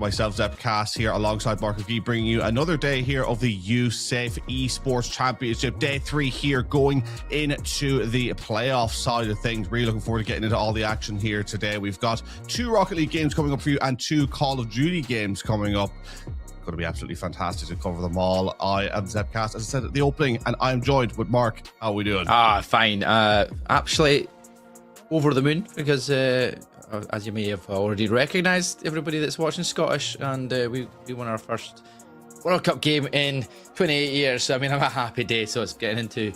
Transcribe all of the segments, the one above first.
myself, Zepcast, here alongside Mark McGee, bringing you another day here of the USAFE Esports Championship. Day 3 here, going into the playoff side of things. Really looking forward to getting into all the action here today. We've got 2 Rocket League games coming up for you and 2 Call of Duty games coming up. Going to be absolutely fantastic to cover them all. I am Zepcast, as I said at the opening, and I am joined with Mark. How are we doing? Fine. Actually, over the moon, because as you may have already recognised, everybody that's watching Scottish, and we won our first World Cup game in 28 years. So, I mean, I'm a happy day. So it's getting into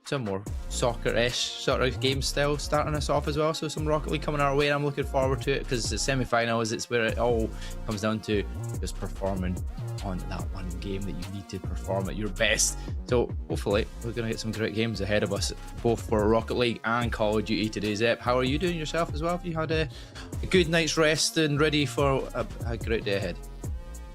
some more soccer-ish sort of game style starting us off as well. So some Rocket League coming our way, and I'm looking forward to it because it's semi-finals. It's where it all comes down to just performing on that one game that you need to perform at your best. So hopefully we're going to get some great games ahead of us, both for Rocket League and Call of Duty today. Zep, how are you doing yourself as well? Have you had a good night's rest and ready for a great day ahead?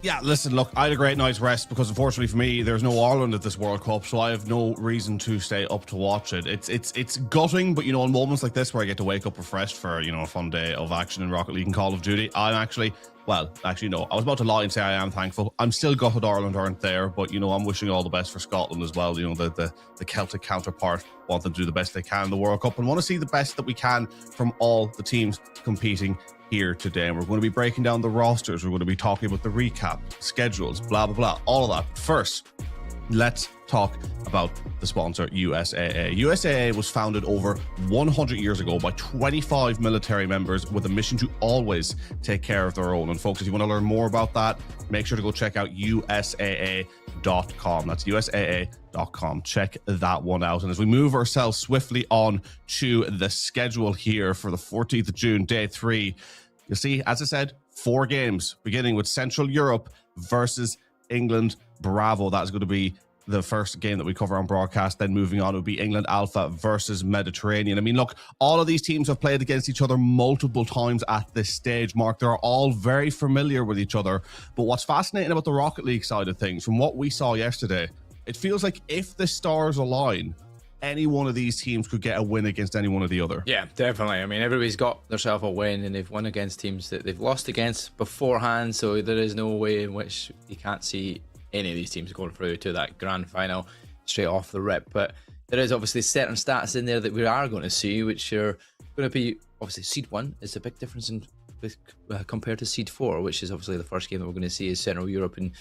Yeah, listen, look, I had a great night's rest because unfortunately for me, there's no Ireland at this World Cup, so I have no reason to stay up to watch it. It's gutting, but you know, in moments like this where I get to wake up refreshed for, you know, a fun day of action in Rocket League and Call of Duty, I'm actually, no, I was about to lie and say I am thankful. I'm still gutted Ireland aren't there, but you know, I'm wishing all the best for Scotland as well. You know, the Celtic counterpart want them to do the best they can in the World Cup and want to see the best that we can from all the teams competing here today. And we're going to be breaking down the rosters. We're going to be talking about the recap, schedules, blah, blah, blah, all of that. First, let's talk about the sponsor, USAA. USAA was founded over 100 years ago by 25 military members with a mission to always take care of their own. And folks, if you want to learn more about that, make sure to go check out USAA.com. That's USAA.com. Check that one out. And as we move ourselves swiftly on to the schedule here for the 14th of June, day 3, you'll see, as I said, 4 games, beginning with Central Europe versus England Bravo. That's going to be the first game that we cover on broadcast. Then moving on, it would be England Alpha versus Mediterranean. I mean, look, all of these teams have played against each other multiple times at this stage, Mark. They're all very familiar with each other. But what's fascinating about the Rocket League side of things, from what we saw yesterday, it feels like if the stars align, any one of these teams could get a win against any one of the other. Yeah, definitely. I mean, everybody's got themselves a win, and they've won against teams that they've lost against beforehand. So there is no way in which you can't see any of these teams going through to that grand final straight off the rip. But there is obviously certain stats in there that we are going to see, which are going to be obviously seed 1 is a big difference compared to seed 4, which is obviously the first game that we're going to see is Central Europe and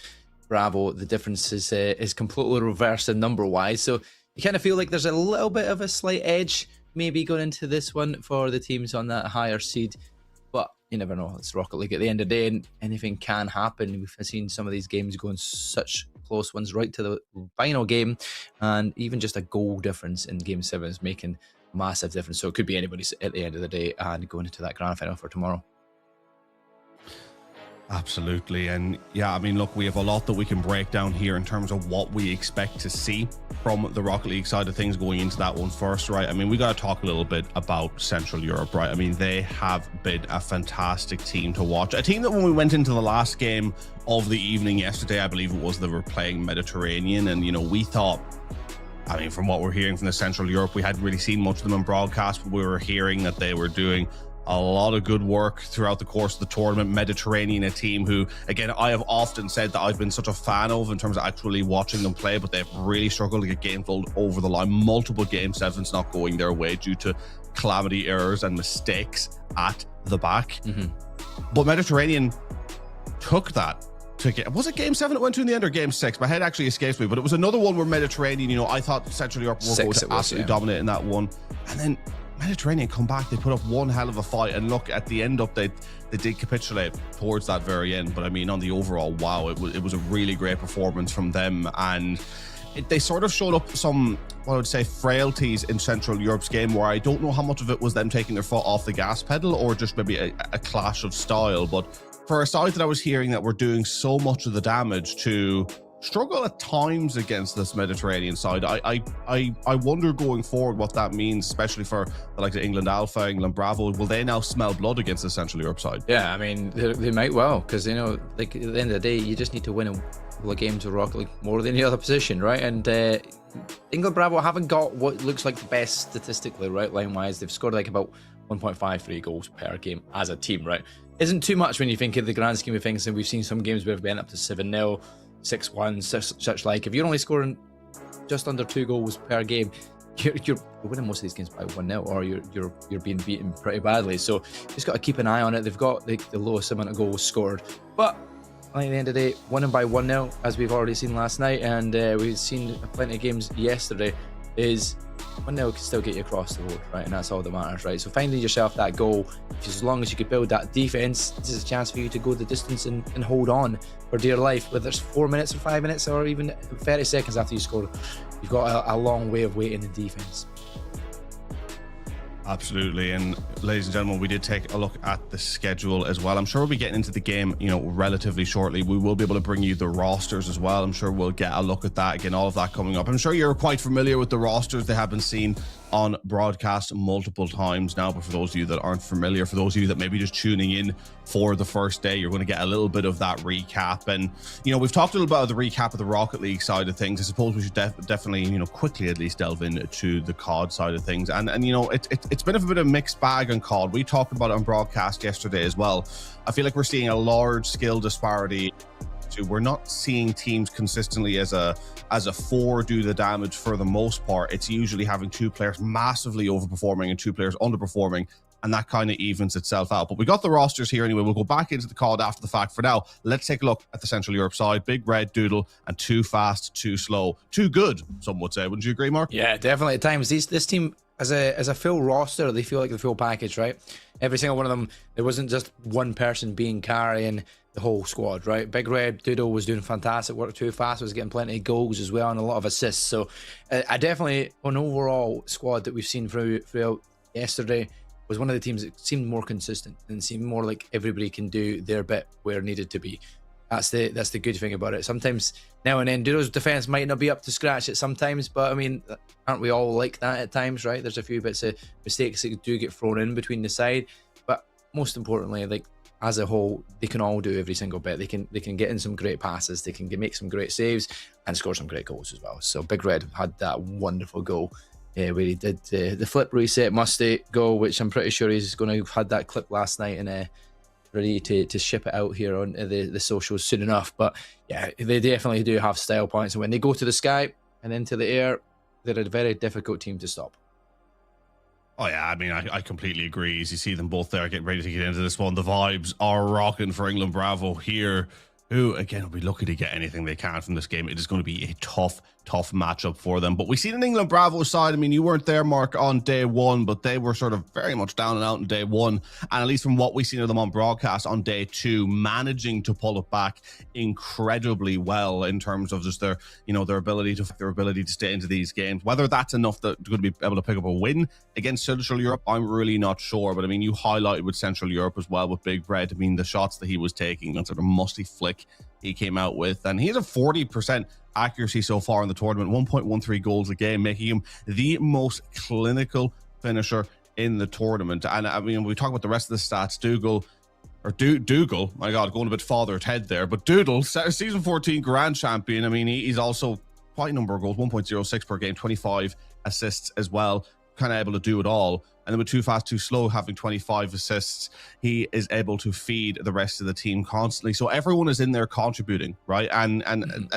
Bravo. The difference is completely reversed in number wise, so you kind of feel like there's a little bit of a slight edge maybe going into this one for the teams on that higher seed. But you never know. It's Rocket League at the end of the day, and anything can happen. We've seen some of these games going such close ones right to the final game, and even just a goal difference in Game 7 is making a massive difference. So it could be anybody at the end of the day and going into that grand final for tomorrow. Absolutely. And yeah, I mean, look, we have a lot that we can break down here in terms of what we expect to see from the Rocket League side of things going into that one first, right? I mean, we got to talk a little bit about Central Europe, right? I mean, they have been a fantastic team to watch. A team that when we went into the last game of the evening yesterday, I believe it was, they were playing Mediterranean. And, you know, we thought, I mean, from what we're hearing from the Central Europe, we hadn't really seen much of them in broadcast, but we were hearing that they were doing a lot of good work throughout the course of the tournament. Mediterranean, a team who, again, I have often said that I've been such a fan of in terms of actually watching them play, but they've really struggled to get games over the line. Multiple Game 7s not going their way due to calamity errors and mistakes at the back. But Mediterranean took that to get, was it Game 7 it went to in the end or Game 6? My head actually escapes me, but it was another one where Mediterranean, you know, I thought Central Europe were going to absolutely dominate in that one. And then Mediterranean come back, they put up one hell of a fight, and look, at the end up they did capitulate towards that very end, but I mean, on the overall, wow, it was a really great performance from them. And they sort of showed up some, what I would say, frailties in Central Europe's game, where I don't know how much of it was them taking their foot off the gas pedal or just maybe a clash of style. But for a side that I was hearing that were doing so much of the damage to struggle at times against this Mediterranean side, I wonder going forward what that means, especially for the likes of England Alpha, England Bravo. Will they now smell blood against the Central Europe side? Yeah, I mean, they might well, because, you know, like at the end of the day, you just need to win a couple of games with Rocket League more than any other position, right? And England Bravo haven't got what looks like the best statistically, right, line-wise. They've scored like about 1.53 goals per game as a team, right? Isn't too much when you think of the grand scheme of things, and we've seen some games where we've been up to 7-0, 6-1, such like. If you're only scoring just under 2 goals per game, you're winning most of these games by 1-0, or you're being beaten pretty badly. So just got to keep an eye on it. They've got the lowest amount of goals scored, but at the end of the day, winning by 1-0, as we've already seen last night, and we've seen plenty of games yesterday, is 1-0 can still get you across the board, right? And that's all that matters, right? So finding yourself that goal, as long as you could build that defense, this is a chance for you to go the distance and hold on for dear life, whether it's 4 minutes or 5 minutes or even 30 seconds after you score. You've got a long way of waiting in defense. Absolutely. And ladies and gentlemen, we did take a look at the schedule as well. I'm sure we'll be getting into the game, relatively shortly. We will be able to bring you the rosters as well. I'm sure we'll get a look at that. Again, all of that coming up. I'm sure you're quite familiar with the rosters. They have been seen on broadcast multiple times now, but for those of you that aren't familiar, for those of you that may be just tuning in for the first day, you're going to get a little bit of that recap. And we've talked a little about the recap of the Rocket League side of things. I suppose we should definitely quickly at least delve into the CoD side of things. And it's been a bit of a mixed bag on CoD. We talked about it on broadcast yesterday as well. I feel like we're seeing a large skill disparity. We're not seeing teams consistently as a 4 do the damage for the most part. It's usually having 2 players massively overperforming and 2 players underperforming, and that kind of evens itself out. But we got the rosters here anyway. We'll go back into the CoD after the fact. For now, let's take a look at the Central Europe side. Big Red, Doodle, and Too Fast, Too Slow. Too good, some would say. Wouldn't you agree, Mark? Yeah, definitely. At times, this team, as a full roster, they feel like the full package, right? Every single one of them, there wasn't just one person being carrying the whole squad, right? Big Red Doodle was doing fantastic work. Too Fast was getting plenty of goals as well and a lot of assists. So I definitely, an overall squad that we've seen throughout yesterday, was one of the teams that seemed more consistent and seemed more like everybody can do their bit where needed to be. That's the good thing about it. Sometimes now and then Doodle's defense might not be up to scratch at sometimes, but I mean, aren't we all like that at times, right? There's a few bits of mistakes that do get thrown in between the side, but most importantly, like as a whole, they can all do every single bit. They can get in some great passes, they can make some great saves and score some great goals as well. So Big Red had that wonderful goal where he did the flip reset musty goal, which I'm pretty sure he's going to have had that clip last night and ready to ship it out here on the socials soon enough. But yeah, they definitely do have style points, and when they go to the sky and into the air, they're a very difficult team to stop. Oh yeah, I mean, I completely agree. As you see them both there getting ready to get into this one, the vibes are rocking for England Bravo here, who again will be lucky to get anything they can from this game. It is going to be a tough matchup for them. But we see an England Bravo side. I mean, you weren't there, Mark, on day one, but they were sort of very much down and out on day one. And at least from what we've seen of them on broadcast on day two, managing to pull it back incredibly well in terms of just their ability to stay into these games. Whether that's enough that they're going to be able to pick up a win against Central Europe, I'm really not sure. But I mean, you highlighted with Central Europe as well with Big Red. I mean, the shots that he was taking, that sort of musty flick he came out with, and he has a 40% accuracy so far in the tournament, 1.13 goals a game, making him the most clinical finisher in the tournament. And I mean, we talk about the rest of the stats. Dougal, my God, going a bit farther ahead there, but Doodle, season 14 grand champion. I mean, he's also quite a number of goals, 1.06 per game, 25 assists as well, kind of able to do it all. And then with Too Fast, Too Slow having 25 assists, he is able to feed the rest of the team constantly. So everyone is in there contributing, right? And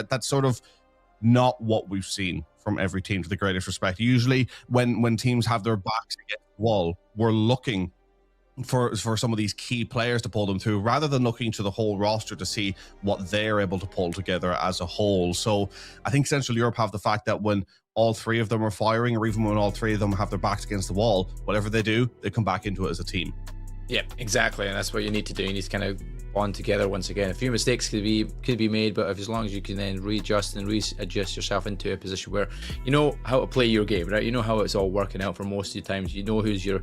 that's sort of not what we've seen from every team, to the greatest respect. Usually when teams have their backs against the wall, we're looking for some of these key players to pull them through, rather than looking to the whole roster to see what they're able to pull together as a whole. So I think Central Europe have the fact that when all three of them are firing, or even when all three of them have their backs against the wall, whatever they do, they come back into it as a team. Yeah, exactly. And that's what you need to do. You need to kind of bond together once again. A few mistakes could be made, but as long as you can then readjust yourself into a position where you know how to play your game, right? You know how it's all working out for most of the times. You know who's your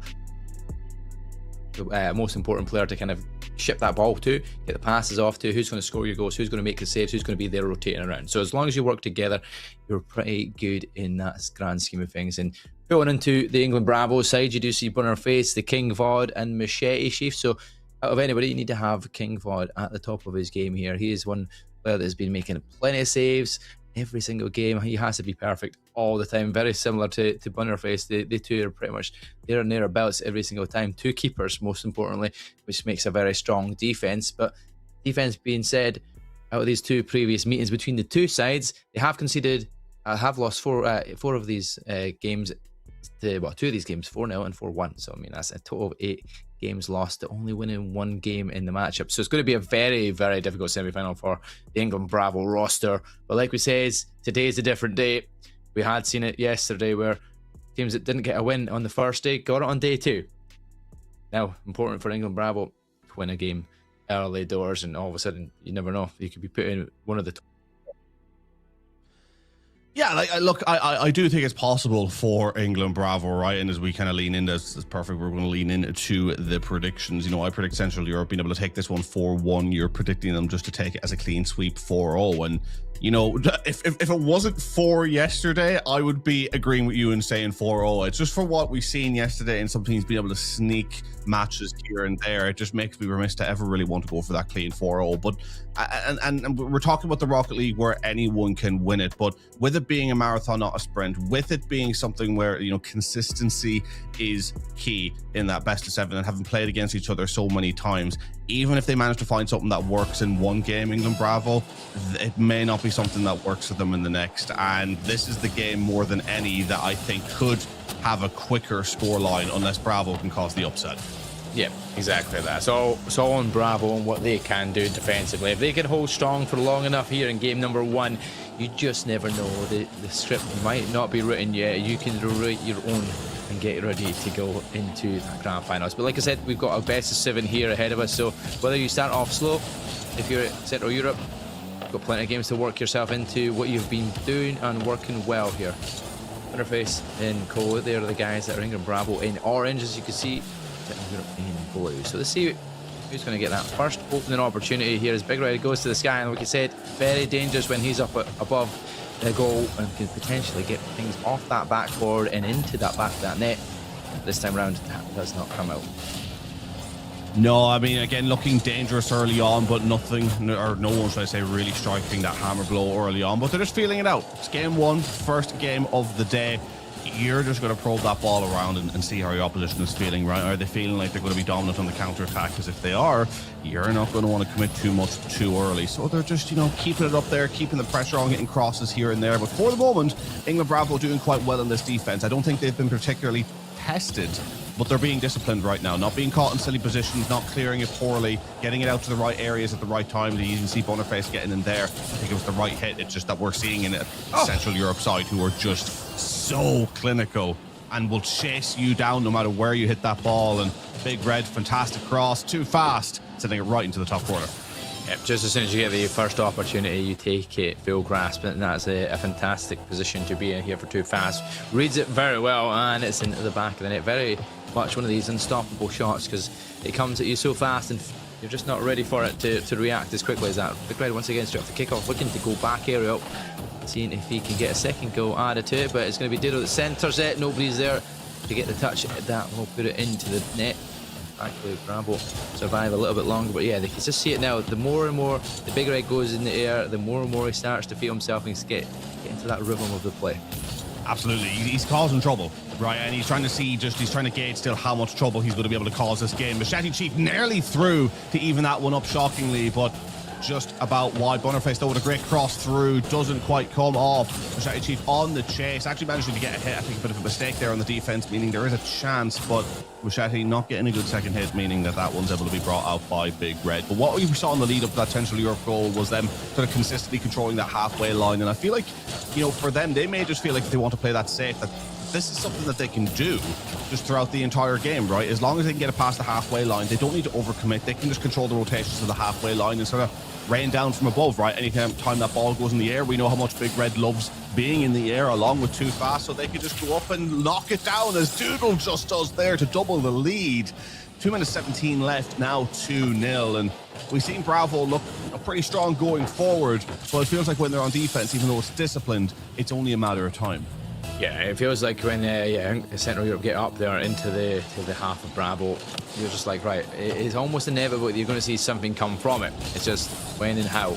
most important player to kind of ship that ball to, get the passes off to, who's going to score your goals, who's going to make the saves, who's going to be there rotating around. So as long as you work together, you're pretty good in that grand scheme of things. And going into the England Bravo side, you do see Boniface, the King Vod, and Machete Chief. So out of anybody, you need to have King Vod at the top of his game here. He is one player that has been making plenty of saves every single game. He has to be perfect all the time, very similar to Bunnerface. They two are pretty much there and thereabouts every single time. 2 keepers, most importantly, which makes a very strong defense. But defense being said, out of these 2 previous meetings between the 2 sides, they have conceded, have lost 4 of these games. 2 of these games 4-0 and 4-1. So I mean, that's a total of 8 games lost, only winning 1 game in the matchup. So it's going to be a very, very difficult semi-final for the England Bravo roster. But like we said, today's a different day. We had seen it yesterday where teams that didn't get a win on the first day got it on day 2. Now, important for England Bravo to win a game early doors, and all of a sudden, you never know, you could be putting one of the Yeah, look, I do think it's possible for England Bravo, right? And as we kind of lean into this, it's perfect. We're going to lean into the predictions. You know, I predict Central Europe being able to take this one 4-1. You're predicting them just to take it as a clean sweep 4-0. And, you know, if it wasn't for yesterday, I would be agreeing with you and saying 4-0. It's just for what we've seen yesterday and some teams being able to sneak matches here and there. It just makes me remiss to ever really want to go for that clean 4-0. But and we're talking about the Rocket League where anyone can win it, but with it being a marathon, not a sprint, with it being something where, you know, consistency is key in that best of 7, and having played against each other so many times, even if they manage to find something that works in one game, England Bravo, it may not be something that works for them in the next. And this is the game more than any that I think could have a quicker scoreline unless Bravo can cause the upset. Yeah, exactly that. So on Bravo and what they can do defensively. If they can hold strong for long enough here in game number 1, you just never know. The script might not be written yet. You can write your own and get ready to go into that grand finals. But like I said, we've got a best of 7 here ahead of us. So whether you start off slow, if you're at Central Europe, you've got plenty of games to work yourself into what you've been doing and working well here. Interface and CoD, they're the guys that are England Bravo in orange, as you can see. Europe in blue. So let's see who's going to get that first opening opportunity here as Big Red goes to the sky, and like I said, very dangerous when he's up above the goal and can potentially get things off that backboard and into that back of that net. This time around, that does not come out. No, I mean, again, looking dangerous early on, but nothing, or no one, should I say, really striking that hammer blow early on, but they're just feeling it out. It's game 1, first game of the day. You're just going to probe that ball around and see how your opposition is feeling, right? Are they feeling like they're going to be dominant on the counter-attack? Because if they are, you're not going to want to commit too much too early. So they're just, you know, keeping it up there, keeping the pressure on, getting crosses here and there. But for the moment, England Bravo doing quite well in this defense. I don't think they've been particularly tested, but they're being disciplined right now, not being caught in silly positions, not clearing it poorly, getting it out to the right areas at the right time. You can see Bunnerface getting in there. I think it was the right hit. It's just that we're seeing in a Central Europe side who are just so clinical and will chase you down no matter where you hit that ball. And Big Red, fantastic cross, too fast, sending it right into the top corner. Yep, just as soon as you get the first opportunity, you take it full grasp, and that's a fantastic position to be in here for Too Fast. Reads it very well, and it's into the back of the net. Very much one of these unstoppable shots because it comes at you so fast and you're just not ready for it to react as quickly as that. Big Red once again straight off the kickoff, looking to go back area up, seeing if he can get a second goal added to it, but it's going to be Dido that centres it. Nobody's there to get the touch. That will put it into the net. Thankfully, Bravo survive a little bit longer, but yeah, they can just see it now. The more and more the Big Red goes in the air, the more and more he starts to feel himself and get into that rhythm of the play. Absolutely, he's causing trouble, right? And he's trying to see, he's trying to gauge still how much trouble he's going to be able to cause this game. Machete Chief nearly through to even that one up, shockingly, but just about wide. Bunnerface though with a great cross through, doesn't quite come off. Machete Chief on the chase, actually managing to get a hit. I think a bit of a mistake there on the defense, meaning there is a chance, but Machete not getting a good second hit, meaning that one's able to be brought out by Big Red. But what we saw in the lead up to that Central Europe goal was them sort of consistently controlling that halfway line, and I feel like, you know, for them, they may just feel like they want to play that safe, that this is something that they can do just throughout the entire game, right? As long as they can get it past the halfway line, they don't need to overcommit. They can just control the rotations of the halfway line and sort of rain down from above, right? Anytime that ball goes in the air, we know how much Big Red loves being in the air along with Too Fast, so they can just go up and knock it down as Doodle just does there to double the lead. 2 minutes 17 left, now 2-0, and we've seen Bravo look pretty strong going forward, but it feels like when they're on defense, even though it's disciplined, it's only a matter of time. Yeah, it feels like when Central Europe get up there into the half of Bravo, you're just like, right, it's almost inevitable that you're going to see something come from it. It's just when and how.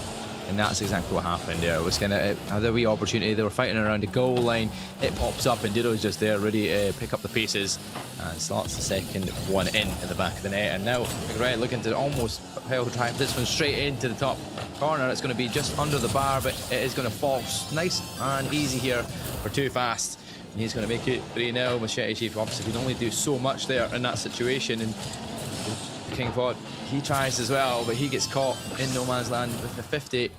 And that's exactly what happened there. It was kind of had a wee opportunity. They were fighting around the goal line. It pops up and Dido's just there ready to pick up the pieces and slots the second one in at the back of the net. And now Big Red looking to almost pile drive this one straight into the top corner. It's going to be just under the bar, but it is going to fall nice and easy here for Too Fast. And he's going to make it 3-0. Machete Chief obviously can only do so much there in that situation. And King CoD, he tries as well, but he gets caught in no man's land with the 50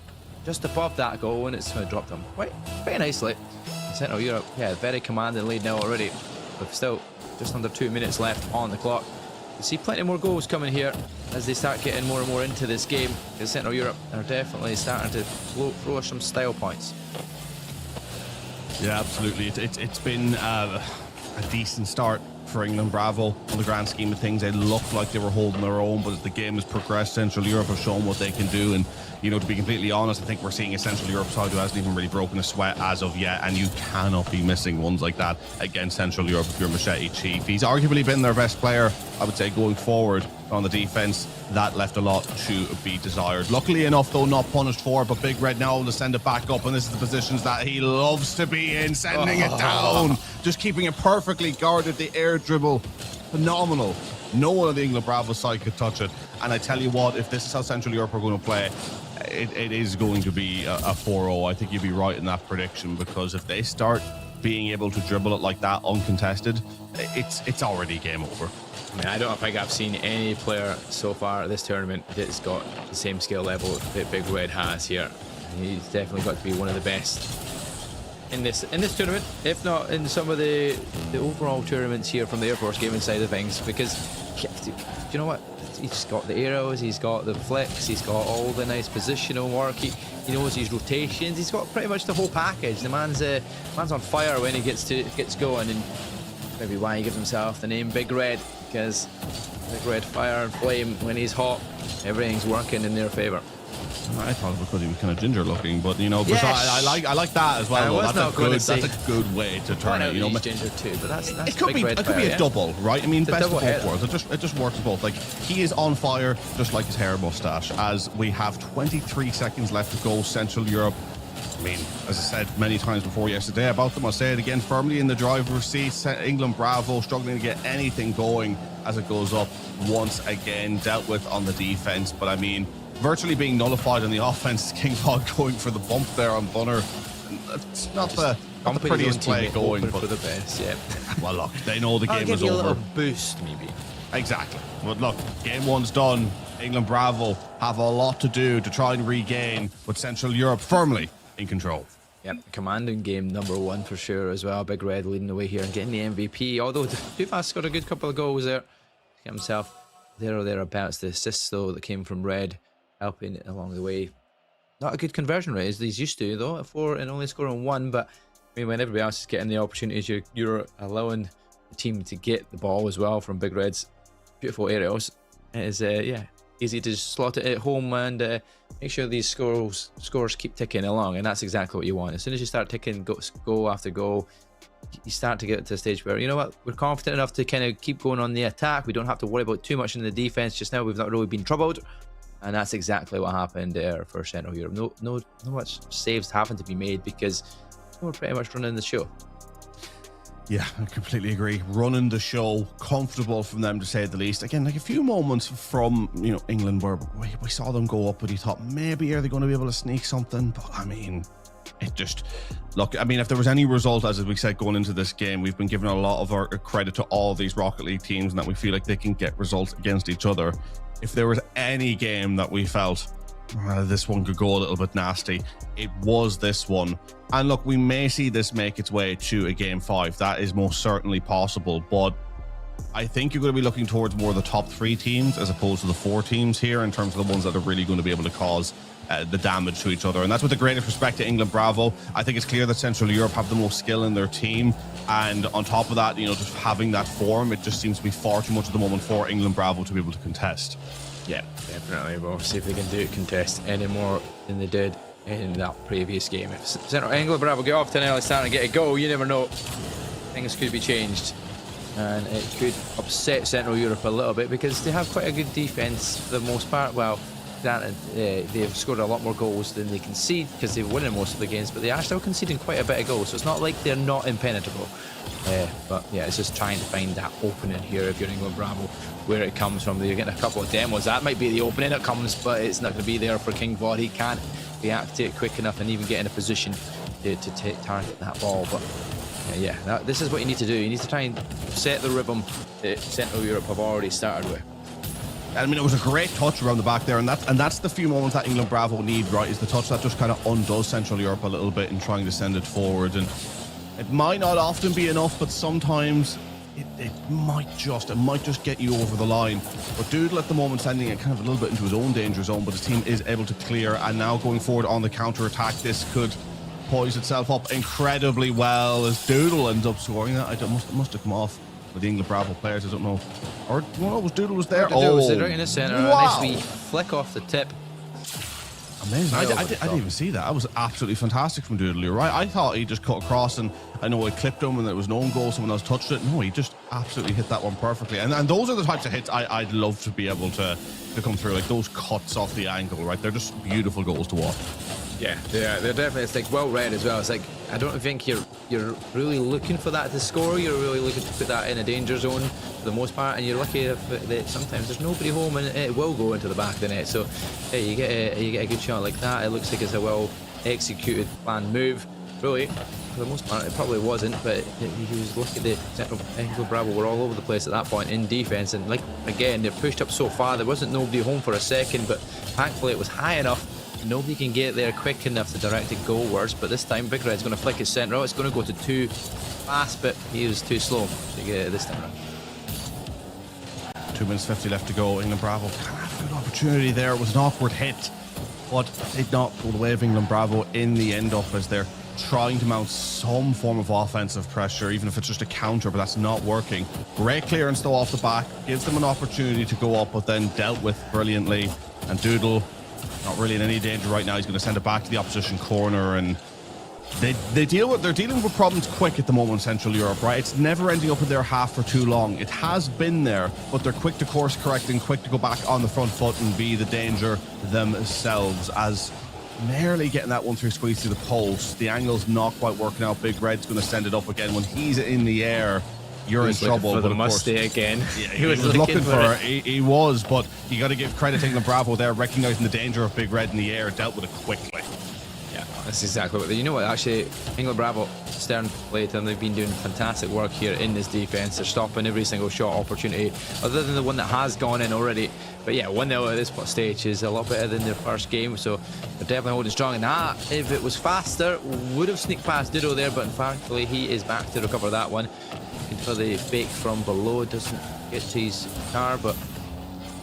just above that goal, and it's going to drop them quite nicely. Central Europe, yeah, very commanding lead now already, with still just under 2 minutes left on the clock. You see plenty more goals coming here as they start getting more and more into this game, because Central Europe are definitely starting to throw some style points. Yeah, absolutely. It's been a decent start for England Bravo. On the grand scheme of things, they looked like they were holding their own, but as the game has progressed, Central Europe have shown what they can do. And, you know, to be completely honest, I think we're seeing a Central Europe side who hasn't even really broken a sweat as of yet, and you cannot be missing ones like that against Central Europe if you're Machete Chief. He's arguably been their best player, I would say, going forward on the defense. That left a lot to be desired. Luckily enough, though, not punished for, but Big Red now to send it back up, and this is the positions that he loves to be in, sending it down, just keeping it perfectly guarded. The air dribble, phenomenal. No one on the England Bravo side could touch it. And I tell you what, if this is how Central Europe are going to play, it is going to be a 4-0. I think you'd be right in that prediction, because if they start being able to dribble it like that uncontested, it's already game over. I mean, I don't think I've seen any player so far at this tournament that's got the same skill level that Big Red has here. And he's definitely got to be one of the best in this tournament, if not in some of the overall tournaments here from the Air Force gaming side of things. Because, do you know what? He's got the arrows, he's got the flicks, he's got all the nice positional work. He knows his rotations. He's got pretty much the whole package. The man's on fire when he gets going, and maybe why he gives himself the name Big Red, because Big Red fire and flame when he's hot, everything's working in their favor. I thought it was because he was kind of ginger looking, but you know, yes. I like that as well. That's a good way to turn it. You know, he's ginger too, but that's it could Big be Red it could fire, be a double, right? I mean, best of both worlds. It just works both. Like, he is on fire, just like his hair mustache. As we have 23 seconds left to go, Central Europe. I mean, as I said many times before yesterday about them, I'll say it again, firmly in the driver's seat. England Bravo struggling to get anything going as it goes up. Once again, dealt with on the defense, but I mean, virtually being nullified on the offense. King CoD going for the bump there on Bunner. It's not the prettiest play going, but for the best, yeah. Well, look, they know the game is over. A little over. Boost, maybe. Exactly. But look, game one's done. England Bravo have a lot to do to try and regain, with Central Europe firmly in control. Yep, commanding game number one for sure as well. Big Red leading the way here and getting the MVP. Although Too Fast got a good couple of goals there. Get himself there or thereabouts. The assists though that came from Red, helping along the way. Not a good conversion rate as he's used to though, at 4 and only scoring 1. But I mean, when everybody else is getting the opportunities, you're allowing the team to get the ball as well from Big Red's beautiful aerials. It is easy to just slot it at home and make sure these scores keep ticking along, and that's exactly what you want. As soon as you start ticking goal after goal, you start to get to a stage where, you know what, we're confident enough to kind of keep going on the attack. We don't have to worry about too much in the defense just now. We've not really been troubled. And that's exactly what happened there for Central Europe. No much saves having to be made, because we're pretty much running the show. Yeah, I completely agree. Running the show, comfortable from them to say the least. Again, like a few moments from, you know, England where we saw them go up, but you thought maybe are they going to be able to sneak something? But I mean, it just, look, I mean, if there was any result, as we said, going into this game, we've been giving a lot of our credit to all of these Rocket League teams and that we feel like they can get results against each other. If there was any game that we felt this one could go a little bit nasty, it was this one. And look, we may see this make its way to a game 5. That is most certainly possible, but I think you're going to be looking towards more of the top 3 teams as opposed to the 4 teams here, in terms of the ones that are really going to be able to cause the damage to each other. And that's with the greatest respect to England Bravo. I think it's clear that Central Europe have the most skill in their team, and on top of that, you know, just having that form, it just seems to be far too much at the moment for England Bravo to be able to contest. Yeah, definitely. We'll see if they can contest any more than they did in that previous game. If Central England Bravo get off to an early start and get a goal, you never know. Things could be changed, and it could upset Central Europe a little bit, because they have quite a good defense for the most part. Well, granted, they've scored a lot more goals than they concede because they're winning most of the games, but they are still conceding quite a bit of goals, so it's not like they're not impenetrable. But yeah, it's just trying to find that opening here if you're England Bravo, where it comes from. You're getting a couple of demos. That might be the opening that comes, but it's not going to be there for King Vod. He can't react to it quick enough and even get in a position to target that ball. But this is what you need to do. You need to try and set the rhythm that Central Europe have already started with. I mean, it was a great touch around the back there, and that's the few moments that England Bravo need, right? Is the touch that just kind of undoes Central Europe a little bit in trying to send it forward. And it might not often be enough, but sometimes it might just get you over the line. But Doodle at the moment sending it kind of a little bit into his own danger zone, but his team is able to clear, and now going forward on the counter attack, this could poise itself up incredibly well as Doodle ends up scoring that. It must have come off with the England Bravo players, I don't know. Or no, was Doodle was there. Doodle was right in the centre. Wow. A nice wee flick off the tip. Amazing. I didn't even see that. That was absolutely fantastic from Doodle. You're right. I thought he just cut across, and I know it clipped him and it was no goal, someone else touched it. No, he just absolutely hit that one perfectly. And those are the types of hits I'd love to be able to come through, like those cuts off the angle, right? They're just beautiful goals to watch. Yeah, they're definitely, it's like well read as well. It's like, I don't think you're really looking for that to score. You're really looking to put that in a danger zone for the most part, and you're lucky that sometimes there's nobody home and it will go into the back of the net. So hey, you get a good shot like that. It looks like it's a well executed planned move. Really, for the most part, it probably wasn't, but he was lucky that Central England Bravo were all over the place at that point in defence, and like again, they're pushed up so far. There wasn't nobody home for a second, but thankfully it was high enough. Nobody can get there quick enough to direct it goalwards, but this time Big Red's going to flick his centre out. It's going to go to too fast, but he was too slow to get it this time around. 2 minutes 50 left to go. England Bravo can have a good opportunity there. It was an awkward hit, but did not go the way of England Bravo in the end up, as they're trying to mount some form of offensive pressure, even if it's just a counter, but that's not working. Great clearance though off the back, gives them an opportunity to go up, but then dealt with brilliantly. And Doodle not really in any danger right now. He's going to send it back to the opposition corner, and they're dealing with problems quick at the moment, Central Europe, right? It's never ending up in their half for too long. It has been there, but they're quick to course correct and quick to go back on the front foot and be the danger themselves, as nearly getting that one through, squeeze through the post. The angle's not quite working out. Big Red's going to send it up again. When he's in the air, you're in trouble. For the must-stay again. Yeah, he was looking for it. He was, but you got to give credit to England Bravo there, recognizing the danger of Big Red in the air, dealt with it quickly. Yeah, that's exactly what. You know what? Actually, England Bravo, Stern played, and they've been doing fantastic work here in this defense. They're stopping every single shot opportunity, other than the one that has gone in already. But yeah, 1-0 at this stage is a lot better than their first game, so they're definitely holding strong. And that, if it was faster, would have sneaked past Dido there, but thankfully he is back to recover that one. For the fake from below, doesn't get to his car, but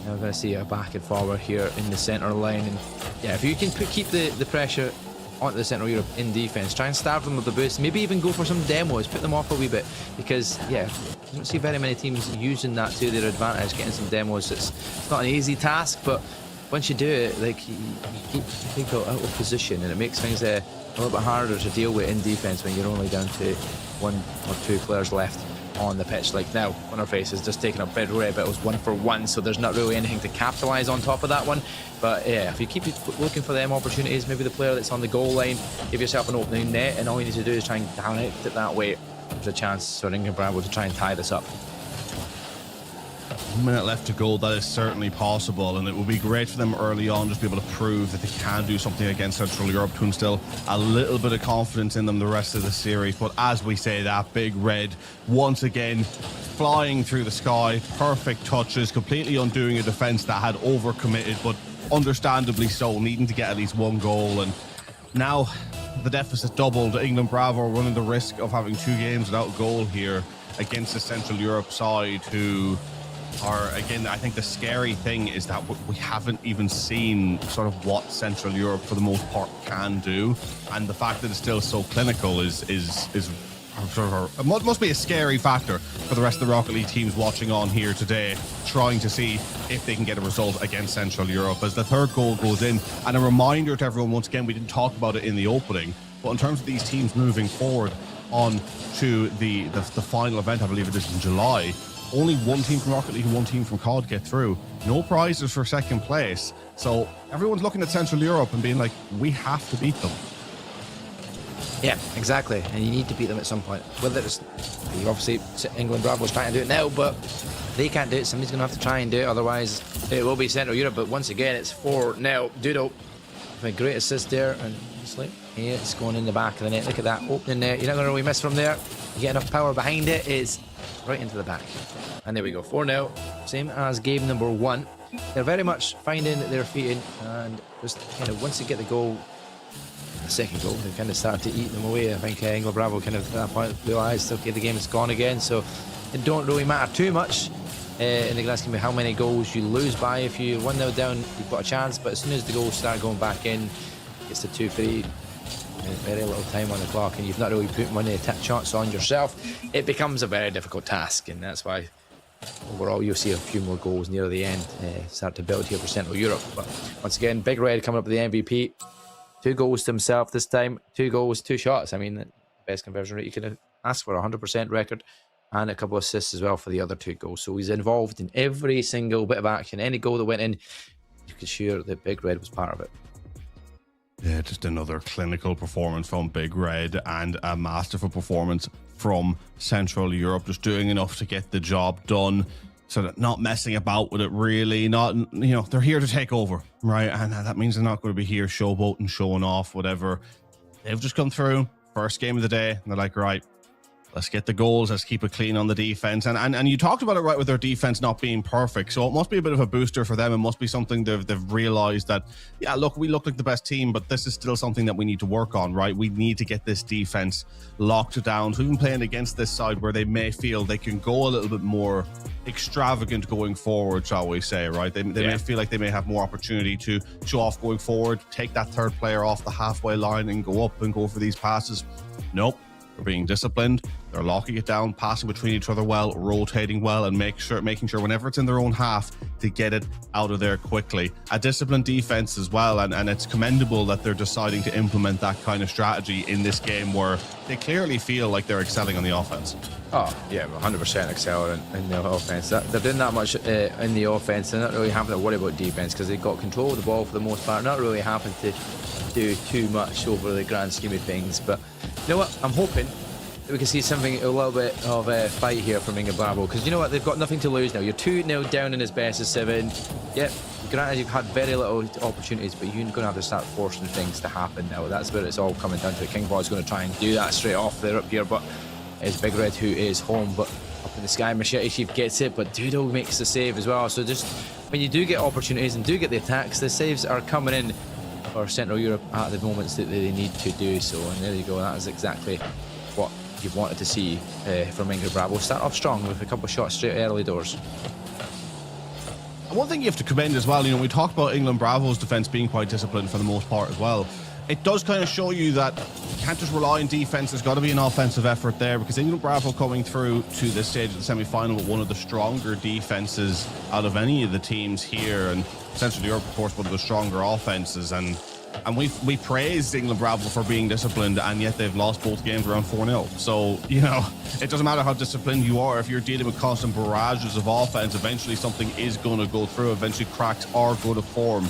now we're going to see a back and forward here in the centre line. And yeah, if you can keep the pressure onto the Central Europe in defence, try and starve them with the boost, maybe even go for some demos, put them off a wee bit, because yeah, you don't see very many teams using that to their advantage, getting some demos. It's not an easy task, but once you do it, like you keep people out of position, and it makes things a little bit harder to deal with in defence when you're only down to 1 or 2 players left on the pitch. Like now, on our face is just taking up Big Red, but it was 1-for-1, so there's not really anything to capitalise on top of that one. But yeah, if you keep looking for them opportunities, maybe the player that's on the goal line, give yourself an opening net, and all you need to do is try and direct it that way. There's a chance for England Bravo to try and tie this up. 1 minute left to go. That is certainly possible, and it would be great for them early on just to be able to prove that they can do something against Central Europe, to instill a little bit of confidence in them the rest of the series. But as we say that, Big Red once again flying through the sky, perfect touches, completely undoing a defense that had overcommitted, but understandably so, needing to get at least 1 goal. And now the deficit doubled. England Bravo are running the risk of having 2 games without a goal here against the Central Europe side, who are, again, I think the scary thing is that we haven't even seen sort of what Central Europe for the most part can do, and the fact that it's still so clinical is sort of must be a scary factor for the rest of the Rocket League teams watching on here today, trying to see if they can get a result against Central Europe as the 3rd goal goes in. And a reminder to everyone, once again, we didn't talk about it in the opening, but in terms of these teams moving forward on to the final event, I believe it is in July, only 1 team from Rocket League and 1 team from CoD get through. No prizes for 2nd place. So everyone's looking at Central Europe and being like, we have to beat them. Yeah, exactly. And you need to beat them at some point. Whether it's, obviously, England Bravo's trying to do it now, but they can't do it. Somebody's going to have to try and do it. Otherwise, it will be Central Europe. But once again, it's 4-0. Doodle. A great assist there. And it's like, yeah, it's going in the back of the net. Look at that opening there. You're not going to really miss from there. You get enough power behind it. It's right into the back. And there we go. 4-0. Same as game number 1. They're very much finding their feet in. And just kind of once they get the goal, the second goal, they kind of started to eat them away. I think England Bravo kind of at that point realised, okay, the game is gone again, so it don't really matter too much in the grand scheme of how many goals you lose by. If you're 1-0 down, you've got a chance, but as soon as the goals start going back in, it's the 2-3, very little time on the clock, and you've not really put money to shots on yourself, it becomes a very difficult task, and that's why overall you'll see a few more goals near the end start to build here for Central Europe. But once again, Big Red coming up with the MVP. 2 goals to himself this time. 2 goals, 2 shots. I mean, the best conversion rate you could have asked for, 100% record, and a couple of assists as well for the other 2 goals. So he's involved in every single bit of action. Any goal that went in, you could sure that Big Red was part of it. Yeah, just another clinical performance from Big Red and a masterful performance from Central Europe, just doing enough to get the job done. So that not messing about with it really, not, you know, they're here to take over, right? And that means they're not going to be here showboating, showing off, whatever. They've just come through, first game of the day, and they're like, right, let's get the goals, let's keep it clean on the defense. And you talked about it, right, with their defense not being perfect. So it must be a bit of a booster for them. It must be something they've realized that, yeah, look, we look like the best team, but this is still something that we need to work on, right? We need to get this defense locked down. So even playing against this side where they may feel they can go a little bit more extravagant going forward, shall we say, right? They may feel like they may have more opportunity to show off going forward, take that third player off the halfway line and go up and go for these passes. Nope. They're being disciplined, they're locking it down, passing between each other well, rotating well, and making sure whenever it's in their own half to get it out of there quickly. A disciplined defense as well, and it's commendable that they're deciding to implement that kind of strategy in this game where they clearly feel like they're excelling on the offense. Oh, yeah, 100% excelling in the offense. They're doing that much in the offense. They're not really having to worry about defense because they've got control of the ball for the most part. Not really having to do too much over the grand scheme of things. But you know what? I'm hoping that we can see something, a little bit of a fight here from England Bravo, because you know what? They've got nothing to lose now. You're 2-0 down in as best as 7. Yep, granted you've had very little opportunities, but you're going to have to start forcing things to happen now. That's where it's all coming down to. King Ball is going to try and do that straight off there up here, but it's Big Red who is home. But up in the sky, Machete Chief gets it, but Doodle makes the save as well. So just when you do get opportunities and do get the attacks, the saves are coming in for Central Europe at the moments that they need to do so. And there you go, that is exactly what you wanted to see from England Bravo. Start off strong with a couple of shots straight early doors. And one thing you have to commend as well, you know, we talked about England Bravo's defence being quite disciplined for the most part as well. It does kind of show you that you can't just rely on defense. There's got to be an offensive effort there, because England Bravo coming through to this stage of the semi-final with one of the stronger defenses out of any of the teams here, and Central Europe, of course, one of the stronger offenses. And we praised England Bravo for being disciplined, and yet they've lost both games around 4-0. So, you know, it doesn't matter how disciplined you are. If you're dealing with constant barrages of offense, eventually something is going to go through. Eventually cracks are going to form.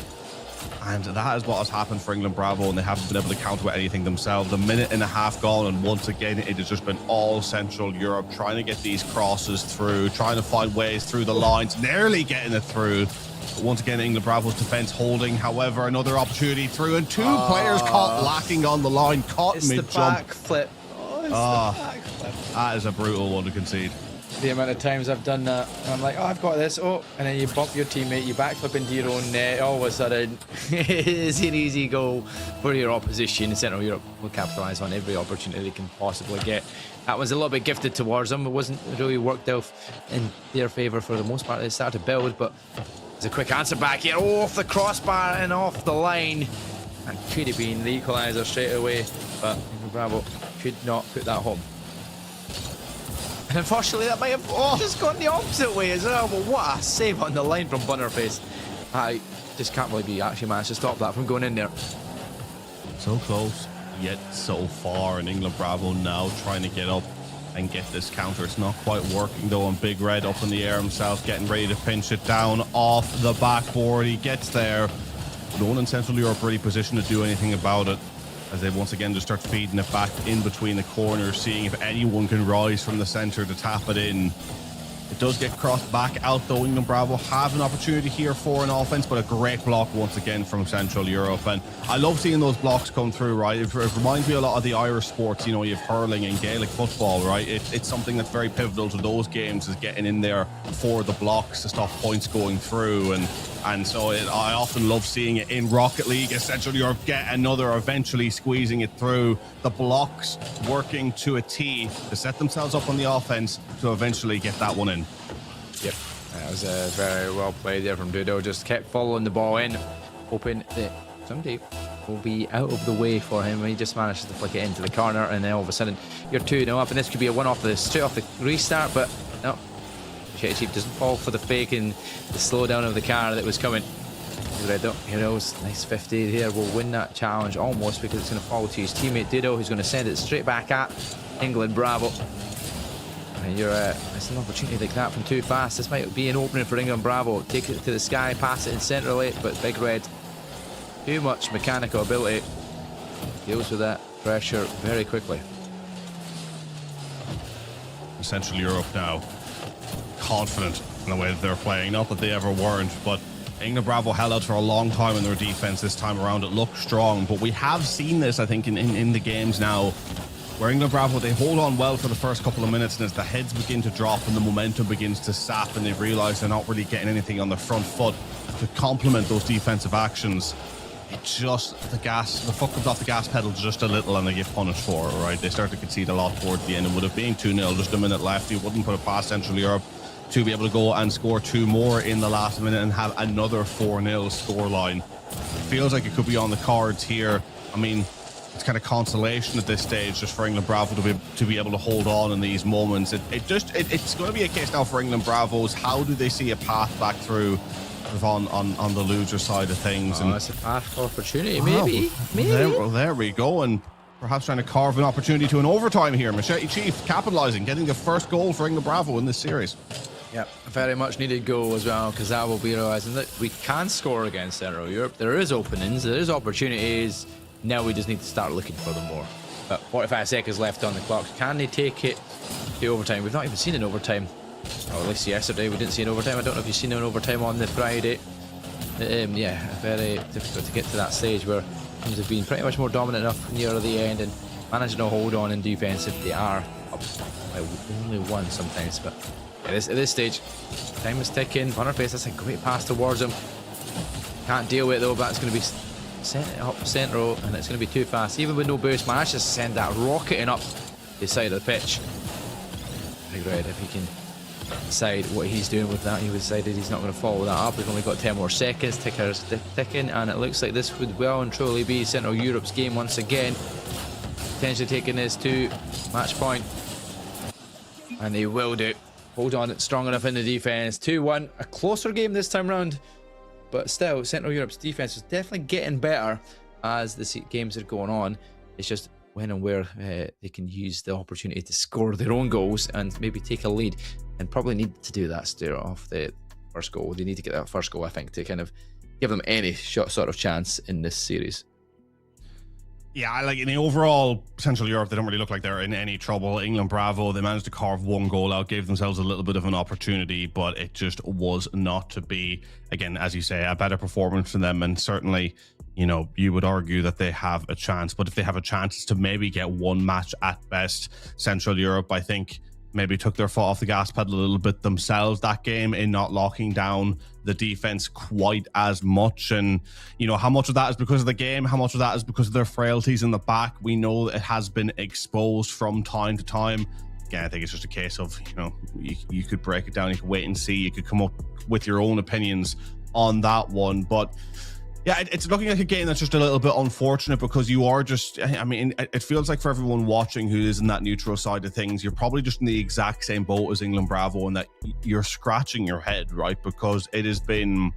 And that is what has happened for England Bravo, and they haven't been able to counter with anything themselves. A minute and a half gone, and once again, it has just been all Central Europe trying to get these crosses through, trying to find ways through the lines, nearly getting it through. But once again, England Bravo's defense holding. However, another opportunity through, and 2 players caught lacking on the line, caught mid-jump. It's the back flip. Oh, it's the back flip. That is a brutal one to concede. The amount of times I've done that, and I'm like, oh, I've got this, oh, and then you bump your teammate, you backflip into your own net, all of a sudden, it's an easy goal for your opposition. Central Europe will capitalise on every opportunity they can possibly get. That was a little bit gifted towards them. It wasn't really worked out in their favour for the most part. They started to build, but there's a quick answer back here, off the crossbar and off the line, and could have been the equaliser straight away, but Bravo could not put that home. And unfortunately, that might have just gone the opposite way as well. But what a save on the line from Bunnerface. I just can't believe he actually managed to stop that from going in there. So close, yet so far. And England Bravo now trying to get up and get this counter. It's not quite working though, and Big Red up in the air himself, getting ready to pinch it down off the backboard. He gets there, No one in Central Europe really positioned to do anything about it, as they once again just start feeding it back in between the corners, seeing if anyone can rise from the center to tap it in. It does get crossed back out though. England Bravo have an opportunity here for an offense, but a great block once again from Central Europe. And I love seeing those blocks come through, right? It reminds me a lot of the Irish sports, you know, you have hurling and Gaelic football, right? It's something that's very pivotal to those games, is getting in there for the blocks to stop points going through. And so I often love seeing it in Rocket League as Central Europe get another, eventually squeezing it through. The blocks working to a T to set themselves up on the offense to eventually get that one in. Yep, that was very well played there from Dudo. Just kept following the ball in, hoping that somebody will be out of the way for him. He just manages to flick it into the corner, and then all of a sudden you're 2-0 up, and this could be a one off straight off the restart, but no. Chief doesn't fall for the fake and the slowdown of the car that was coming. Heroes, nice 50 here, will win that challenge almost, because it's going to fall to his teammate Dudo, who's going to send it straight back at England Bravo. And it's an opportunity like that from too fast. This might be an opening for England Bravo. Take it to the sky, pass it in centrally, but Big Red, too much mechanical ability, deals with that pressure very quickly. Central Europe now confident in the way that they're playing. Not that they ever weren't, but England Bravo held out for a long time in their defense this time around. It looked strong, but we have seen this, I think, in the games now, where England Bravo, they hold on well for the first couple of minutes, and as the heads begin to drop and the momentum begins to sap, and they've realized they're not really getting anything on the front foot to complement those defensive actions, it just, the foot comes off the gas pedal just a little, and they get punished for it, right? They start to concede a lot towards the end, and with it being 2-0, just a minute left, you wouldn't put it past Central Europe to be able to go and score 2 more in the last minute and have another 4-0 scoreline. It feels like it could be on the cards here. I mean, it's kind of consolation at this stage just for England Bravo to be able to hold on in these moments. It's going to be a case now for England Bravos. How do they see a path back through on the loser side of things? And it's a path for opportunity, maybe. There we go, and perhaps trying to carve an opportunity to an overtime here. Machete Chief capitalizing, getting the first goal for England Bravo in this series. Yep, a very much needed goal as well, because that will be realising that we can score against Central Europe. There is openings, there is opportunities. Now we just need to start looking for them more. But 45 seconds left on the clock. Can they take it to overtime? We've not even seen an overtime. Or at least yesterday we didn't see an overtime. I don't know if you've seen an overtime on the Friday. Yeah, very difficult to get to that stage where teams have been pretty much more dominant enough near the end and managing to hold on in defense if they are up by only one sometimes. But yeah, at this stage, time is ticking. Hunterface, that's a great pass towards him. Can't deal with it though, but it's going to be sent up central, and it's going to be too fast. Even with no boost, manages to send that rocketing up the side of the pitch. Big Red, if he can decide what he's doing with that, he decided he's not going to follow that up. We've only got 10 more seconds. Ticker's ticking, and it looks like this would well and truly be Central Europe's game once again. Potentially taking this to match point, and they will do. Hold on, it's strong enough in the defense. 2-1, a closer game this time round, but still Central Europe's defense is definitely getting better as the games are going on. It's just when and where they can use the opportunity to score their own goals and maybe take a lead, and probably need to do that straight off the first goal. They need to get that first goal, I think, to kind of give them any sort of chance in this series. Yeah, like in the overall Central Europe, they don't really look like they're in any trouble. England Bravo, they managed to carve 1 goal out, gave themselves a little bit of an opportunity, but it just was not to be. Again, as you say, a better performance from them, and certainly, you know, you would argue that they have a chance, but if they have a chance to maybe get 1 match at best, Central Europe, I think, maybe took their foot off the gas pedal a little bit themselves that game in not locking down the defense quite as much. And, you know, how much of that is because of the game, how much of that is because of their frailties in the back, we know that it has been exposed from time to time. Again, I think it's just a case of, you know, you could break it down, you could wait and see, you could come up with your own opinions on that one. But yeah, it's looking like a game that's just a little bit unfortunate, because you are just, I mean, it feels like for everyone watching who is in that neutral side of things, you're probably just in the exact same boat as England Bravo, and that you're scratching your head, right? Because it's been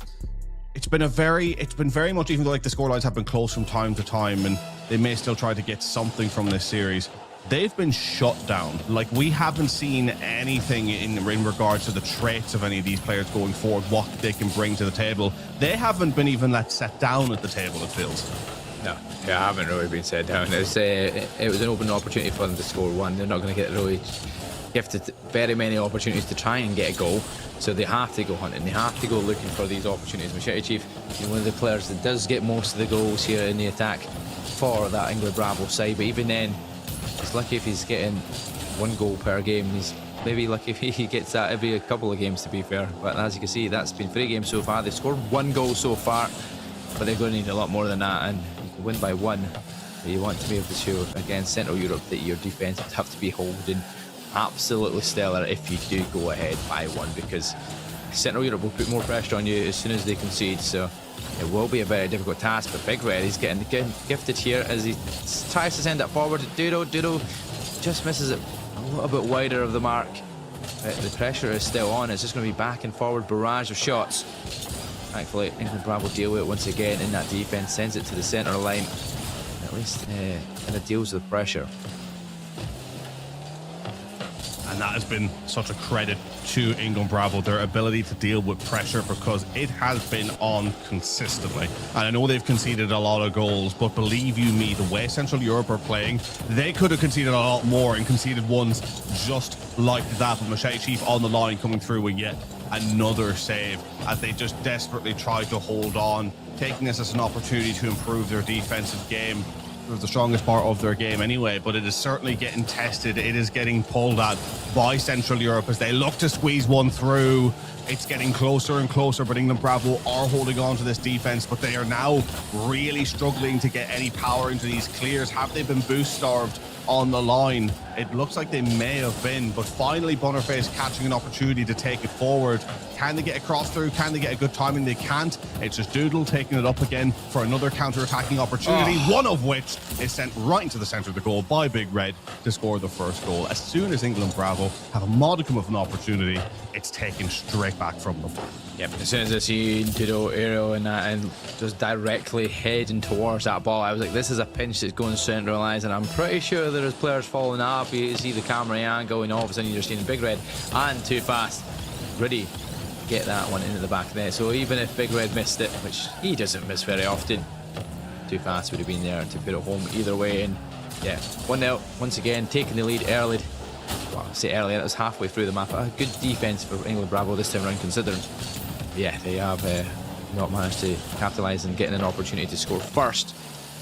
very much, even though like the scorelines have been close from time to time, and they may still try to get something from this series, they've been shut down. Like, we haven't seen anything in regards to the traits of any of these players going forward, what they can bring to the table. They haven't been even let set down at the table, it feels. No, yeah, I haven't really been set down. It was an open opportunity for them to score one. They're not going to get really gifted very many opportunities to try and get a goal, so they have to go hunting. They have to go looking for these opportunities. Machete Chief is one of the players that does get most of the goals here in the attack for that England Bravo side, but even then, he's lucky if he's getting 1 goal per game. He's maybe lucky if he gets that every couple of games, to be fair. But as you can see, that's been 3 games so far. They've scored 1 goal so far, but they're going to need a lot more than that, and you can win by 1. But you want to be able to show against Central Europe that your defence would have to be holding absolutely stellar if you do go ahead by 1, because Central Europe will put more pressure on you as soon as they concede. So it will be a very difficult task, but Big Red, he's getting gifted here as he tries to send it forward to Doodle. Doodle just misses it a little bit wider of the mark. The pressure is still on. It's just going to be back and forward barrage of shots. Thankfully, England Bravo deal with it once again in that defence, sends it to the centre line. At least kind of deals with pressure. And that has been such a credit to England Bravo, their ability to deal with pressure, because it has been on consistently. And I know they've conceded a lot of goals, but believe you me, the way Central Europe are playing, they could have conceded a lot more and conceded ones just like that. But Machete Chief on the line coming through with yet another save as they just desperately try to hold on, taking this as an opportunity to improve their defensive game. It was the strongest part of their game anyway, but it is certainly getting tested. It is getting pulled at by Central Europe as they look to squeeze one through. It's getting closer and closer, but England Bravo are holding on to this defense, but they are now really struggling to get any power into these clears. Have they been boost starved on the line? It looks like they may have been, but finally Boniface catching an opportunity to take it forward. Can they get a cross through? Can they get a good timing? They can't. It's just Doodle taking it up again for another counter-attacking opportunity, one of which is sent right into the centre of the goal by Big Red to score the first goal. As soon as England Bravo have a modicum of an opportunity, it's taken straight back from them. Yep, as soon as I see Doodle aerial and that and just directly heading towards that ball, I was like, this is a pinch that's going centralised, and I'm pretty sure there's players following that up. You see the camera angle, and all of a sudden you're seeing Big Red and Too Fast ready to get that one into the back of the net. So even if Big Red missed it, which he doesn't miss very often, Too Fast would have been there to put it home either way. And yeah, 1-0 once again, taking the lead early. Well, I say early, that was halfway through the map. A good defence for England Bravo this time around, considering. Yeah, they have not managed to capitalise on getting an opportunity to score first,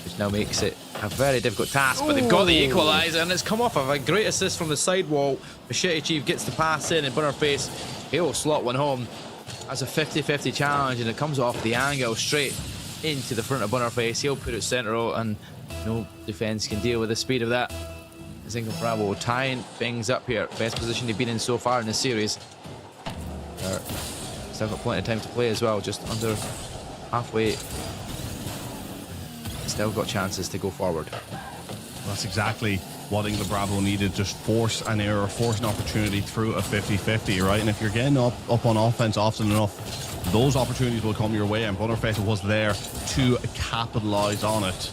which now makes it a very difficult task. But they've got the equaliser, and it's come off of a great assist from the sidewall. Machete Chief gets the pass in, and Butterface, he'll slot one home. That's a 50-50 challenge, and it comes off the angle straight into the front of Butterface. He'll put it central, and no defence can deal with the speed of that. As England Bravo tying things up here. Best position they've been in so far in this series. Still got plenty of time to play as well, just under halfway. Still got chances to go forward. That's exactly what England Bravo needed. Just force an error, force an opportunity through a 50-50, right? And if you're getting up on offense often enough, those opportunities will come your way, and Butterface was there to capitalize on it.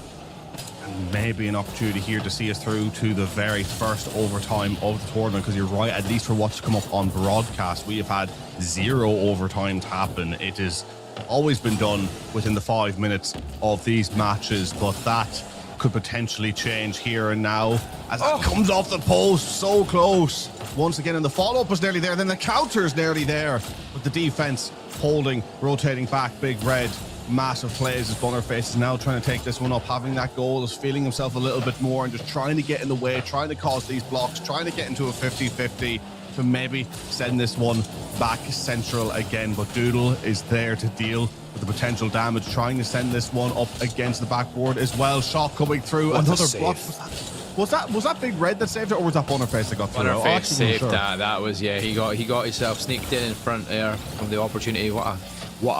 And maybe an opportunity here to see us through to the very first overtime of the tournament, because you're right, at least for what's come up on broadcast, we have had 0 overtimes happen. It has always been done within the 5 minutes of these matches, but that could potentially change here and now as it comes off the post, so close. Once again, and the follow-up was nearly there, then the counter is nearly there, but the defense holding, rotating back. Big Red, massive plays as Butterface is now trying to take this one up, having that goal, is feeling himself a little bit more and just trying to get in the way, trying to cause these blocks, trying to get into a 50-50 to maybe send this one back central again. But Doodle is there to deal with the potential damage, trying to send this one up against the backboard as well. Shot coming through. What another a block. save. Was that Big Red that saved it, or was that Butterface that got through? Butterface saved that. That was, yeah, he got himself sneaked in front there from the opportunity. What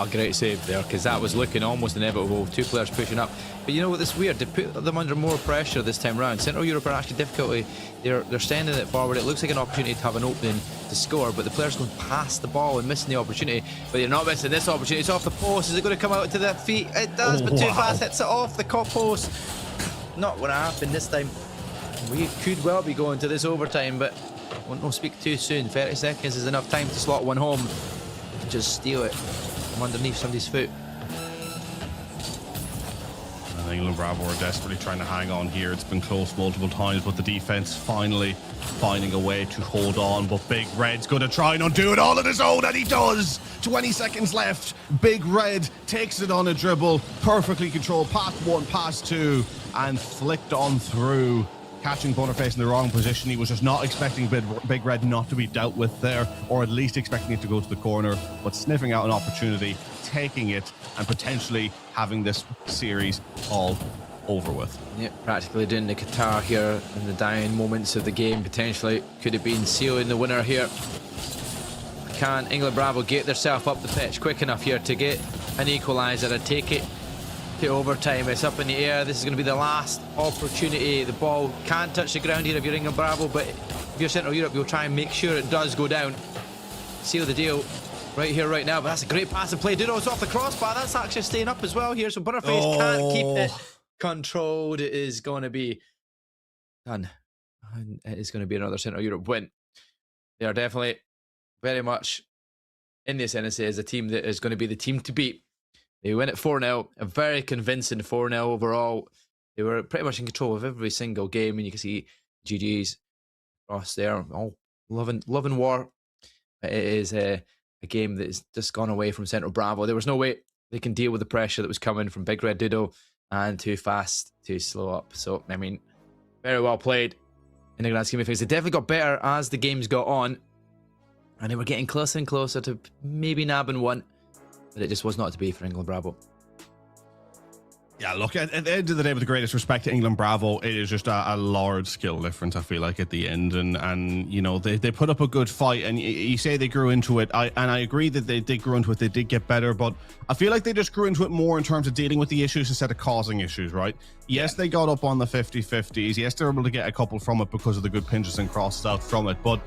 a great save there, because that was looking almost inevitable. 2 players pushing up. But you know what, it's weird. They put them under more pressure this time round. Central Europe are actually difficulty. They're sending it forward. It looks like an opportunity to have an opening to score, but the players going past the ball and missing the opportunity. But they're not missing this opportunity. It's off the post. Is it going to come out to their feet? It does, but Too Fast hits it off the top post. Not going to happen this time. We could well be going to this overtime, but I won't speak too soon. 30 seconds is enough time to slot one home and just steal it from underneath somebody's foot. And England Bravo are desperately trying to hang on here. It's been close multiple times, but the defense finally finding a way to hold on. But Big Red's going to try and undo it all on his own, and he does. 20 seconds left. Big Red takes it on a dribble, perfectly controlled, pass 1, pass 2, and flicked on through, catching Butterface in the wrong position. He was just not expecting Big Red not to be dealt with there, or at least expecting it to go to the corner, but sniffing out an opportunity, taking it, and potentially having this series all over with. Yep, practically doing the Qatar here in the dying moments of the game. Potentially could have been sealing the winner here. Can England Bravo get themselves up the pitch quick enough here to get an equaliser and take it to overtime? It's up in the air. This is going to be the last opportunity. The ball can't touch the ground here if you're England Bravo, but if you're Central Europe, you'll try and make sure it does go down. Seal the deal right here, right now. But that's a great pass and play. Dudo's off the crossbar. That's actually staying up as well here, so Butterface can't keep it controlled. It is going to be done. And it is going to be another Central Europe win. They are definitely very much in this NSA as a team that is going to be the team to beat. They win at 4-0, a very convincing 4-0 overall. They were pretty much in control of every single game, and you can see GG's across there. Oh, loving war. It is a game that has just gone away from Central Bravo. There was no way they can deal with the pressure that was coming from Big Red Dudo, and too fast to slow up. So, I mean, very well played in the grand scheme of things. They definitely got better as the games got on, and they were getting closer and closer to maybe nabbing one, but it just was not to be for England Bravo. Yeah, look, at the end of the day, with the greatest respect to England Bravo, it is just a large skill difference, I feel like, at the end. And you know, they put up a good fight, and you say they grew into it. I agree that they did grow into it. They did get better, but I feel like they just grew into it more in terms of dealing with the issues instead of causing issues, right? Yes, they got up on the 50-50s. Yes, they were able to get a couple from it because of the good pinches and crosses out from it, but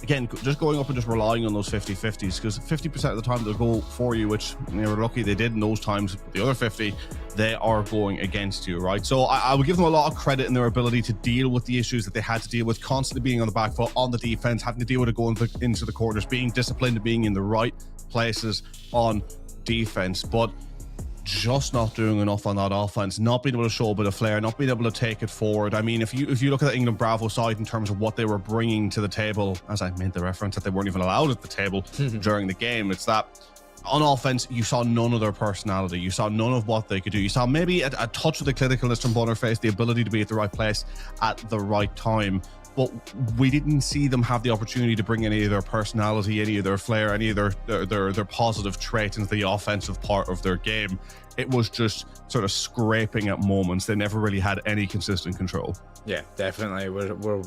again, just going up and just relying on those 50-50s, because 50% of the time they'll go for you, which they were lucky they did in those times. The other 50, they are going against you, right? So I would give them a lot of credit in their ability to deal with the issues that they had to deal with, constantly being on the back foot, on the defense, having to deal with it going into the corners, being disciplined, being in the right places on defense. But just not doing enough on that offense, not being able to show a bit of flair, not being able to take it forward. I mean, if you look at the England Bravo side in terms of what they were bringing to the table, as I made the reference that they weren't even allowed at the table during the game, it's that on offense, you saw none of their personality. You saw none of what they could do. You saw maybe a touch of the clinicalness from Butterface, the ability to be at the right place at the right time. But we didn't see them have the opportunity to bring any of their personality, any of their flair, any of their positive traits into the offensive part of their game. It was just sort of scraping at moments. They never really had any consistent control. Yeah, definitely. We're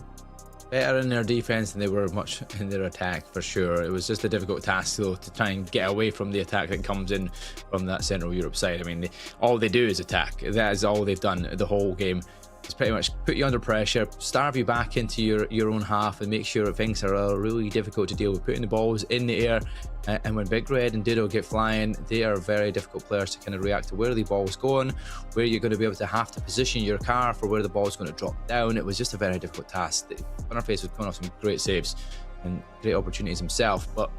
better in their defense than they were much in their attack, for sure. It was just a difficult task, though, to try and get away from the attack that comes in from that Central Europe side. I mean, all they do is attack. That is all they've done the whole game. It's pretty much put you under pressure, starve you back into your own half, and make sure that things are really difficult to deal with. Putting the balls in the air, and when Big Red and Dudo get flying, they are very difficult players to kind of react to where the ball's going, where you're going to be able to have to position your car for where the ball's going to drop down. It was just a very difficult task. Butterface was coming off some great saves and great opportunities himself, but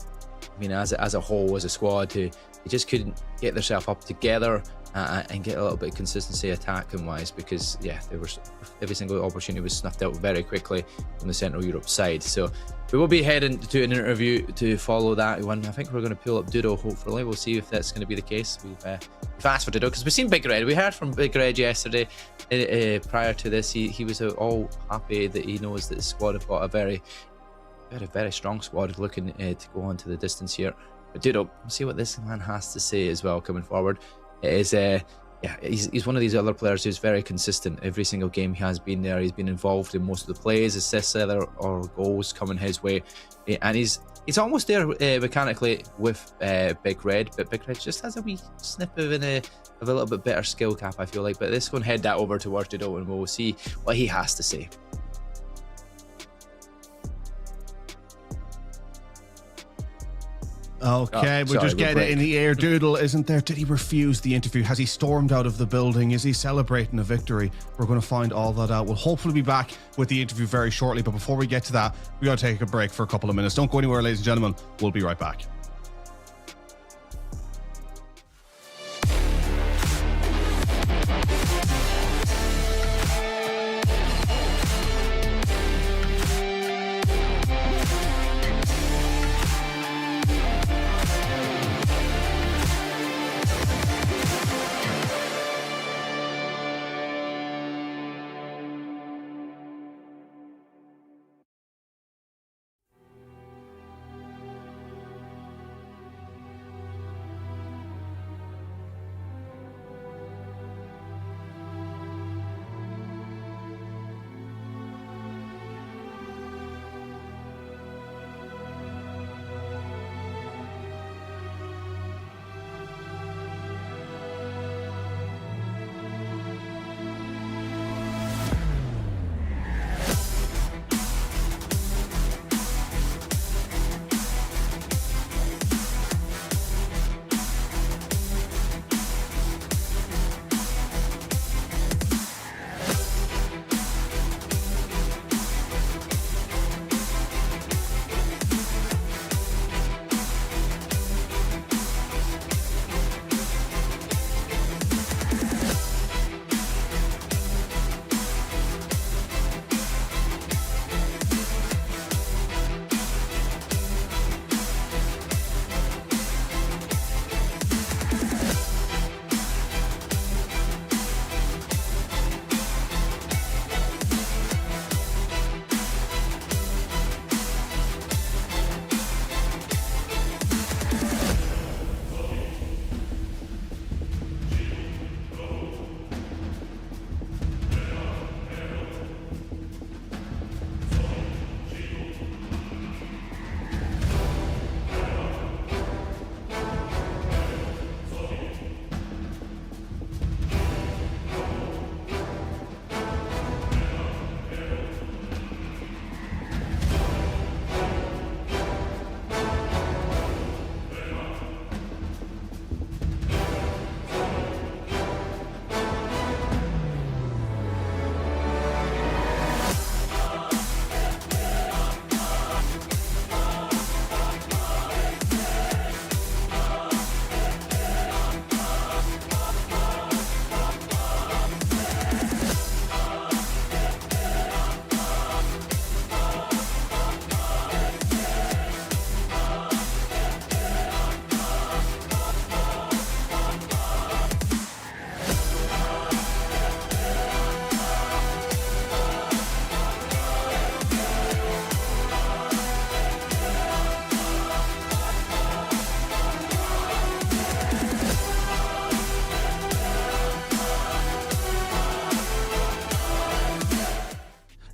I mean, as a whole, as a squad, they just couldn't get themselves up together and get a little bit of consistency attacking wise, because yeah, every single opportunity was snuffed out very quickly from the Central Europe side. So we will be heading to an interview to follow that one. I think we're going to pull up Dudo, hopefully. We'll see if that's going to be the case. We've asked for Dudo because we've seen Big Red. We heard from Big Red yesterday. Prior to this, he was all happy that he knows that the squad have got a very strong squad looking to go on to the distance here. But Dudo, we'll see what this man has to say as well coming forward. It is yeah, he's one of these other players who's very consistent. Every single game he has been there. He's been involved in most of the plays, assists, or goals coming his way, and he's almost there mechanically with Big Red, but Big Red just has a wee snip of a little bit better skill cap, I feel like. But let's go and head that over towards Dudo, and we'll see what he has to say. Okay, we're just getting it in the air. Doodle isn't there. Did he refuse the interview? Has he stormed out of the building? Is he celebrating a victory? We're going to find all that out. We'll hopefully be back with the interview very shortly. But before we get to that, we got to take a break for a couple of minutes. Don't go anywhere, ladies and gentlemen. We'll be right back.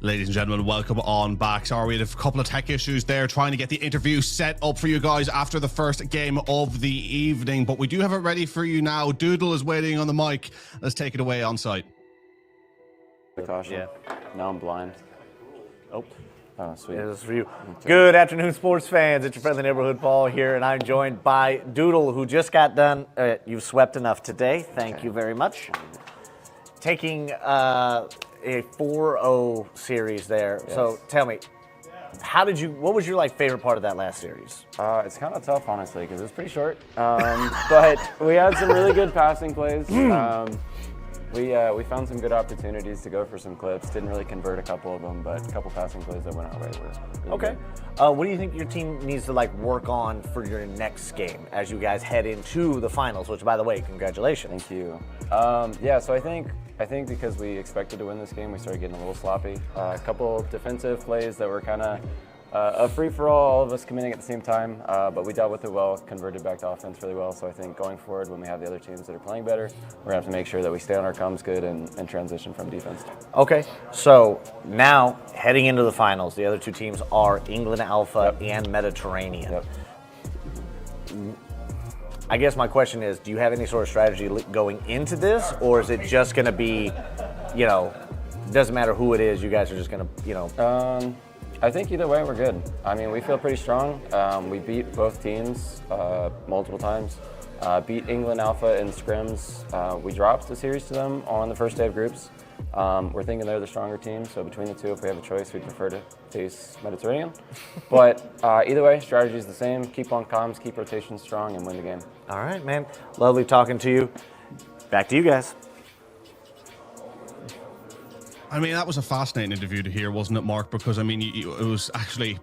Ladies and gentlemen, welcome on back. Sorry, we had a couple of tech issues there trying to get the interview set up for you guys after the first game of the evening, but we do have it ready for you now. Doodle is waiting on the mic. Let's take it away on site. Caution. Yeah. Now I'm blind. Oh, Sweet. this is for you. Good afternoon, sports fans. It's your friendly neighborhood Paul here, and I'm joined by Doodle, who just got done. You've swept enough today. Thank you very much. Taking a 4-0 series there. Yes. So tell me, what was your favorite part of that last series? It's kind of tough, honestly, because it was pretty short. But we had some really good passing plays. We found some good opportunities to go for some clips. Didn't really convert a couple of them, but a couple passing plays that went our way were really Okay. good. What do you think your team needs to work on for your next game as you guys head into the finals? Which, by the way, congratulations. Thank you. Yeah, so I think because we expected to win this game, we started getting a little sloppy. A couple defensive plays that were kind of a free-for-all, all of us committing at the same time, but we dealt with it well, converted back to offense really well. So I think going forward, when we have the other teams that are playing better, we're going to have to make sure that we stay on our comms good and transition from defense. Okay, so now heading into the finals, the other two teams are England Alpha and Mediterranean. Yep. I guess my question is, do you have any sort of strategy going into this, or is it just going to be, doesn't matter who it is, you guys are just going to, I think either way we're good. I mean, we feel pretty strong. We beat both teams multiple times. Beat England Alpha in scrims. We dropped the series to them on the first day of groups. We're thinking they're the stronger team, so between the two, if we have a choice, we'd prefer to face Mediterranean. But either way, strategy is the same. Keep on comms, keep rotation strong, and win the game. All right, man. Lovely talking to you. Back to you guys. I mean, that was a fascinating interview to hear, wasn't it, Mark? Because, I mean, it was actually,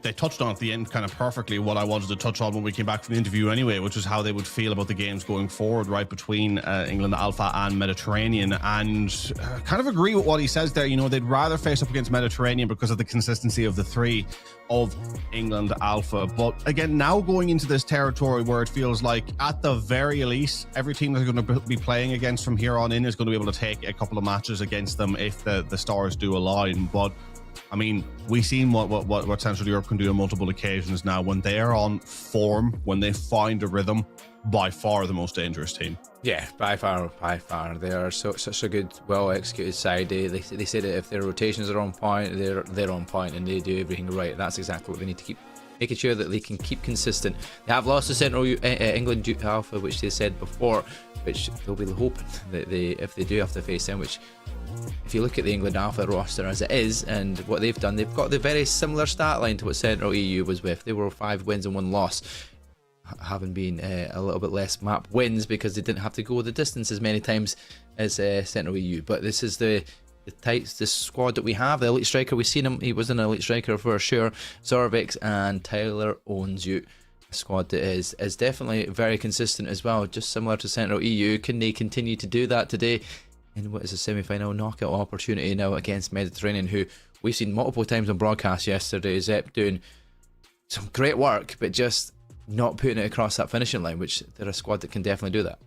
they touched on at the end kind of perfectly what I wanted to touch on when we came back from the interview anyway, which is how they would feel about the games going forward, right, between England Alpha and Mediterranean. And kind of agree with what he says there. You know, they'd rather face up against Mediterranean because of the consistency of the three of England Alpha. But again, now going into this territory where it feels like, at the very least, every team they're going to be playing against from here on in is going to be able to take a couple of matches against them if the stars do align. But I mean, we've seen what Central Europe can do on multiple occasions now. When they are on form, when they find a rhythm, by far the most dangerous team. Yeah, by far. They are such a good, well-executed side. They say that if their rotations are on point, they're on point, and they do everything right. That's exactly what they need to keep making sure that they can keep consistent. They have lost to Central England Alpha, which they said before, which they'll be hoping that if they do have to face them, which, if you look at the England Alpha roster as it is and what they've done, they've got the very similar stat line to what Central EU was with. They were 5 wins and 1 loss, having been a little bit less map wins because they didn't have to go the distance as many times as Central EU. But this is the squad that we have. The elite striker, we've seen him, he was an elite striker for sure. Zorvix and Tyler owns you. A squad that is definitely very consistent as well, just similar to Central EU. Can they continue to do that today in what is a semi-final knockout opportunity now against Mediterranean, who we've seen multiple times on broadcast yesterday? Zep doing some great work, but just not putting it across that finishing line, which they're a squad that can definitely do that.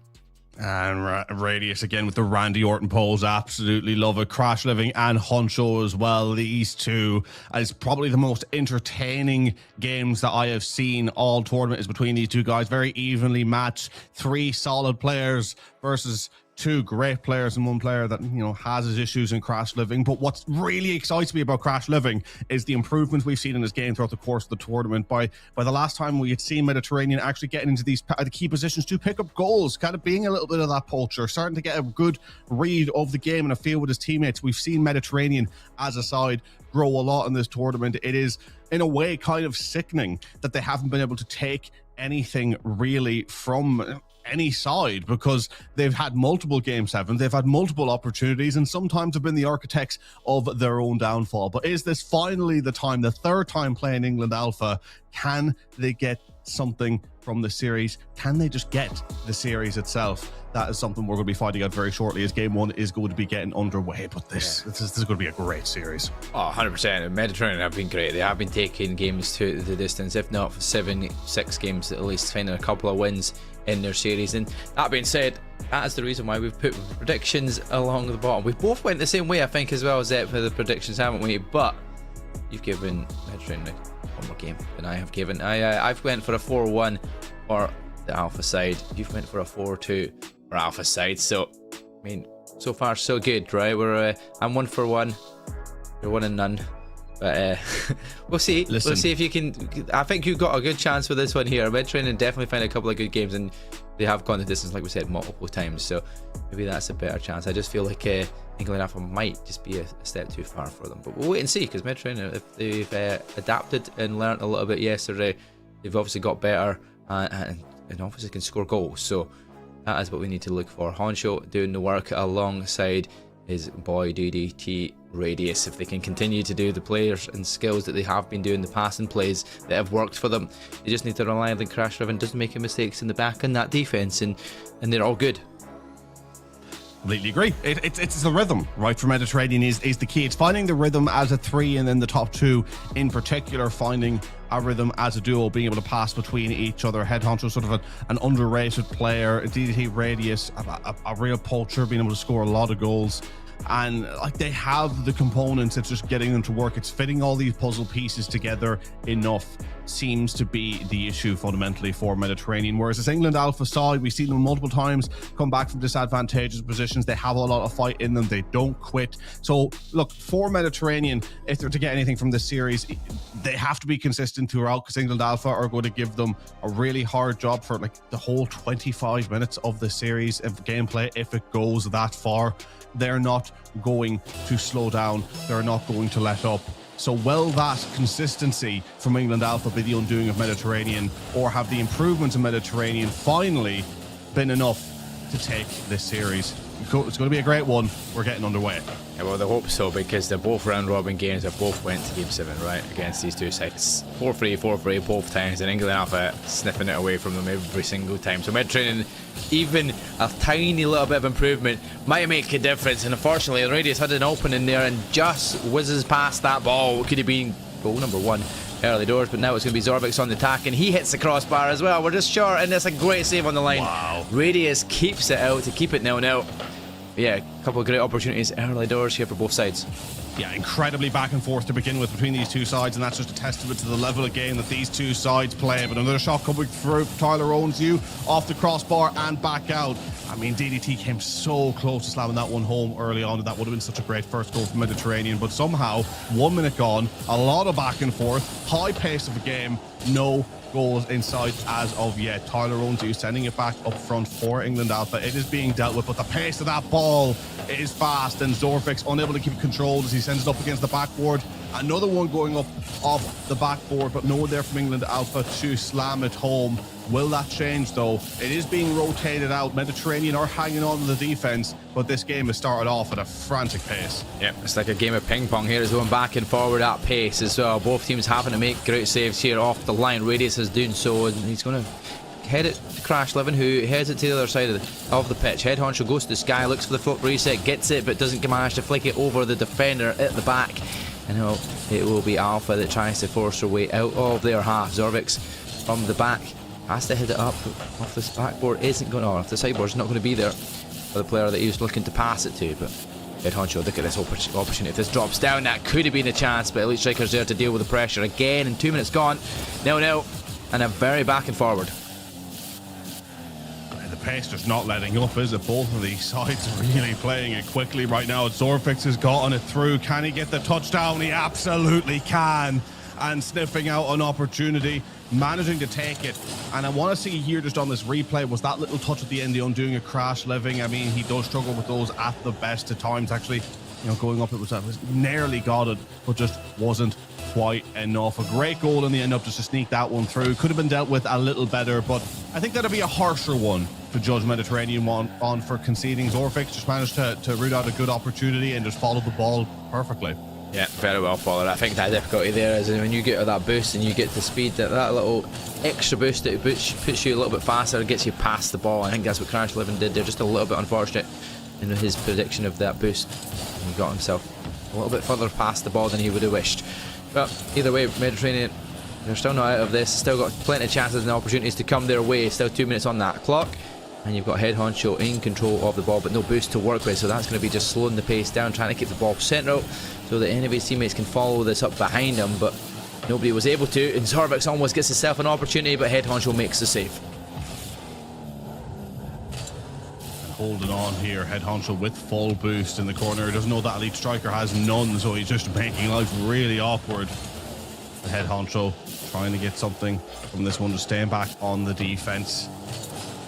And Radius again with the Randy Orton pose, absolutely love it. Crash Living and Honcho as well. These two is probably the most entertaining games that I have seen all tournament, is between these two guys. Very evenly matched, 3 solid players versus 2 great players and 1 player that, you know, has his issues in Crash Living. But what really excites me about Crash Living is the improvements we've seen in his game throughout the course of the tournament. By the last time we had seen Mediterranean actually getting into these key positions to pick up goals, kind of being a little bit of that poacher, starting to get a good read of the game and a feel with his teammates. We've seen Mediterranean as a side grow a lot in this tournament. It is, in a way, kind of sickening that they haven't been able to take anything really from any side, because they've had multiple game 7s, they've had multiple opportunities, and sometimes have been the architects of their own downfall. But is this finally the time, the 3rd time playing England Alpha? Can they get something from the series? Can they just get the series itself? That is something we're going to be finding out very shortly, as game 1 is going to be getting underway. But this is going to be a great series. Oh, 100%. Mediterranean have been great. They have been taking games to the distance, if not for 6 games at least, finding a couple of wins in their series. And that being said, that is the reason why we've put predictions along the bottom. We both went the same way, I think, as well as for the predictions, haven't we? But you've given Mediterranean one more game than I have given. I've went for a 4-1 for the Alpha side. You've went for a 4-2 for Alpha side. So, I mean, so far so good, right? I'm 1 for 1. You're 1 and none. But we'll see. Listen. We'll see if you can. I think you've got a good chance with this one here. Mediterranean definitely find a couple of good games, and they have gone the distance, like we said, multiple times. So maybe that's a better chance. I just feel like England Alpha might just be a step too far for them. But we'll wait and see, because Mediterranean, if they've adapted and learnt a little bit yesterday, they've obviously got better and obviously can score goals. So that is what we need to look for. Honcho doing the work alongside his boy DDT Radius. If they can continue to do the players and skills that they have been doing, the passing plays that have worked for them, they just need to rely on the Crash Riven, doesn't make any mistakes in the back and that defense, and they're all good. Completely agree. It's the rhythm, right, for Mediterranean is the key. It's finding the rhythm as a 3, and then the top 2 in particular finding a rhythm as a duo, being able to pass between each other. Head Honcho, sort of an underrated player. DDT Radius, a real poacher, being able to score a lot of goals. And like, they have the components, it's just getting them to work. It's fitting all these puzzle pieces together enough seems to be the issue fundamentally for Mediterranean. Whereas this England Alpha side, we've seen them multiple times come back from disadvantageous positions. They have a lot of fight in them. They don't quit. So look, for Mediterranean, if they're to get anything from this series, they have to be consistent throughout, because England Alpha are going to give them a really hard job for like the whole 25 minutes of the series of gameplay. If it goes that far, they're not going to slow down. They're not going to let up. So will that consistency from England Alpha be the undoing of Mediterranean, or have the improvements in Mediterranean finally been enough to take this series? It's going to be a great one. We're getting underway. Yeah, well, they hope so, because they're both round-robin games. They both went to Game 7, right, against these two sides. 4-3, 4-3 both times, and England Alpha sniffing it away from them every single time. So Mediterranean, even a tiny little bit of improvement might make a difference. And unfortunately, Radius had an opening there and just whizzes past that ball. It could have been goal number 1 early doors, but now it's going to be Zorvix on the attack, and he hits the crossbar as well. We're just short, and that's a great save on the line. Wow. Radius keeps it out to keep it 0-0. Yeah, a couple of great opportunities early doors here for both sides. Yeah, incredibly back and forth to begin with between these two sides, and that's just a testament to the level of game that these two sides play. But another shot coming through. Tyler owns you off the crossbar and back out. I mean, DDT came so close to slamming that one home early on, and that would have been such a great first goal for Mediterranean. But somehow, 1 minute gone, a lot of back and forth, high pace of a game, no goals inside as of yet. Tyler owns you sending it back up front for England Alpha. It is being dealt with, but the pace of that ball is fast, and Zorvix unable to keep it controlled as he sends it up against the backboard. Another one going up off the backboard, but no one there from England Alpha to slam it home. Will that change though? It is being rotated out. Mediterranean are hanging on to the defense, but this game has started off at a frantic pace. Yeah, it's like a game of ping pong here. It's going back and forward at pace as well. Both teams having to make great saves here off the line. Radius is doing so, and he's going to head it to Crash Living, who heads it to the other side of the pitch. Head honcho goes to the sky, looks for the foot reset, gets it, but doesn't manage to flick it over the defender at the back. And it will be Alpha that tries to force her way out of their half. Zorvix from the back has to hit it up off this backboard. Isn't going off the sideboard's not going to be there for the player that he was looking to pass it to. But Head honcho, look at this opportunity. If this drops down, that could have been a chance, but Elite Striker's there to deal with the pressure again. And 2 minutes gone. 0-0, and a very back and forward. The pace just not letting up, is it? Both of these sides are really playing it quickly right now. Zorvix has gotten it through. Can he get the touchdown? He absolutely can. And sniffing out an opportunity, managing to take it. And I want to see here just on this replay, was that little touch at the end the undoing of Crash Living? I mean, he does struggle with those at the best at times. Actually, you know, going up, it was nearly got it, but just wasn't quite enough. A great goal in the end up just to sneak that one through. Could have been dealt with a little better, but I think that'd be a harsher one to judge Mediterranean on for conceding. Zorvix just managed to root out a good opportunity and just follow the ball perfectly. Yeah, very well followed. I think that difficulty there is when you get that boost and you get to speed, that little extra boost that puts you a little bit faster, gets you past the ball. I think that's what Crash Living did there. Just a little bit unfortunate in his prediction of that boost. And he got himself a little bit further past the ball than he would have wished. But either way, Mediterranean, they're still not out of this. Still got plenty of chances and opportunities to come their way. Still 2 minutes on that clock. And you've got Head honcho in control of the ball, but no boost to work with. So that's going to be just slowing the pace down, trying to keep the ball central so that any of his teammates can follow this up behind him. But nobody was able to. And Zorvix almost gets himself an opportunity, but Head honcho makes the save. Holding on here, Head honcho with full boost in the corner. Doesn't know that Elite Striker has none, so he's just making life really awkward. The Head honcho trying to get something from this one, just staying back on the defense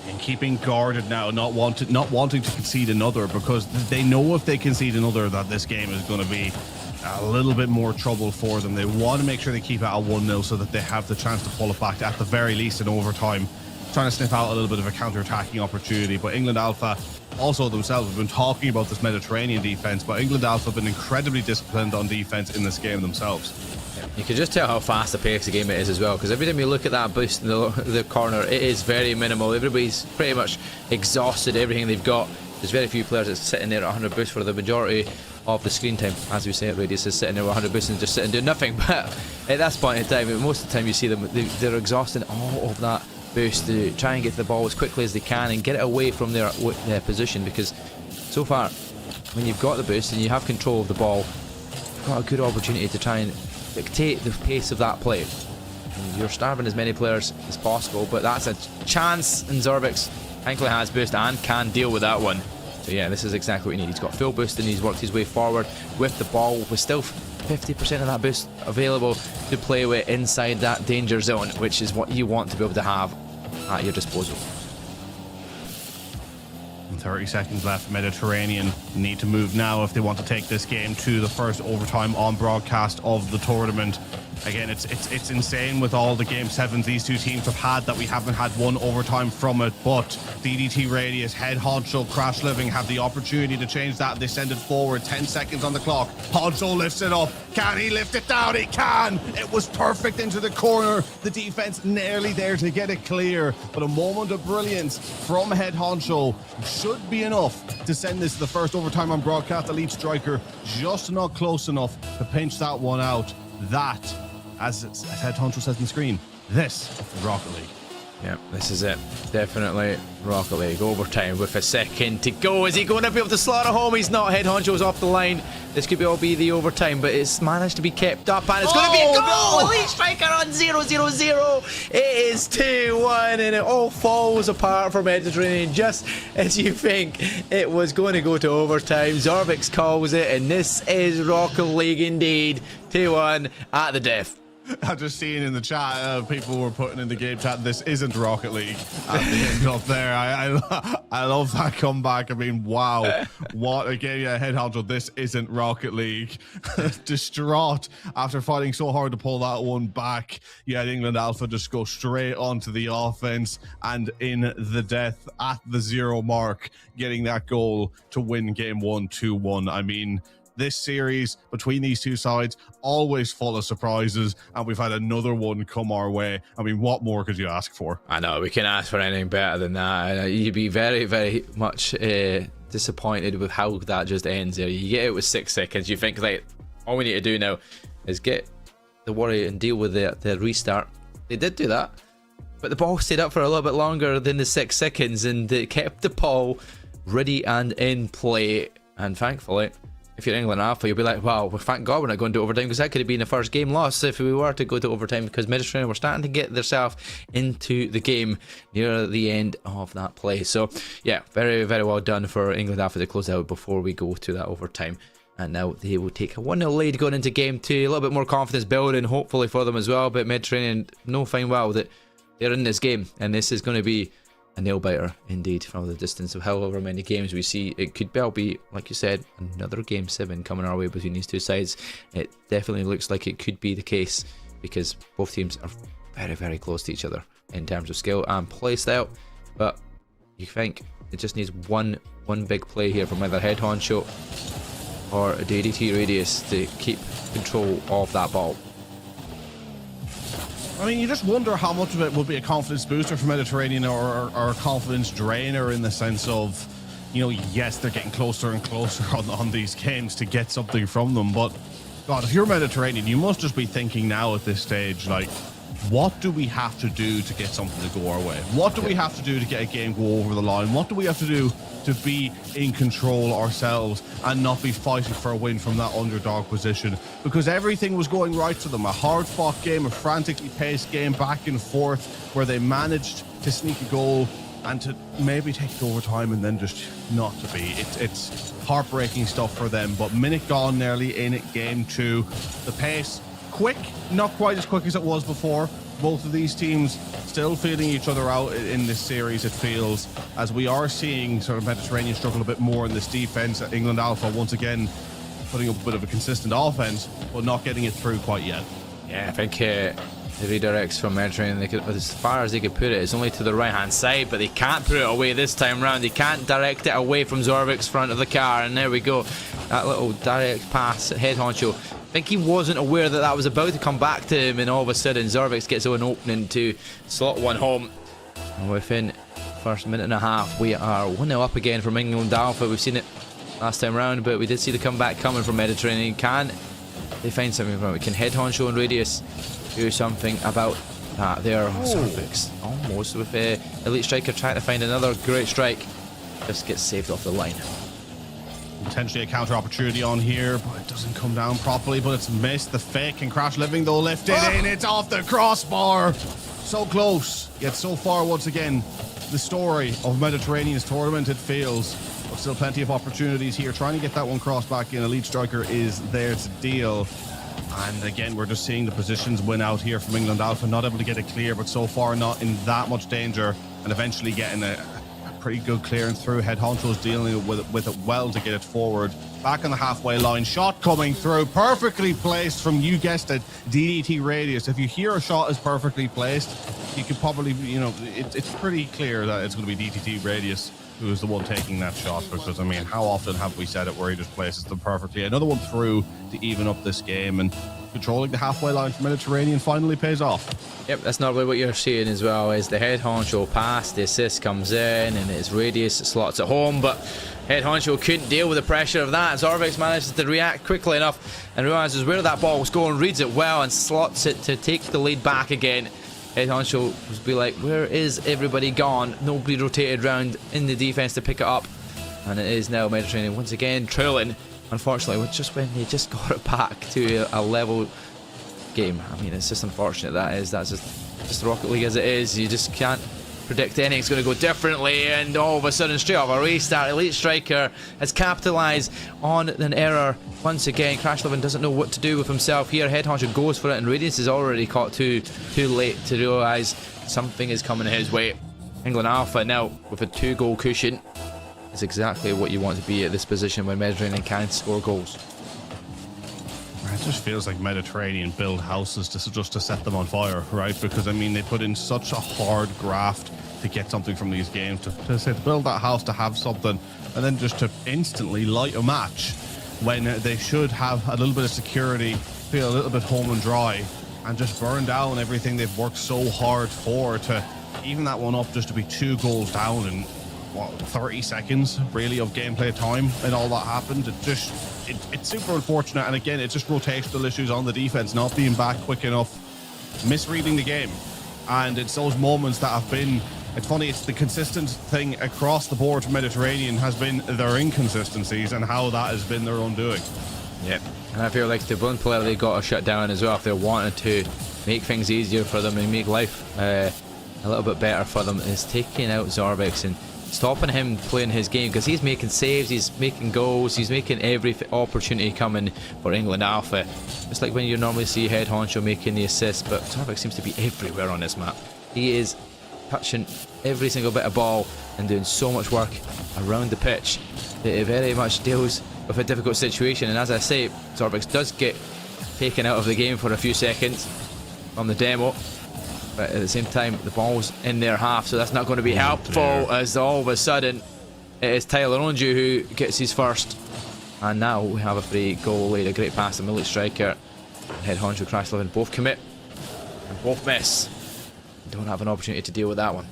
and keeping guarded now, not wanting to concede another, because they know if they concede another that this game is going to be a little bit more trouble for them. They want to make sure they keep it at 1-0 so that they have the chance to pull it back at the very least in overtime, trying to sniff out a little bit of a counter-attacking opportunity. But England Alpha also themselves have been talking about this Mediterranean defense, but England Alpha have been incredibly disciplined on defense in this game themselves. You can just tell how fast the pace of the game it is as well, because every time you look at that boost in the corner, it is very minimal. Everybody's pretty much exhausted everything they've got. There's very few players that's sitting there at 100 boost for the majority of the screen time. As we say at Radius, is sitting there with 100 boost and just sitting doing nothing. But at that point in time, most of the time you see them, they're exhausting all of that boost to try and get to the ball as quickly as they can and get it away from their position, because so far, when you've got the boost and you have control of the ball, you've got a good opportunity to try and dictate the pace of that play. You're starving as many players as possible, but that's a chance, and Zorbix thankfully has boost and can deal with that one. So yeah, this is exactly what you need. He's got full boost and he's worked his way forward with the ball, with still 50% of that boost available to play with inside that danger zone, which is what you want to be able to have at your disposal. 30 seconds left. Mediterranean need to move now if they want to take this game to the first overtime on broadcast of the tournament. Again, it's insane with all the game sevens these two teams have had that we haven't had one overtime from it, but DDT Radius, Head Honcho, Crash Living have the opportunity to change that. They send it forward, 10 seconds on the clock. Honcho lifts it up. Can he lift it down? He can! It was perfect into the corner. The defense nearly there to get it clear, but a moment of brilliance from Head Honcho should be enough to send this to the first overtime on broadcast. Elite Striker just not close enough to pinch that one out. That, as Head Honcho says on the screen, this is Rocket League. Yeah, this is it. Definitely Rocket League. Overtime with a second to go. Is he going to be able to slot it home? He's not. Head Honcho's off the line. This could all be the overtime, but it's managed to be kept up, and it's going to be a goal! No. Elite Striker on 0-0-0. It is 2-1, and it all falls apart for Mediterranean just as you think it was going to go to overtime. Zorbix calls it, and this is Rocket League indeed. 2-1 at the death. I'm just seeing in the chat, people were putting in the game chat, this isn't Rocket League at the end up there. I love that comeback. I mean, wow. What a game. Yeah, Head Honcho, this isn't Rocket League. Distraught after fighting so hard to pull that one back. Yeah, England Alpha just go straight onto the offense and in the death at the 0 mark, getting that goal to win game 1, 2-1. I mean, this series between these two sides always full of surprises, and we've had another one come our way. I mean, what more could you ask for? I know, we can ask for anything better than that. You'd be very, very much disappointed with how that just ends there. You get it with 6 seconds. You think, like, all we need to do now is get the worry and deal with the restart. They did do that, but the ball stayed up for a little bit longer than the 6 seconds, and it kept the ball ready and in play. And thankfully, if you're England Alpha, you'll be like, wow, well, thank God we're not going to overtime, because that could have been the first game loss if we were to go to overtime, because Mediterranean were starting to get themselves into the game near the end of that play. So yeah, very, very well done for England Alpha to close out before we go to that overtime. And now they will take a 1-0 lead going into game 2. A little bit more confidence building, hopefully, for them as well. But Mediterranean know fine well that they're in this game, and this is going to be a nail biter indeed from the distance of however many games we see. It could well be, like you said, another game 7 coming our way between these two sides. It definitely looks like it could be the case, because both teams are very, very close to each other in terms of skill and play style. But you think it just needs one big play here from either Head Honcho or a DDT Radius to keep control of that ball. I mean, you just wonder how much of it will be a confidence booster for Mediterranean or a confidence drainer, in the sense of, you know, yes, they're getting closer and closer on these games to get something from them. But, God, if you're Mediterranean, you must just be thinking now at this stage, like, what do we have to do to get something to go our way? What do we have to do to get a game go over the line? What do we have to do to be in control ourselves and not be fighting for a win from that underdog position? Because everything was going right for them. A hard-fought game, a frantically paced game, back and forth, where they managed to sneak a goal and to maybe take it to overtime and then just not to be. It's heartbreaking stuff for them. But minute gone nearly in game 2. The pace, quick, not quite as quick as it was before. Both of these teams still feeling each other out in this series, it feels, as we are seeing sort of Mediterranean struggle a bit more in this defense. England Alpha once again putting up a bit of a consistent offense, but not getting it through quite yet. Yeah, I think the redirects from Mediterranean, they could, as far as they could put it, it's only to the right hand side, but they can't put it away this time round. They can't direct it away from Zorbic's front of the car, and there we go. That little direct pass at Head Honcho. I think he wasn't aware that that was about to come back to him, and all of a sudden Zorbix gets an opening to slot one home. And within the first minute and a half, we are 1-0 up again from England Alpha. We've seen it last time round, but we did see the comeback coming from Mediterranean. Can they find something from it? Can Head Honcho and Radius do something about that? There, Zorbix almost with Elite Striker trying to find another great strike. Just gets saved off the line. Potentially a counter opportunity on here, but it doesn't come down properly, but it's missed. The fake and Crash Living though lift it in. It's off the crossbar. So close, yet so far once again. The story of Mediterranean's tournament, it feels. But still plenty of opportunities here. Trying to get that one cross back in. Elite Striker is there to deal. And again, we're just seeing the positions win out here from England Alpha. Not able to get it clear, but so far not in that much danger. And eventually getting a pretty good clearance through. Head Honcho's dealing with it well to get it forward. Back on the halfway line. Shot coming through. Perfectly placed from, you guessed it, DDT radius. If you hear a shot is perfectly placed, you could probably, you know, it's pretty clear that it's going to be DDT radius who is the one taking that shot, because I mean, how often have we said it where he just places them perfectly? Another one through to even up this game, and controlling the halfway line for Mediterranean finally pays off. Yep, that's normally what you're seeing as well, is the Head Honcho pass, the assist comes in and it's radius, it slots at home, but Head Honcho couldn't deal with the pressure of that. Zorvix manages to react quickly enough and realizes where that ball was going, reads it well and slots it to take the lead back again. Head Honcho was be like, where is everybody gone? Nobody rotated round in the defense to pick it up, and it is now Mediterranean once again trailing, unfortunately, just when they just got it back to a level game. I mean, it's just unfortunate that's just Rocket League as it is. You just can't predict anything's going to go differently, and all of a sudden, straight off a restart, Elite Striker has capitalised on an error once again. Crash Living doesn't know what to do with himself here. Head Honcho goes for it, and Radiance is already caught too late to realise something is coming his way. England Alpha now with a 2-goal cushion is exactly what you want to be at this position when Mediterranean can score goals. It just feels like Mediterranean build houses just to set them on fire, right? Because I mean, they put in such a hard graft to get something from these games, to build that house, to have something, and then just to instantly light a match when they should have a little bit of security, feel a little bit home and dry, and just burn down everything they've worked so hard for, to even that one up just to be 2 goals down in what, 30 seconds really of gameplay time, and all that happened. It's super unfortunate, and again, it's just rotational issues on the defense, not being back quick enough, misreading the game, and it's those moments that have been. It's funny, it's the consistent thing across the board for Mediterranean has been their inconsistencies, and how that has been their own doing. Yeah, and I feel like the one player they got to shut down as well if they wanted to make things easier for them and make life a little bit better for them, is taking out Zorvix and stopping him playing his game, because he's making saves, he's making goals, he's making every opportunity coming for England Alpha. It's like when you normally see Head Honcho making the assists, but Zorvix seems to be everywhere on this map. He is touching every single bit of ball and doing so much work around the pitch that it very much deals with a difficult situation. And as I say, Zorvix does get taken out of the game for a few seconds from the demo, but at the same time the ball's in their half, so that's not going to be helpful, as all of a sudden it is Tyler Onju who gets his first, and now we have a free goal lead. A great pass to Elite Striker. Head Honcho, Crash Living both commit and both miss. Don't have an opportunity to deal with that one.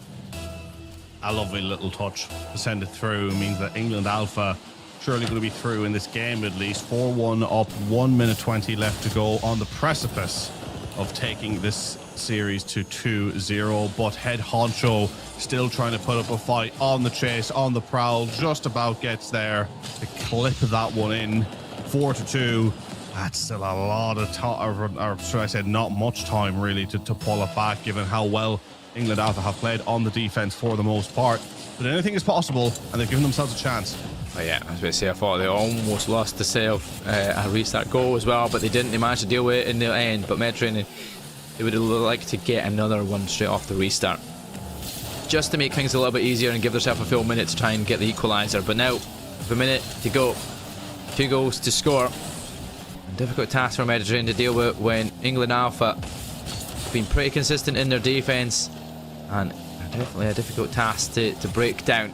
A lovely little touch to send it through means that England Alpha surely going to be through in this game at least. 4-1 up, 1 minute 20 left to go, on the precipice of taking this series to 2-0, but Head Honcho still trying to put up a fight, on the chase, on the prowl, just about gets there to clip that one in. 4-2. That's still a lot of time, or should I say not much time really to pull it back, given how well England Alpha have played on the defense for the most part. But anything is possible, and they've given themselves a chance. Oh yeah, I was going to say, I thought they almost lost themselves a restart goal as well, but they didn't. They managed to deal with it in the end. But Mediterranean, they would have liked to get another one straight off the restart, just to make things a little bit easier and give themselves a full minute to try and get the equaliser. But now, with a minute to go, 2 goals to score. A difficult task for Mediterranean to deal with when England Alpha have been pretty consistent in their defence, and definitely a difficult task to break down.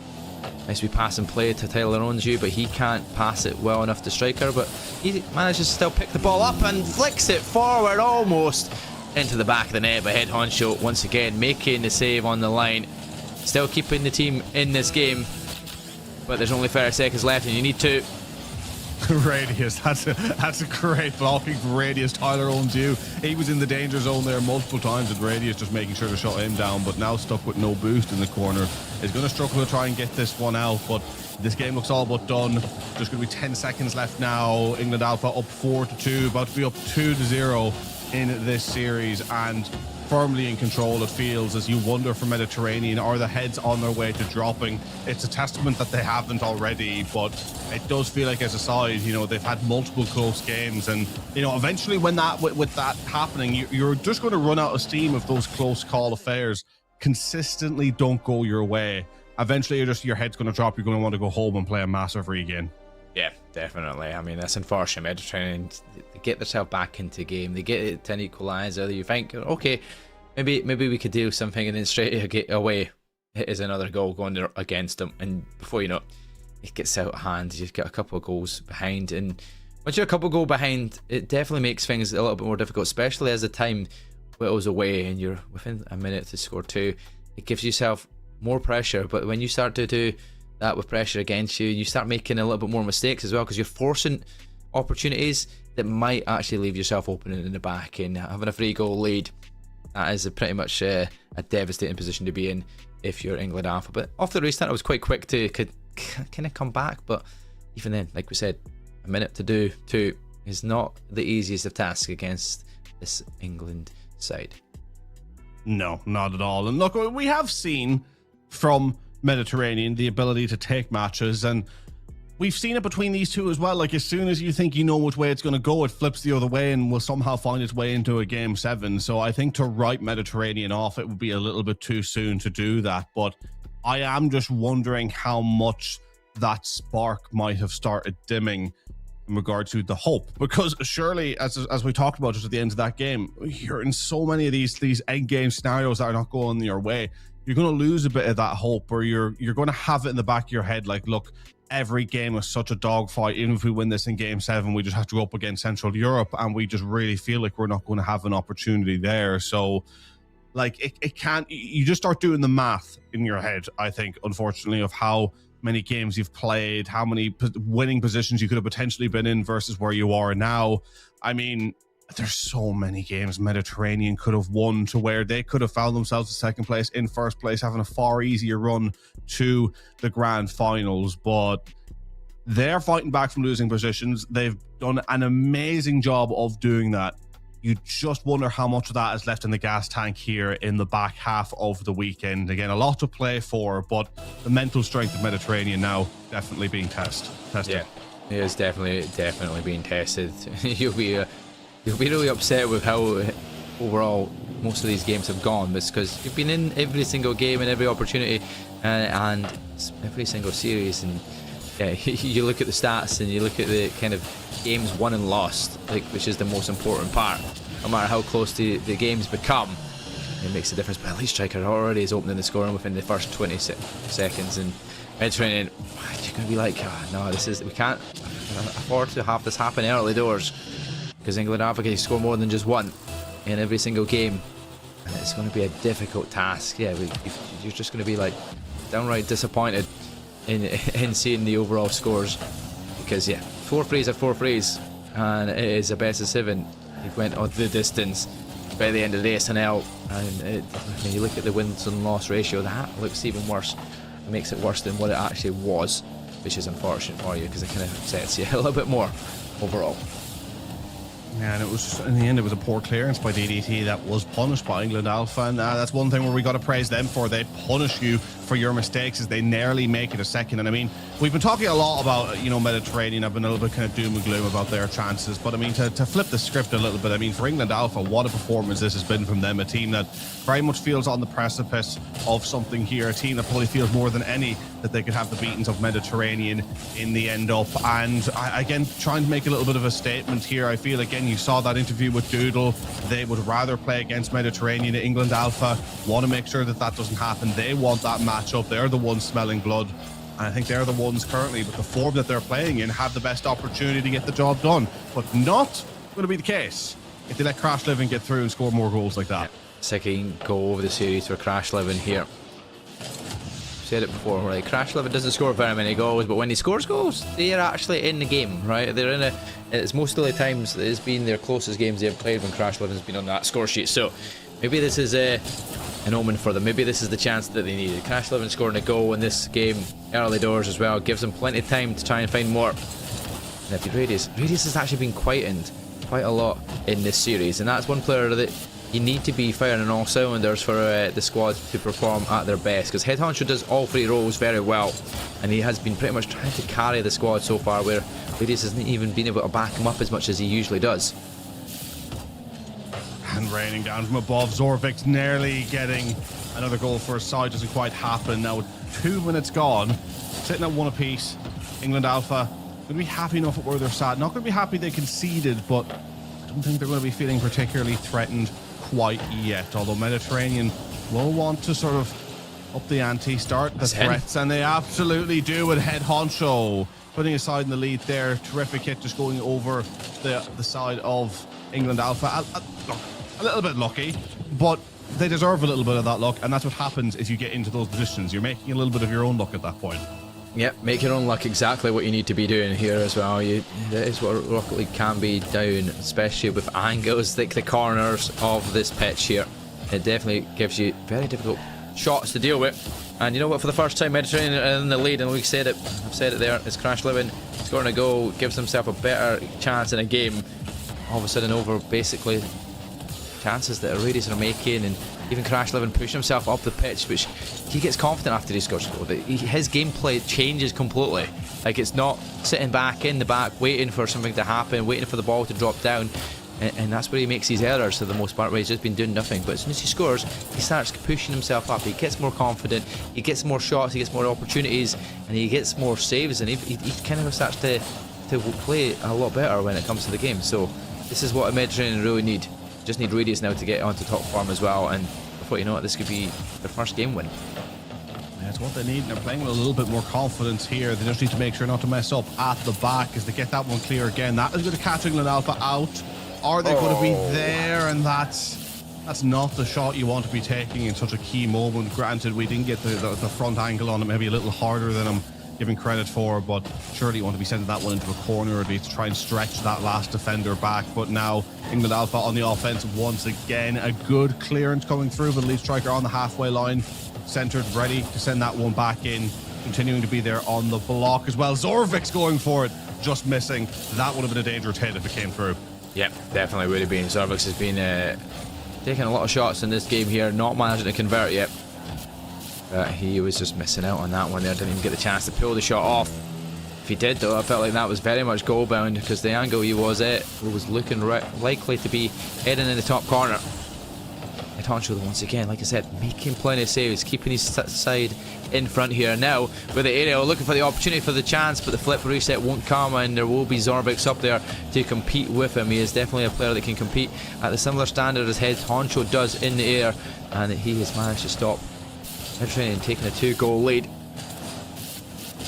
Nice to be pass and play to Tyler Onju, but he can't pass it well enough to Striker, but he manages to still pick the ball up and flicks it forward almost into the back of the net. But Head Honcho once again making the save on the line, still keeping the team in this game, but there's only 30 seconds left and you need to Radius, that's a great blocking from Radius. Tyler owns you. He was in the danger zone there multiple times, and Radius just making sure to shut him down, but now stuck with no boost in the corner. Is going to struggle to try and get this one out, but this game looks all but done. There's going to be 10 seconds left now. England Alpha up 4-2, about to be up 2-0 in this series, and firmly in control it feels, as you wonder for Mediterranean, are the heads on their way to dropping? It's a testament that they haven't already, but it does feel like as a side, you know, they've had multiple close games, and you know, eventually when that with that happening, you're just going to run out of steam if those close call affairs consistently don't go your way. Eventually your head's going to drop. You're going to want to go home and play a massive re-game. Yeah, definitely. I mean, that's unfortunate. Mediterranean, they get themselves back into game. They get it to an equaliser. You think, okay, maybe we could do something, and then straight away is another goal going against them. And before you know it gets out of hand. You get a couple of goals behind. And once you're a couple of goals behind, it definitely makes things a little bit more difficult, especially as the time whittles away and you're within a minute to score 2. It gives yourself more pressure. But when you start to do that with pressure against you, you start making a little bit more mistakes as well, because you're forcing opportunities that might actually leave yourself open in the back. And having a 3-goal lead, that is pretty much a devastating position to be in if you're England Alpha. But off the restart, it was quite quick to kind of come back. But even then, like we said, a minute to do 2 is not the easiest of tasks against this England side. No, not at all. And look, we have seen from Mediterranean the ability to take matches, and we've seen it between these two as well. Like, as soon as you think you know which way it's going to go, it flips the other way and will somehow find its way into a game 7. So I think to write Mediterranean off, it would be a little bit too soon to do that. But I am just wondering how much that spark might have started dimming in regard to the hope, because surely, as we talked about just at the end of that game, you're in so many of these end game scenarios that are not going your way. You're going to lose a bit of that hope, or you're going to have it in the back of your head like, look, every game is such a dogfight. Even if we win this in game 7, we just have to go up against Central Europe, and we just really feel like we're not going to have an opportunity there. So like, it can't, you just start doing the math in your head, I think, unfortunately, of how many games you've played, how many winning positions you could have potentially been in versus where you are now. I mean, there's so many games Mediterranean could have won to where they could have found themselves in second place, in first place, having a far easier run to the grand finals. But they're fighting back from losing positions. They've done an amazing job of doing that. You just wonder how much of that is left in the gas tank here in the back half of the weekend. Again, a lot to play for, but the mental strength of Mediterranean now definitely being tested. Yeah, it is definitely being tested. You'll be really upset with how overall most of these games have gone, because you've been in every single game and every opportunity and every single series, and yeah, you look at the stats and you look at the kind of games won and lost, like, which is the most important part. No matter how close the games become, it makes a difference. But at least Striker already is opening the scoring within the first 20 seconds, and Mediterranean, you're going to be like, oh, no, we can't afford to have this happen early doors, because England Alpha can score more than just one in every single game, and it's going to be a difficult task. Yeah, you're just going to be like downright disappointed in seeing the overall scores, because yeah, 4 frees are 4 frees, and it is a best of 7. It went on the distance by the end of the SNL, and when you look at the wins and loss ratio, that looks even worse. It makes it worse than what it actually was, which is unfortunate for you, because it kind of upsets you a little bit more overall. Yeah, and it was just, in the end, it was a poor clearance by DDT that was punished by England Alpha, and that's one thing where we got to praise them for. They punish you for your mistakes, as they nearly make it a second. And I mean, we've been talking a lot about, you know, Mediterranean. I've been a little bit kind of doom and gloom about their chances, but I mean, to flip the script a little bit, I mean, for England Alpha, what a performance this has been from them. A team that very much feels on the precipice of something here, a team that probably feels more than any that they could have the beatings of Mediterranean in the end up. And again, trying to make a little bit of a statement here. I feel, again, you saw that interview with Doodle. They would rather play against Mediterranean. England Alpha want to make sure that that doesn't happen. They want that matchup. They're the ones smelling blood, and I think they're the ones currently, with the form that they're playing in, have the best opportunity to get the job done. But not going to be the case if they let Crash Living get through and score more goals like that. Second goal over the series for Crash Living here. said it before, right? Crash 11 doesn't score very many goals, but when he scores goals, they are actually in the game, right? They're in a. It's most of the times it's been their closest games they've played when Crash 11 has been on that score sheet. So maybe this is an omen for them. Maybe this is the chance that they needed. Crash 11 scoring a goal in this game early doors as well gives them plenty of time to try and find more. And if Radius has actually been quietened quite a lot in this series, and that's one player that you need to be firing on all cylinders for the squad to perform at their best, because Head Honcho does all three roles very well, and he has been pretty much trying to carry the squad so far, where Radius hasn't even been able to back him up as much as he usually does. And raining down from above, Zorvik's nearly getting another goal for his side, doesn't quite happen. Now 2 minutes gone, sitting at 1 apiece. England Alpha going to be happy enough at where they're sat. Not going to be happy they conceded, but I don't think they're going to be feeling particularly threatened quite yet, although Mediterranean will want to sort of up the ante, start the threats, and they absolutely do with Head Honcho putting aside in the lead there. Terrific hit just going over the side of England Alpha. A little bit lucky, but they deserve a little bit of that luck, and that's what happens if you get into those positions. You're making a little bit of your own luck at that point. Yep, make your own luck, exactly what you need to be doing here as well. That is what Rocket League can be down, especially with angles like the corners of this pitch here. It definitely gives you very difficult shots to deal with. And you know what, for the first time, Mediterranean are in the lead, and I've said it there, it's Crash Living scoring a goal, gives himself a better chance in a game. All of a sudden over basically chances that Radius are making, and even Crash Living pushing himself up the pitch, which he gets confident after he scores a goal. His gameplay changes completely. Like, it's not sitting back in the back waiting for something to happen, waiting for the ball to drop down, and that's where he makes his errors for the most part, where he's just been doing nothing. But as soon as he scores, he starts pushing himself up. He gets more confident, he gets more shots, he gets more opportunities, and he gets more saves, and he kind of starts to play a lot better when it comes to the game. So this is what a Mediterranean really need. Just need Radius now to get onto top form as well, and before you know it, this could be their first game win. That's what they need, and they're playing with a little bit more confidence here. They just need to make sure not to mess up at the back as they get that one clear again. That is going to catch England Alpha out. Are they going to be there? And that's not the shot you want to be taking in such a key moment. Granted, we didn't get the front angle on it, maybe a little harder than I'm giving credit for, but surely you want to be sending that one into a corner, or at least try and stretch that last defender back. But now England Alpha on the offense once again. A good clearance coming through, but lead striker on the halfway line, centered, ready to send that one back in, continuing to be there on the block as well. Zorvik's going for it, just missing. That would have been a dangerous hit if it came through. Yep, definitely would have been. Zorvik's has been taking a lot of shots in this game here, not managing to convert yet. He was just missing out on that one there, didn't even get the chance to pull the shot off. If he did though, I felt like that was very much goal bound, because the angle he was at was looking likely to be heading in the top corner. Head Honcho once again, like I said, making plenty of saves, keeping his side in front here. Now with the aerial, looking for the opportunity for the chance, but the flip reset won't come, and there will be Zorvik's up there to compete with him. He is definitely a player that can compete at a similar standard as Head Honcho does in the air, and he has managed to stop Mediterranean taking a 2-goal lead.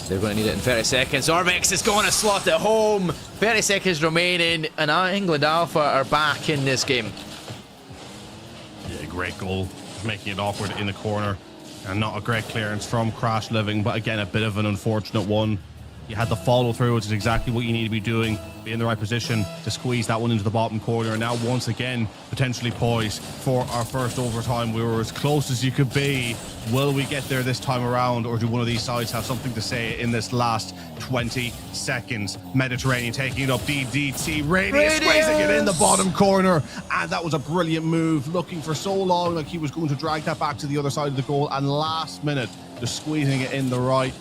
They're going to need it in 30 seconds. Zorvik's is going to slot it home. 30 seconds remaining, and England Alpha are back in this game. Yeah, great goal, making it awkward in the corner, and not a great clearance from Crash Living, but again a bit of an unfortunate one. You had the follow through, which is exactly what you need to be doing. Be in the right position to squeeze that one into the bottom corner. And now once again, potentially poised for our first overtime. We were as close as you could be. Will we get there this time around, or do one of these sides have something to say in this last 20 seconds? Mediterranean taking it up, DDT, Radius squeezing it in the bottom corner. And that was a brilliant move, looking for so long like he was going to drag that back to the other side of the goal, and last minute just squeezing it in the right.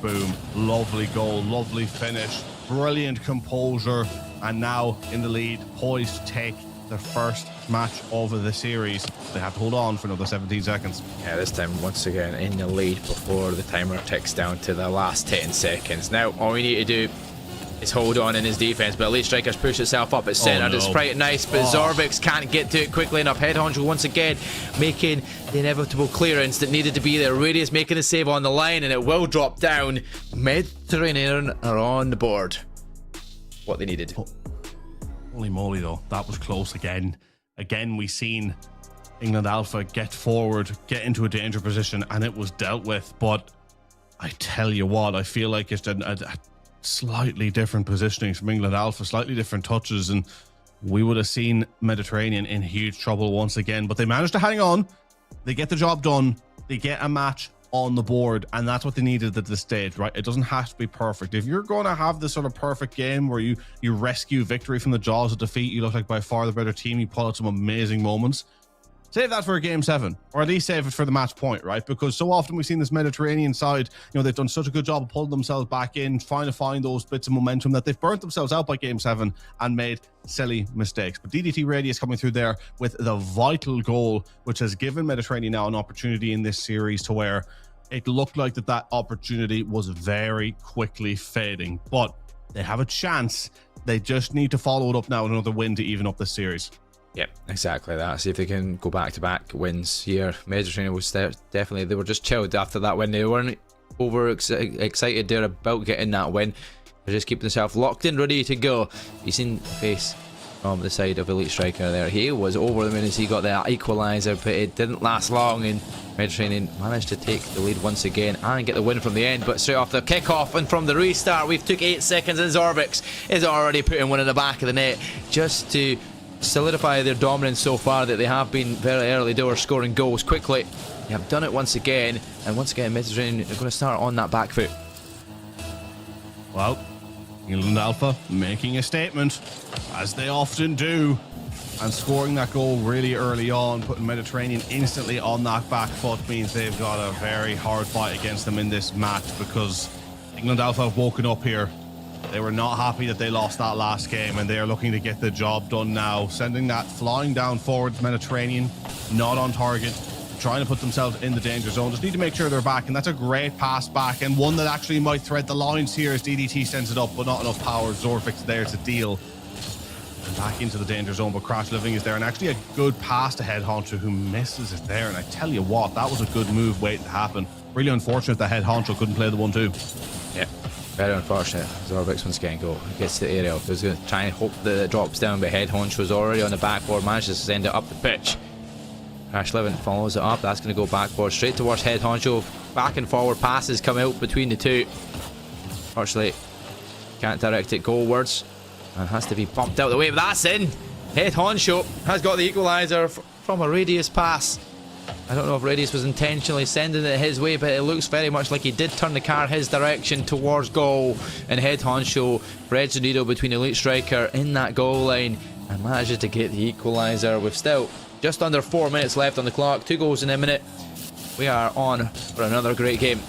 Boom, lovely goal, lovely finish, brilliant composure, and now in the lead, poised to take their first match of the series. They have to hold on for another 17 seconds. Yeah, this time once again in the lead before the timer ticks down to the last 10 seconds. Now all we need to do is hold on in his defense, but Elite Strikers push itself up at centre. It's quite nice, but Zorvik's can't get to it quickly enough. Head Honcho once again making the inevitable clearance that needed to be there. Radius making a save on the line, and it will drop down. Mediterranean are on the board. What they needed. Holy moly though, that was close again. Again, we seen England Alpha get forward, get into a danger position, and it was dealt with. But I tell you what, I feel like it's a slightly different positioning from England Alpha, slightly different touches, and we would have seen Mediterranean in huge trouble once again. But they managed to hang on. They get the job done. They get a match on the board, and that's what they needed at this stage, right? It doesn't have to be perfect. If you're going to have this sort of perfect game where you rescue victory from the jaws of defeat, you look like by far the better team, you pull out some amazing moments, save that for a game 7, or at least save it for the match point, right? Because so often we've seen this Mediterranean side, they've done such a good job of pulling themselves back in, trying to find those bits of momentum, that they've burnt themselves out by game 7 and made silly mistakes. But DDT Radius coming through there with the vital goal, which has given Mediterranean now an opportunity in this series to where it looked like that opportunity was very quickly fading. But they have a chance. They just need to follow it up now with another win to even up the series. Yeah, exactly that. See if they can go back-to-back wins here. Mediterranean was definitely, they were just chilled after that win. They weren't over excited there about getting that win. They're just keeping themselves locked in, ready to go. You've seen the face from the side of Elite Striker there. He was over the minute he got the equaliser, but it didn't last long, and Mediterranean managed to take the lead once again and get the win from the end. But straight off the kickoff and from the restart, we've took 8 seconds, and Zorvix is already putting one in the back of the net just to solidify their dominance so far, that they have been very early doors scoring goals quickly. They have done it once again, and once again Mediterranean are going to start on that back foot. Well, England Alpha making a statement, as they often do, and scoring that goal really early on, putting Mediterranean instantly on that back foot, means they've got a very hard fight against them in this match, because England Alpha have woken up here. They were not happy that they lost that last game, and they are looking to get the job done now, sending that flying down forwards. Mediterranean not on target, trying to put themselves in the danger zone. Just need to make sure they're back, and that's a great pass back, and one that actually might thread the lines here as DDT sends it up, but not enough power. Zorvix there to deal. And back into the danger zone, but Crash Living is there, and actually a good pass to Head Honcho, who misses it there. And I tell you what, that was a good move waiting to happen. Really unfortunate that Head Honcho couldn't play the 1-2. Yeah, very unfortunate. Zorvix once again gets to the area. He was going to try and hope that it drops down, but Head Honcho was already on the backboard, manages to send it up the pitch. Crash Living follows it up. That's going to go backboard straight towards Head Honcho. Back and forward passes come out between the two. Unfortunately, can't direct it goalwards, and has to be bumped out the way, but that's in. Head Honcho has got the equaliser from a Radius pass. I don't know if Radius was intentionally sending it his way, but it looks very much like he did turn the car his direction towards goal, and Head Honcho threads the needle between Elite Striker in that goal line and manages to get the equaliser with still just under 4 minutes left on the clock. 2 goals in a minute. We are on for another great game.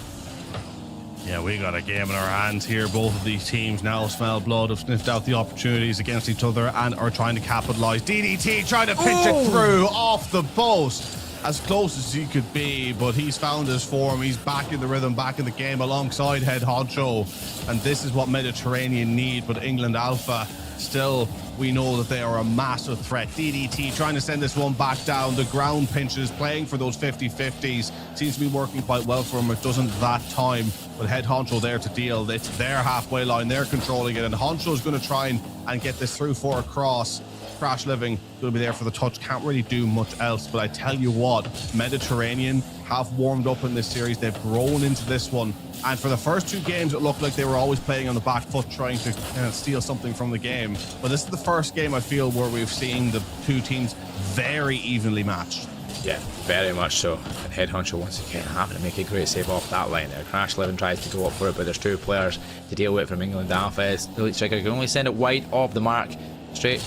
Yeah, we got a game in our hands here. Both of these teams now smell blood, have sniffed out the opportunities against each other and are trying to capitalise. DDT trying to pitch it through off the post, as close as he could be, but he's found his form. He's back in the rhythm, back in the game alongside Head Honcho, and this is what Mediterranean need. But England Alpha, still, we know that they are a massive threat. DDT trying to send this one back down. The ground pinches, playing for those 50-50s. Seems to be working quite well for him. It doesn't that time, but Head Honcho there to deal. It's their halfway line. They're controlling it, and Honcho's going to try and get this through for a cross. Crash Living going to be there for the touch. Can't really do much else, but I tell you what, Mediterranean have warmed up in this series. They've grown into this one, and for the first 2 games it looked like they were always playing on the back foot, trying to steal something from the game. But this is the first game, I feel, where we've seen the 2 teams very evenly matched. Yeah, very much so. And Head Honcho once again having to make a great save off that line there. Crash Living tries to go up for it, but there's 2 players to deal with from England Alpha. Elite Striker can only send it wide of the mark, straight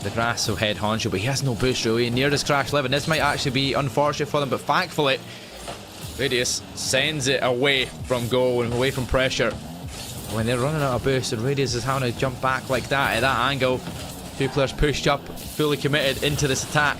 the grass of Head Honcho, but he has no boost really near this Crash Living. This might actually be unfortunate for them, but thankfully Radius sends it away from goal and away from pressure. When they're running out of boost and Radius is having to jump back like that at that angle, 2 players pushed up, fully committed into this attack.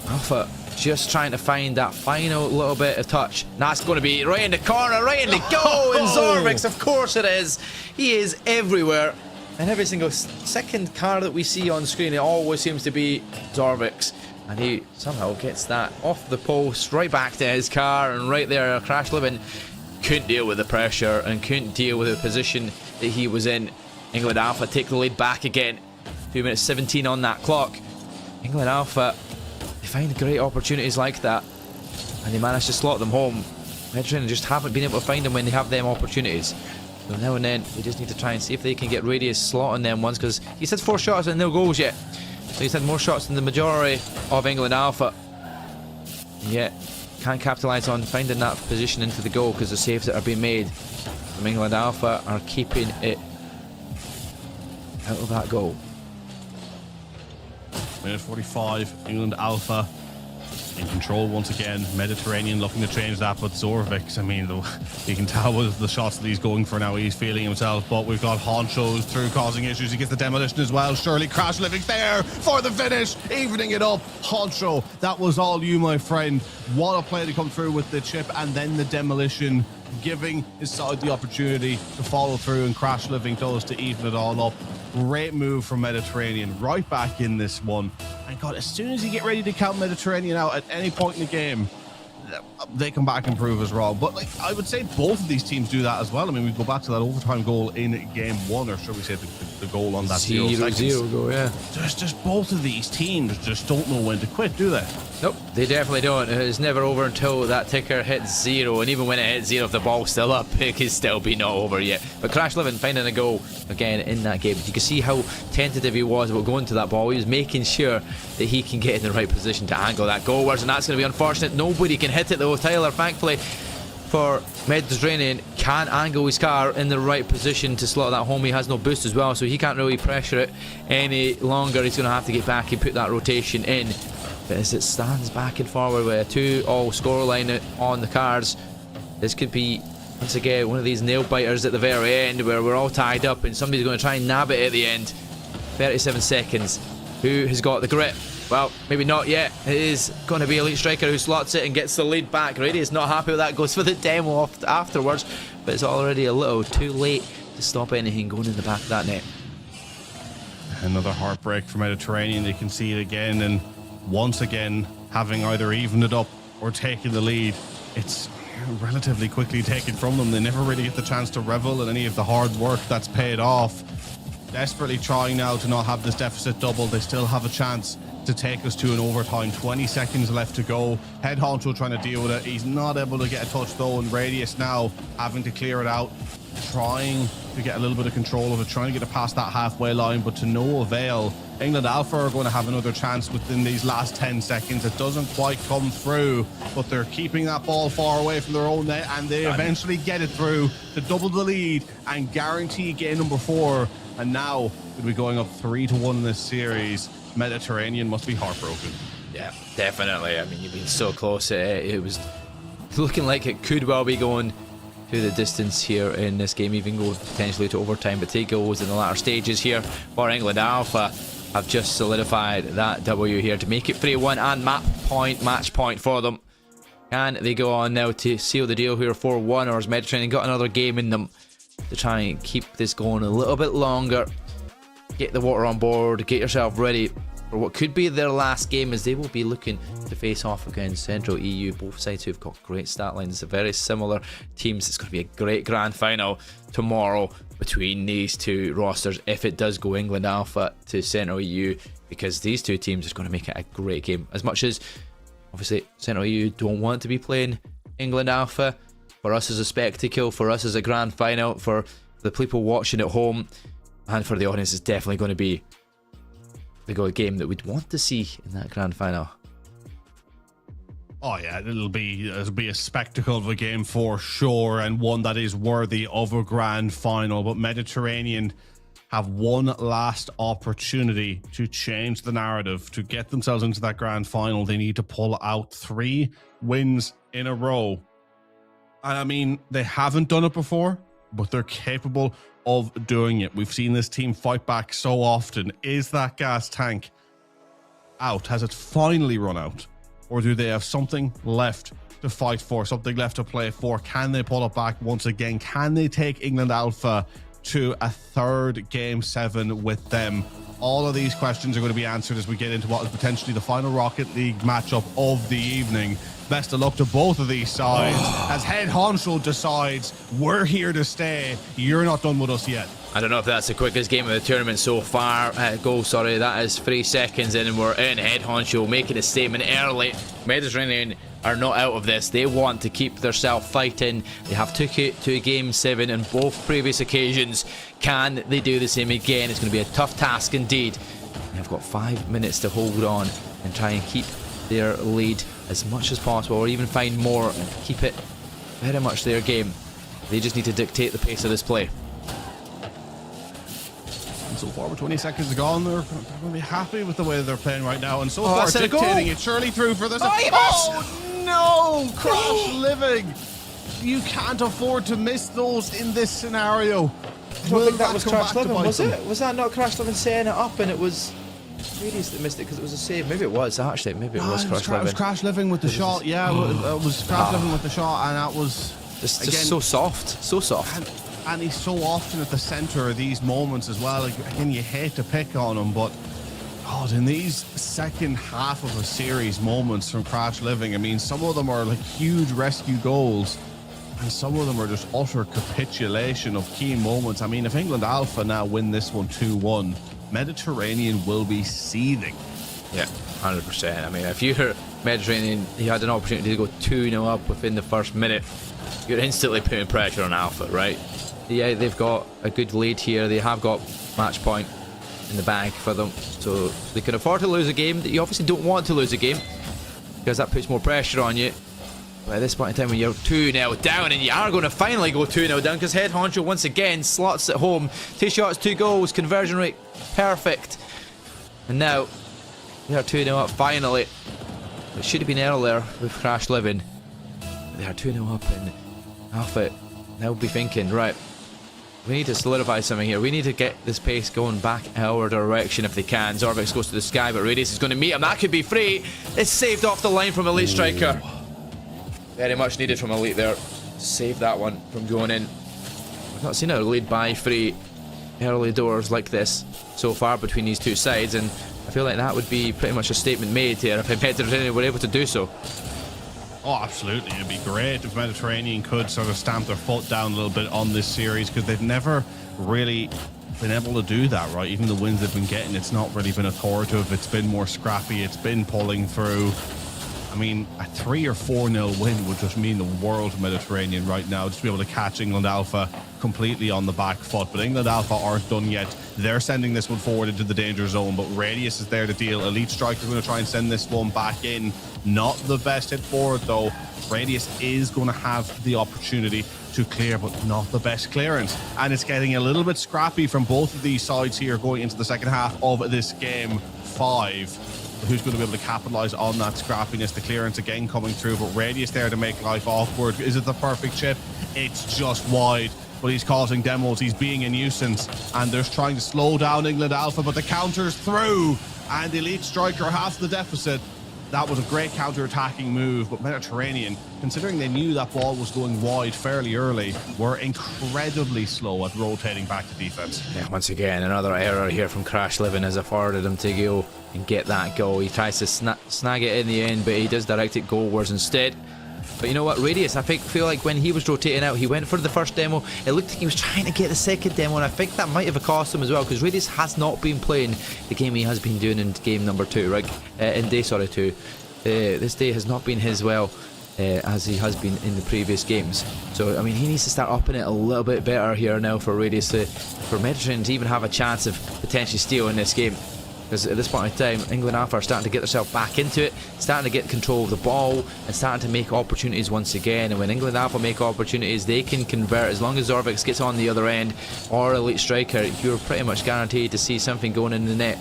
Alpha just trying to find that final little bit of touch. And that's going to be right in the corner, right in the goal, and Zorvix, of course it is. He is everywhere. And every single second car that we see on screen, it always seems to be Zorvix. And he somehow gets that off the post, right back to his car, and right there, Crash Living couldn't deal with the pressure and couldn't deal with the position that he was in. England Alpha take the lead back again. 2 minutes 17 on that clock. England Alpha they find great opportunities like that, and they manage to slot them home. Mediterranean just haven't been able to find them when they have them opportunities. So now and then, they just need to try and see if they can get Radius slotting them ones, because he's had 4 shots and no goals yet. So he's had more shots than the majority of England Alpha. And yet, can't capitalise on finding that position into the goal, because the saves that are being made from England Alpha are keeping it out of that goal. Minute 45, England Alpha in control once again. Mediterranean looking to change that, but Zorvix, I mean, you can tell with the shots that he's going for now, he's feeling himself. But we've got Honcho's through causing issues. He gets the demolition as well. Surely Crash Living's there for the finish, evening it up. Honcho, that was all you, my friend. What a play to come through with the chip and then the demolition, giving his side the opportunity to follow through, and Crash Living does to even it all up. Great move from Mediterranean, right back in this one. And God, as soon as you get ready to count Mediterranean out at any point in the game, they come back and prove us wrong. But like, I would say both of these teams do that as well. I mean, we go back to that overtime goal in game 1, or should we say the goal on that 0 seconds. Goal, yeah. Just both of these teams just don't know when to quit, do they? Nope, they definitely don't. It's never over until that ticker hits 0, and even when it hits 0, if the ball's still up, it can still be not over yet. But Crash Living finding a goal again in that game. You can see how tentative he was about going to that ball. He was making sure that he can get in the right position to angle that goalwards, and that's going to be unfortunate. Nobody can hit it though. Tyler, thankfully for Mediterranean, can angle his car in the right position to slot that home. He has no boost as well, so he can't really pressure it any longer. He's going to have to get back and put that rotation in. But as it stands back and forward with a 2-all scoreline on the cards, this could be once again one of these nail biters at the very end where we're all tied up and somebody's going to try and nab it at the end. 37 seconds. Who has got the grip? Well, maybe not yet. It is going to be Elite Striker who slots it and gets the lead back. Radius not happy with that, goes for the demo afterwards, but it's already a little too late to stop anything going in the back of that net. Another heartbreak for Mediterranean. They can see it again, and once again having either evened it up or taken the lead, it's relatively quickly taken from them. They never really get the chance to revel in any of the hard work that's paid off. Desperately trying now to not have this deficit double. They still have a chance to take us to an overtime. 20 seconds left to go. Head Honcho trying to deal with it. He's not able to get a touch though, and Radius now having to clear it out, trying to get a little bit of control of it, trying to get it past that halfway line, but to no avail. England Alpha are going to have another chance within these last 10 seconds. It doesn't quite come through, but they're keeping that ball far away from their own net, and they eventually get it through to double the lead and guarantee game number 4. And now, we'll be going up 3-1 in this series. Mediterranean must be heartbroken. Yeah, definitely. I mean, you've been so close. It was looking like it could well be going to the distance here in this game, even go potentially to overtime. But 3 goals in the latter stages here for England Alpha have just solidified that W here to make it 3-1 and match point for them. Can they go on now to seal the deal here 4-1, or has Mediterranean got another game in them to try and keep this going a little bit longer? Get the water on board, get yourself ready for what could be their last game, as they will be looking to face off against Central EU. Both sides who've got great stat lines, very similar teams. It's going to be a great grand final tomorrow between these two rosters, if it does go England Alpha to Central EU, because these two teams are going to make it a great game. As much as obviously Central EU don't want to be playing England Alpha, for us as a spectacle, for us as a grand final, for the people watching at home, and for the audience, it's definitely going to be the game that we'd want to see in that grand final. Oh yeah, it'll be a spectacle of a game for sure, and one that is worthy of a grand final. But Mediterranean have one last opportunity to change the narrative, to get themselves into that grand final. They need to pull out 3 wins in a row. And I mean, they haven't done it before, but they're capable of doing it. We've seen this team fight back so often. Is that gas tank out? Has it finally run out? Or do they have something left to fight for, something left to play for? Can they pull it back once again? Can they take England Alpha to a 3rd Game 7 with them? All of these questions are going to be answered as we get into what is potentially the final Rocket League matchup of the evening. Best of luck to both of these sides as Head Honcho decides, we're here to stay. You're not done with us yet. I don't know if that's the quickest game of the tournament so far. Goal, sorry, that is 3 seconds in and we're in. Head honcho making a statement early. Mediterranean are not out of this. They want to keep themselves fighting. They have took it to game 7 on both previous occasions. Can they do the same again? It's going to be a tough task indeed. They've got 5 minutes to hold on and try and keep their lead as much as possible, or even find more and keep it very much their game. They just need to dictate the pace of this play. So far, with 20 seconds to go, they're going to be happy with the way they're playing right now. And so far, that's a dictating goal. it surely through for this. Oh, no! Crash living. You can't afford to miss those in this scenario. I don't think that was Crash Living, was it? Was that not Crash Living setting it up and it was Radius that missed it because it was a save? Maybe it was, actually. Maybe it was Crash Living. It was Crash Living with the shot. Yeah, it was Crash Living with the shot, and that was... Just so soft. So soft. And he's so often at the center of these moments as well. Again, you hate to pick on him, but God, in these second half of a series moments from Crash Living, I mean, some of them are like huge rescue goals, and some of them are just utter capitulation of key moments. I mean, if England Alpha now win this one 2-1, Mediterranean will be seething. Yeah, 100%. I mean, if you're Mediterranean, you had an opportunity to go 2-0 up within the first minute, you're instantly putting pressure on Alpha, right? Yeah, they've got a good lead here. They have got match point in the bag for them, so they can afford to lose a game. You obviously don't want to lose a game because that puts more pressure on you. But at this point in time, when you're 2-0 down, and you are going to finally go 2-0 down, because Head Honcho once again slots at home. 2 shots, 2 goals, conversion rate perfect. And now they are 2-0 up finally. It should have been earlier with Crash Living. They are 2-0 up, and Alpha now will be thinking, right, we need to solidify something here. We need to get this pace going back our direction if they can. Zorvix goes to the sky, but Radius is going to meet him. That could be free. It's saved off the line from Elite Striker. Very much needed from Elite there. Save that one from going in. We've not seen a lead by 3 early doors like this so far between these two sides, and I feel like that would be pretty much a statement made here if Mediterranean were able to do so. Oh, absolutely. It'd be great if Mediterranean could sort of stamp their foot down a little bit on this series, because they've never really been able to do that, right? Even the wins they've been getting, it's not really been authoritative. It's been more scrappy. It's been pulling through. I mean, a 3 or 4-0 win would just mean the world to Mediterranean right now, just to be able to catch England Alpha completely on the back foot. But England Alpha aren't done yet. They're sending this one forward into the danger zone, but Radius is there to deal. Elite Strike is going to try and send this one back in. Not the best hit forward, though. Radius is going to have the opportunity to clear, but not the best clearance. And it's getting a little bit scrappy from both of these sides here going into the second half of this game 5. Who's going to be able to capitalize on that scrappiness? The clearance again coming through, but Radius there to make life awkward. Is it the perfect chip? It's just wide, but he's causing demos. He's being a nuisance, and they're trying to slow down England Alpha, but the counter's through, and Elite Striker has the deficit. That was a great counter-attacking move, but Mediterranean, considering they knew that ball was going wide fairly early, were incredibly slow at rotating back to defense. Yeah, once again, another error here from Crash Living has afforded him to go and get that goal. He tries to snag it in the end, but he does direct it goalwards instead. But you know what, Radius, I feel like when he was rotating out, he went for the first demo. It looked like he was trying to get the second demo, and I think that might have cost him as well, because Radius has not been playing the game he has been doing in game number 2, right? In day 2. This day has not been his well as he has been in the previous games. So, I mean, he needs to start upping it a little bit better here now for Radius for Mediterranean to even have a chance of potentially stealing this game. Because at this point in time, England Alpha are starting to get themselves back into it, starting to get control of the ball, and starting to make opportunities once again. And when England Alpha make opportunities, they can convert. As long as Zorvix gets on the other end, or Elite Striker, you're pretty much guaranteed to see something going in the net.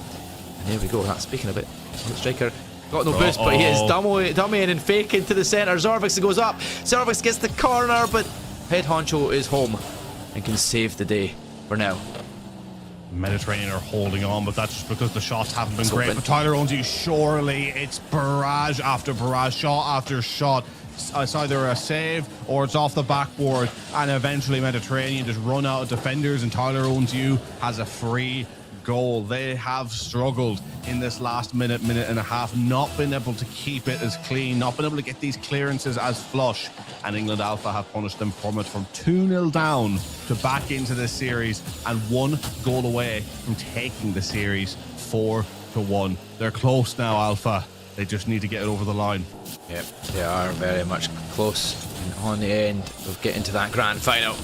And there we go. That's speaking of it. Elite Striker got no boost, but he is dummying and faking to the centre. Zorvix goes up. Zorvix gets the corner, but Head Honcho is home and can save the day for now. Mediterranean are holding on, but that's just because the shots haven't been great. Open. But Tyler owns you, surely it's barrage after barrage, shot after shot. It's either a save or it's off the backboard, and eventually Mediterranean just run out of defenders, and Tyler owns you has a free goal. They have struggled in this last minute and a half, not been able to keep it as clean, not been able to get these clearances as flush, and England Alpha have punished them from it, from 2-0 down to back into this series and 1 goal away from taking the series 4-1. They're close now, Alpha. They just need to get it over the line. Yep, they are very much close and on the end of getting to that grand final.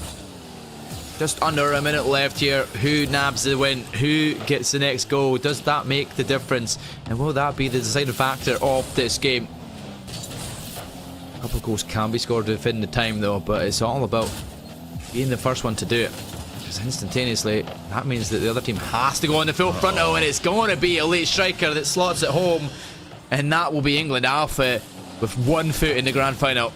Just under a minute left here. Who nabs the win? Who gets the next goal? Does that make the difference? And will that be the deciding factor of this game? A couple of goals can be scored within the time though, but it's all about being the first one to do it. Because instantaneously, that means that the other team has to go on the full frontal, and it's going to be a late striker that slots it home. And that will be England Alpha with 1 foot in the grand final.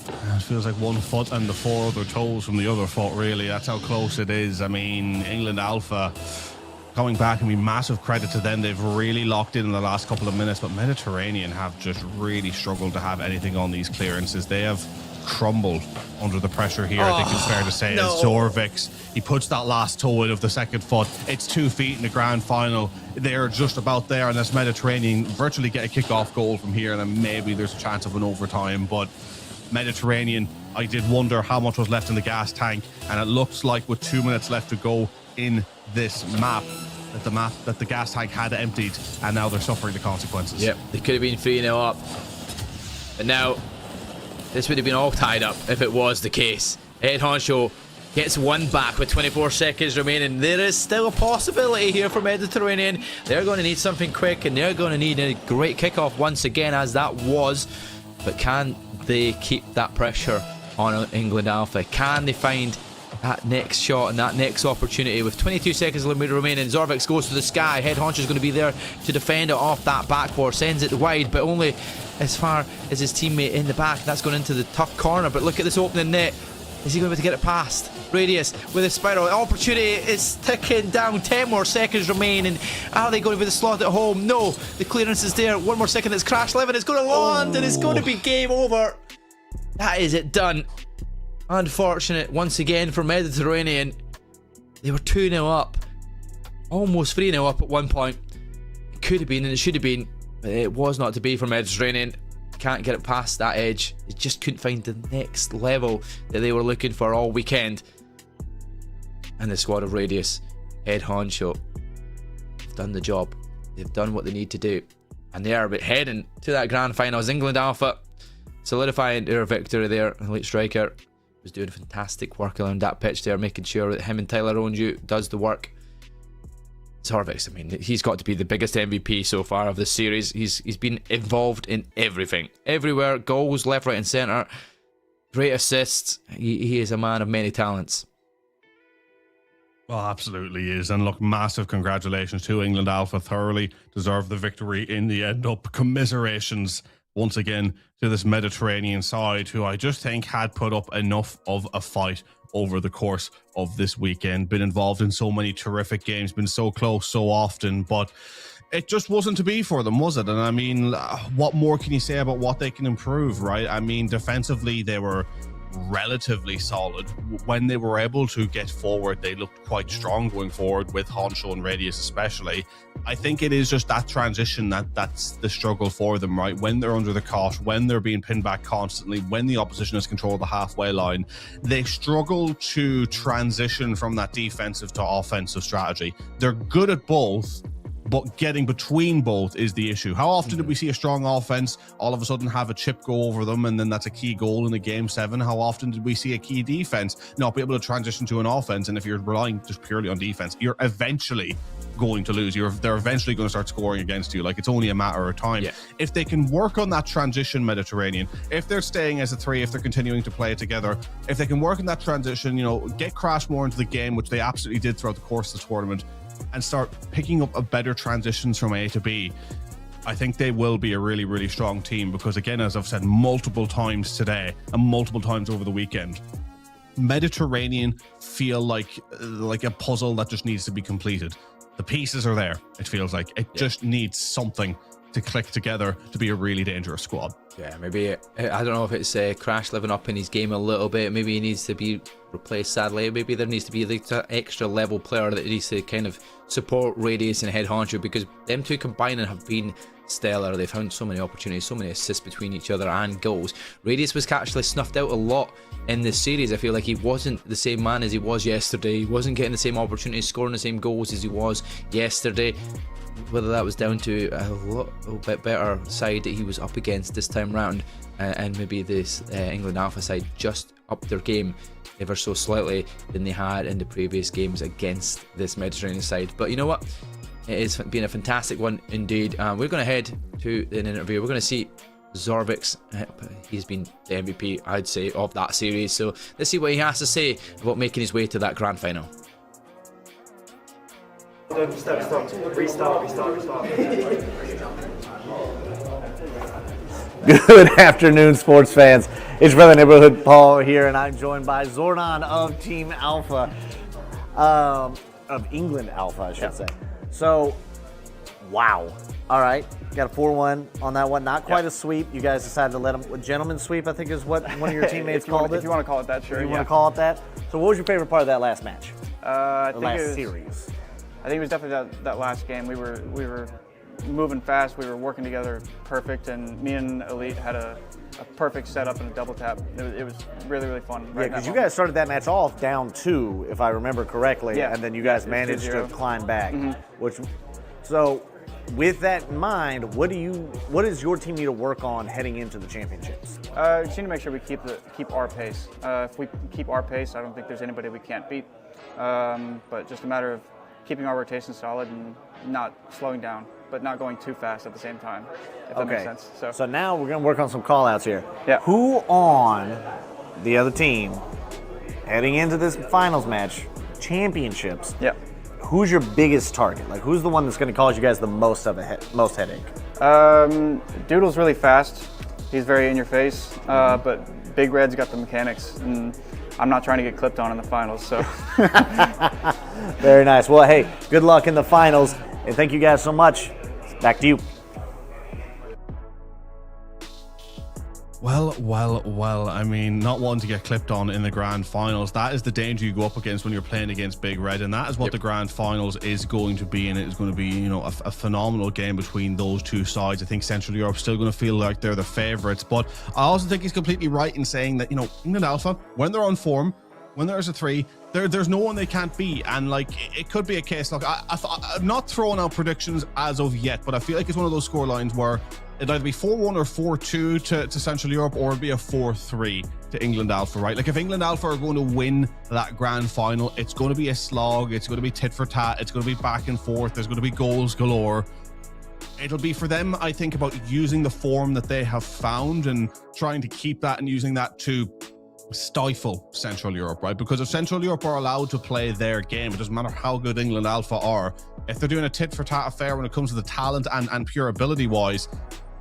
It feels like 1 foot and the 4 other toes from the other foot, really. That's how close it is. I mean, England Alpha coming back, and we massive credit to them. They've really locked in the last couple of minutes, but Mediterranean have just really struggled to have anything on these clearances. They have crumbled under the pressure here, I think it's fair to say. As Zorvix, he puts that last toe in of the second foot. It's 2 feet in the grand final. They're just about there, and this Mediterranean virtually get a kick-off goal from here, and then maybe there's a chance of an overtime. But Mediterranean, I did wonder how much was left in the gas tank, and it looks like with 2 minutes left to go in this map, that the gas tank had emptied, and now they're suffering the consequences. Yep, they could have been 3-0 up, but now this would have been all tied up if it was the case. Ed Honcho gets 1 back with 24 seconds remaining. There is still a possibility here for Mediterranean. They're going to need something quick, and they're going to need a great kickoff once again, as that was. But can they keep that pressure on England Alpha? Can they find that next shot and that next opportunity? With 22 seconds remaining, Zorvix goes to the sky. Head Honcho is going to be there to defend it off that backboard. Sends it wide, but only as far as his teammate in the back. That's going into the tough corner, but look at this opening net. Is he going to be able to get it past? Radius with a spiral. Opportunity is ticking down. 10 more seconds remain. And are they going to be the slot at home? No. The clearance is there. 1 more second. It's crash level. It's going to land, and it's going to be game over. That is it done. Unfortunate once again for Mediterranean. They were 2-0 up. Almost 3-0 up at one point. It could have been, and it should have been. But it was not to be for Mediterranean. Can't get it past that edge. They just couldn't find the next level that they were looking for all weekend. And the squad of Radius, Ed Honcho, have done the job. They've done what they need to do, and they are heading to that grand final as England Alpha, solidifying their victory there. The late striker was doing fantastic work around that pitch there, making sure that him and Tyler Onju does the work. Zorvix, I mean, he's got to be the biggest MVP so far of this series. He's been involved in everything, everywhere. Goals left, right and centre, great assists. He is a man of many talents. Well, absolutely is. And look, massive congratulations to England Alpha. Thoroughly deserved the victory in the end up. Commiserations once again to this Mediterranean side, who I just think had put up enough of a fight over the course of this weekend. Been involved in so many terrific games, been so close so often, but it just wasn't to be for them, was it? And I mean, what more can you say about what they can improve, right? I mean, defensively, they were relatively solid. When they were able to get forward, they looked quite strong going forward, with Honcho and Radius especially. I think it is just that transition that's the struggle for them, right? When they're under the cot, when they're being pinned back constantly, when the opposition has control of the halfway line, they struggle to transition from that defensive to offensive strategy. They're good at both, but getting between both is the issue. How often did we see a strong offense all of a sudden have a chip go over them, and then that's a key goal in a game 7? How often did we see a key defense not be able to transition to an offense? And if you're relying just purely on defense, you're eventually going to lose. They're eventually going to start scoring against you. Like, it's only a matter of time. Yeah. If they can work on that transition, Mediterranean, if they're staying as a 3, if they're continuing to play it together, if they can work on that transition, you know, get Crash more into the game, which they absolutely did throughout the course of the tournament, and start picking up a better transitions from A to B, I think they will be a really, really strong team. Because again, as I've said multiple times today and multiple times over the weekend, Mediterranean feel like a puzzle that just needs to be completed. The pieces are there. It feels like it just needs something to click together to be a really dangerous squad. Yeah, maybe, I don't know if it's Crash living up in his game a little bit. Maybe he needs to be replaced, sadly. Maybe there needs to be like an extra level player that needs to kind of support Radius and Head Honcho, because them two combining have been stellar. They've found so many opportunities, so many assists between each other and goals. Radius was actually snuffed out a lot in this series. I feel like he wasn't the same man as he was yesterday. He wasn't getting the same opportunities, scoring the same goals as he was yesterday. Whether that was down to a little bit better side that he was up against this time round, and maybe this England Alpha side just upped their game ever so slightly than they had in the previous games against this Mediterranean side. But you know what? It has been a fantastic one indeed. We're going to head to an interview. We're going to see Zorbix. He's been the MVP, I'd say, of that series. So let's see what he has to say about making his way to that grand final. Stop. Restart. Good afternoon, sports fans. It's Brother Neighborhood Paul here, and I'm joined by Zordan of Team Alpha, of England Alpha, I should say. So, wow. All right, got a 4-1 on that one. Not quite a sweep. You guys decided to let him, a gentleman's sweep, I think is what one of your teammates called it. If you want to call it that, sure. If you want to call it that. So what was your favorite part of that last match? I The think last series? I think it was definitely that last game. We were moving fast. We were working together perfect, and me and Elite had a perfect setup and a double tap. It was really fun. Yeah, because you guys started that match off down 2, if I remember correctly, Yeah. and then you guys managed to climb back. So with that in mind, what does your team need to work on heading into the championships? We just need to make sure we keep our pace. If we keep our pace, I don't think there's anybody we can't beat. But just a matter of keeping our rotation solid and not slowing down, but not going too fast at the same time, if that makes sense. So now we're going to work on some call-outs here. Yeah. Who on the other team, heading into this finals match, championships, who's your biggest target? Like, who's the one that's going to cause you guys the most headache? Doodle's really fast. He's very in your face, but Big Red's got the mechanics, and I'm not trying to get clipped on in the finals, so. Very nice. Well, hey, good luck in the finals, and thank you guys so much. Back to you. Well, I mean, not one to get clipped on in the grand finals. That is the danger you go up against when you're playing against Big Red, and that is what the grand finals is going to be, and it is going to be, you know, a phenomenal game between those two sides. I think Central Europe's still going to feel like they're the favorites, but I also think he's completely right in saying that, you know, England Alpha, when they're on form, when there's a 3, there's no one they can't beat, and like it could be a case. Look, I'm not throwing out predictions as of yet, but I feel like it's one of those score lines where it'd either be 4-1 or 4-2 to Central Europe, or it'd be a 4-3 to England Alpha, right? Like if England Alpha are going to win that grand final, it's going to be a slog, it's going to be tit for tat, it's going to be back and forth, there's going to be goals galore. It'll be for them, I think, about using the form that they have found and trying to keep that and using that to stifle Central Europe, right? Because if Central Europe are allowed to play their game, it doesn't matter how good England Alpha are. If they're doing a tit for tat affair when it comes to the talent and pure ability wise,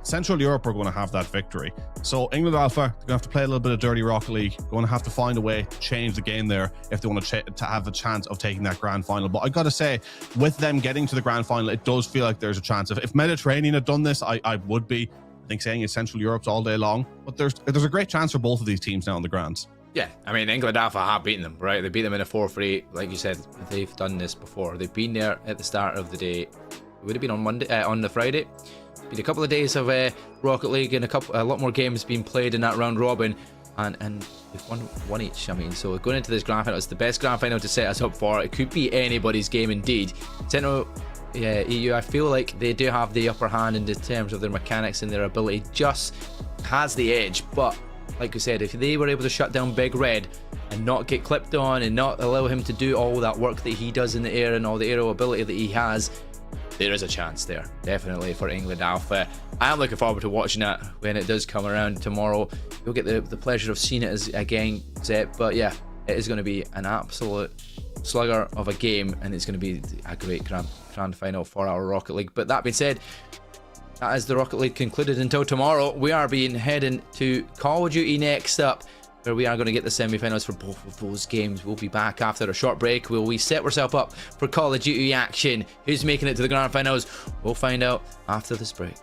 Central Europe are going to have that victory. So England Alpha, they're going to have to play a little bit of dirty Rocket League, going to have to find a way to change the game there if they want to have a chance of taking that grand final. But I got to say, with them getting to the grand final, it does feel like there's a chance. If Mediterranean had done this, I would be, I think, saying it's Central Europe's all day long. But there's a great chance for both of these teams now in the grands. Yeah, I mean, England Alpha have beaten them, right? They beat them in a 4-3. Like you said, they've done this before. They've been there at the start of the day. It would have been on Monday, on the Friday. Been a couple of days of Rocket League and a lot more games being played in that round robin, and they've won one each. I mean, so going into this grand final, it's the best grand final to set us up for. It could be anybody's game indeed. Central EU, I feel like they do have the upper hand in terms of their mechanics and their ability. Just has the edge, but like we said, if they were able to shut down Big Red and not get clipped on and not allow him to do all that work that he does in the air and all the aerial ability that he has, there is a chance there, definitely, for England Alpha. I am looking forward to watching it when it does come around tomorrow. You'll get the pleasure of seeing it again, Zep. But yeah, it is going to be an absolute slugger of a game, and it's going to be a great grand final for our Rocket League. But that being said, that is the Rocket League concluded until tomorrow. We are heading to Call of Duty next up, where we are going to get the semi-finals for both of those games. We'll be back after a short break. Will we set ourselves up for Call of Duty action? Who's making it to the grand finals? We'll find out after this break.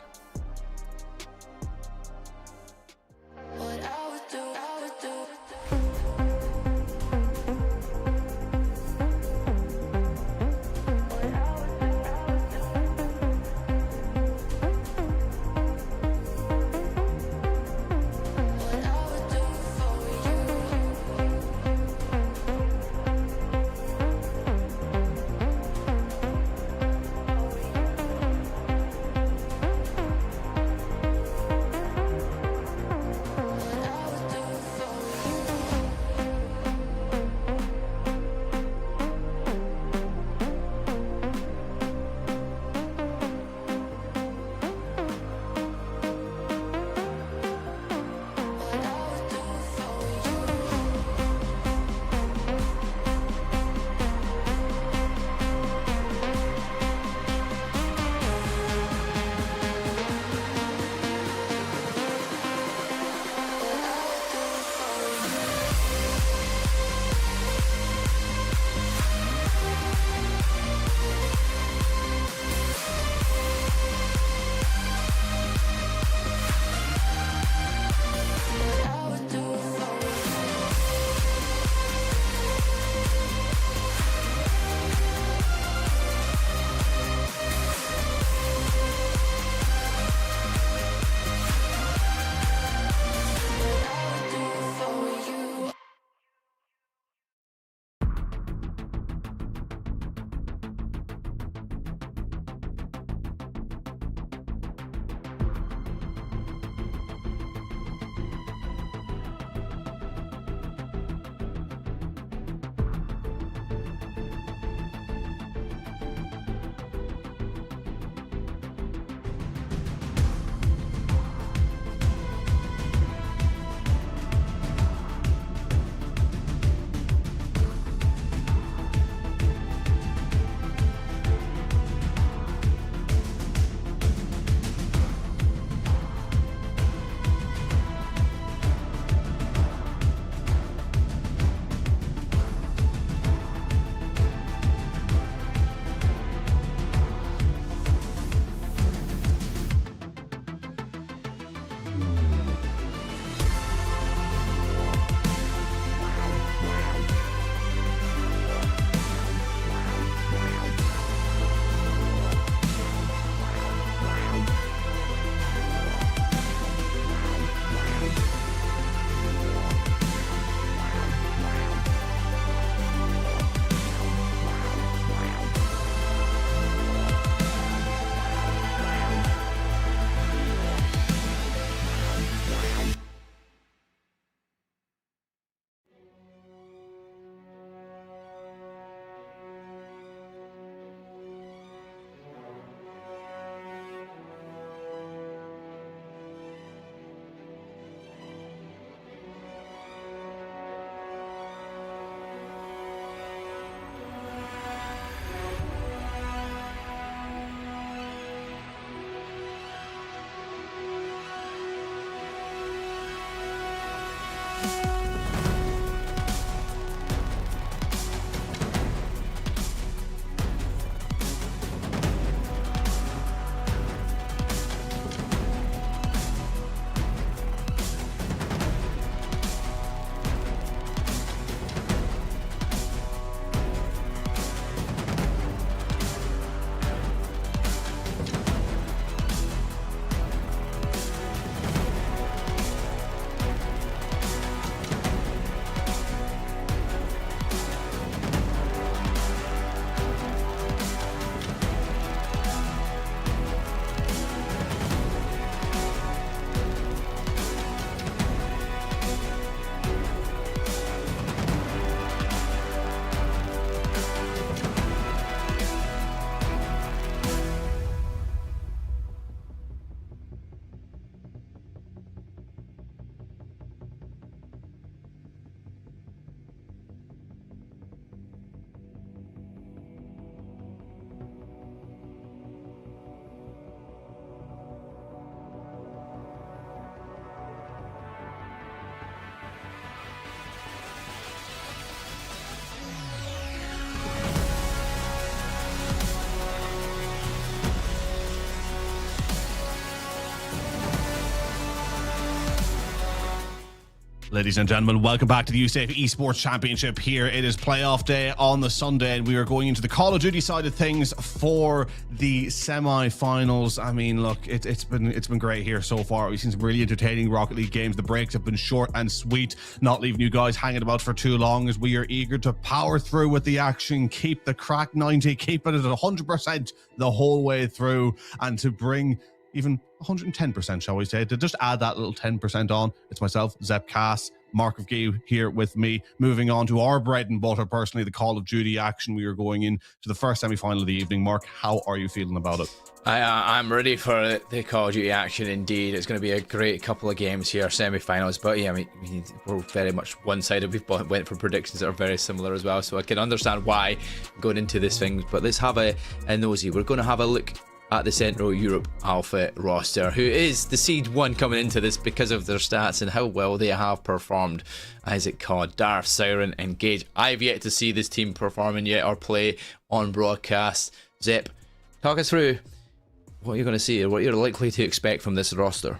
Ladies and gentlemen, welcome back to the USAFE Esports Championship. Here it is playoff day on the Sunday, and we are going into the Call of Duty side of things for the semi-finals. I mean, look, it's been great here so far. We've seen some really entertaining Rocket League games. The breaks have been short and sweet, not leaving you guys hanging about for too long, as we are eager to power through with the action, keep the crack 90, keep it at 100% the whole way through, and to bring even 110%, shall we say, to just add that little 10% on. It's myself, Zep Cass, Mark of Gay here with me. Moving on to our bread and butter, personally, the Call of Duty action. We are going in to the first semi-final of the evening. Mark, how are you feeling about it? I'm ready for the Call of Duty action indeed. It's going to be a great couple of games here, semi-finals. But yeah, I mean, we're very much one-sided. We've both went for predictions that are very similar as well, so I can understand why going into this thing. But let's have a nosy. We're going to have a look at the Central Europe Alpha roster, who is the seed 1 coming into this because of their stats and how well they have performed. Isaac, CoD, Darth, Siren and Gage. I've yet to see this team performing yet or play on broadcast. Zep, talk us through what you're going to see or what you're likely to expect from this roster.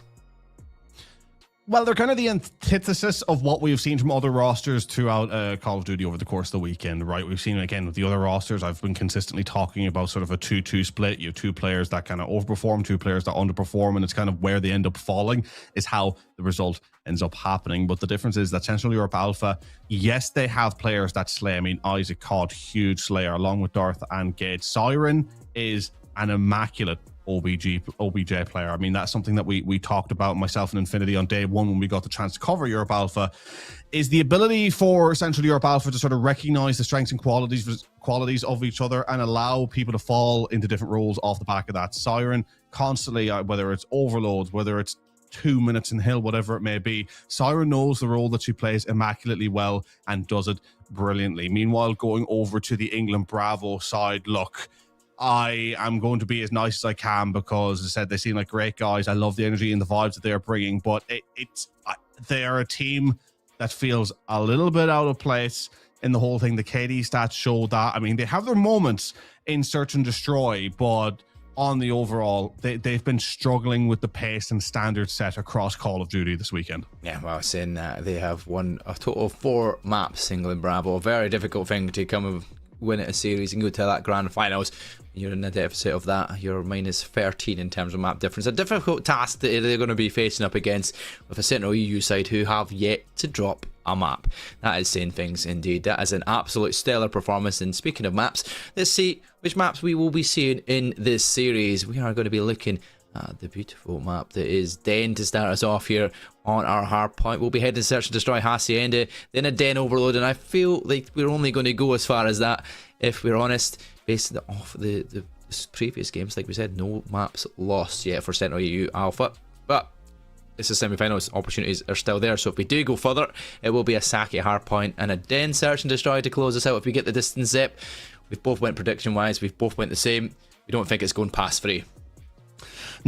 Well, they're kind of the antithesis of what we've seen from other rosters throughout Call of Duty over the course of the weekend, right? We've seen, again, with the other rosters, I've been consistently talking about sort of a 2-2 split. You have 2 players that kind of overperform, 2 players that underperform, and it's kind of where they end up falling is how the result ends up happening. But the difference is that Central Europe Alpha, yes, they have players that slay. I mean, Isaac, CoD, huge slayer, along with Darth and Gage. Siren is an immaculate OBJ player. I mean, that's something that we talked about, myself and Infinity, on day 1 when we got the chance to cover Europe Alpha, is the ability for Central Europe Alpha to sort of recognize the strengths and qualities of each other and allow people to fall into different roles off the back of that. Siren constantly, whether it's overloads, whether it's 2 minutes in hill, whatever it may be, Siren knows the role that she plays immaculately well and does it brilliantly. Meanwhile, going over to the England Bravo side, look, I am going to be as nice as I can because, as I said, they seem like great guys. I love the energy and the vibes that they're bringing, but they are a team that feels a little bit out of place in the whole thing. The KD stats show that. I mean, they have their moments in Search and Destroy, but on the overall, they've been struggling with the pace and standard set across Call of Duty this weekend. Yeah, well, saying that they have won a total of 4 maps, England Bravo. A very difficult thing to come and win at a series and go to that grand finals. You're in a deficit of that. You're minus 13 in terms of map difference. A difficult task that they're going to be facing up against with a Central EU side who have yet to drop a map. That is saying things indeed. That is an absolute stellar performance. And speaking of maps, let's see which maps we will be seeing in this series. We are going to be looking at the beautiful map that is Den to start us off here on our hard point. We'll be heading to Search and Destroy Hacienda, then a Den Overload, and I feel like we're only going to go as far as that, if we're honest, based off the previous games. Like we said, no maps lost yet for Central EU Alpha, but this is semi-finals. Opportunities are still there, so if we do go further, it will be a Saki hardpoint and a Den Search and Destroy to close us out if we get the distance Zep. We've both went prediction wise, we've both went the same. We don't think it's going past 3.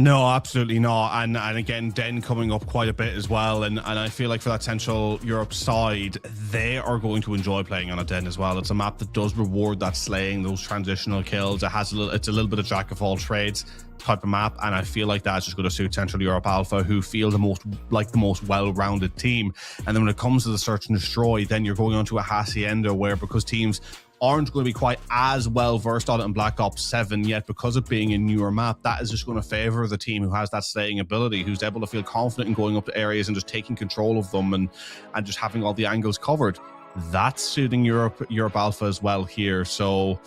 No, absolutely not. And again, Den coming up quite a bit as well. And I feel like for that Central Europe side, they are going to enjoy playing on a Den as well. It's a map that does reward that slaying, those transitional kills. It's a little bit of jack of all trades type of map, and I feel like that's just going to suit Central Europe Alpha, who feel the most well-rounded team. And then when it comes to the search and destroy, then you're going on to a Hacienda, where because teams aren't going to be quite as well versed on it in Black Ops 7 yet, because of being a newer map, that is just going to favor the team who has that slaying ability, who's able to feel confident in going up to areas and just taking control of them and just having all the angles covered. That's suiting Europe Alpha as well here. So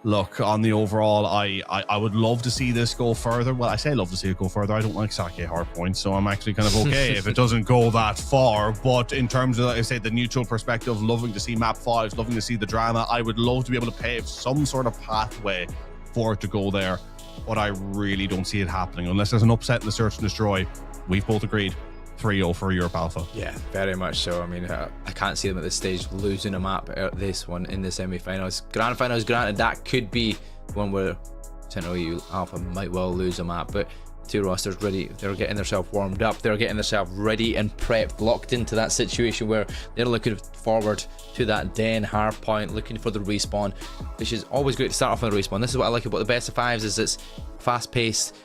look, on the overall, I would love to see this go further. Well, I say love to see it go further. I don't like Sake hardpoint, so I'm actually kind of okay if it doesn't go that far. But in terms of, like I say, the neutral perspective, loving to see map 5s, loving to see the drama, I would love to be able to pave some sort of pathway for it to go there. But I really don't see it happening unless there's an upset in the search and destroy. We've both agreed 3-0 for Europe Alpha. Yeah, very much so. I mean, I can't see them at this stage losing a map at this one in the semi-finals. Grand finals, granted, that could be one where Central EU Alpha might well lose a map, but two rosters ready. They're getting themselves warmed up. They're getting themselves ready and prepped, locked into that situation where they're looking forward to that Den hard point, looking for the respawn, which is always great to start off on the respawn. This is what I like about the best of fives, is it's fast-paced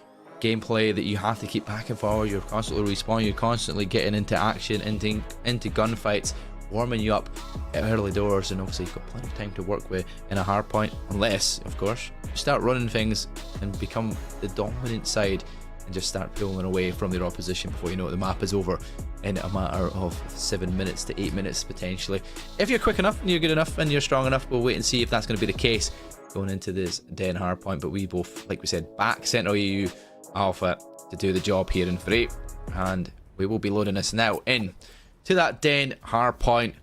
gameplay that you have to keep back and forward. You're constantly respawning, you're constantly getting into action, into gunfights, warming you up at early doors, and obviously you've got plenty of time to work with in a hard point, unless of course you start running things and become the dominant side and just start pulling away from your opposition before you know it, the map is over in a matter of 7 minutes to 8 minutes potentially. If you're quick enough and you're good enough and you're strong enough, we'll wait and see if that's going to be the case going into this Den hard point. But we both, like we said, back Central EU Alpha to do the job here in free, and we will be loading us now in to that Den hard point.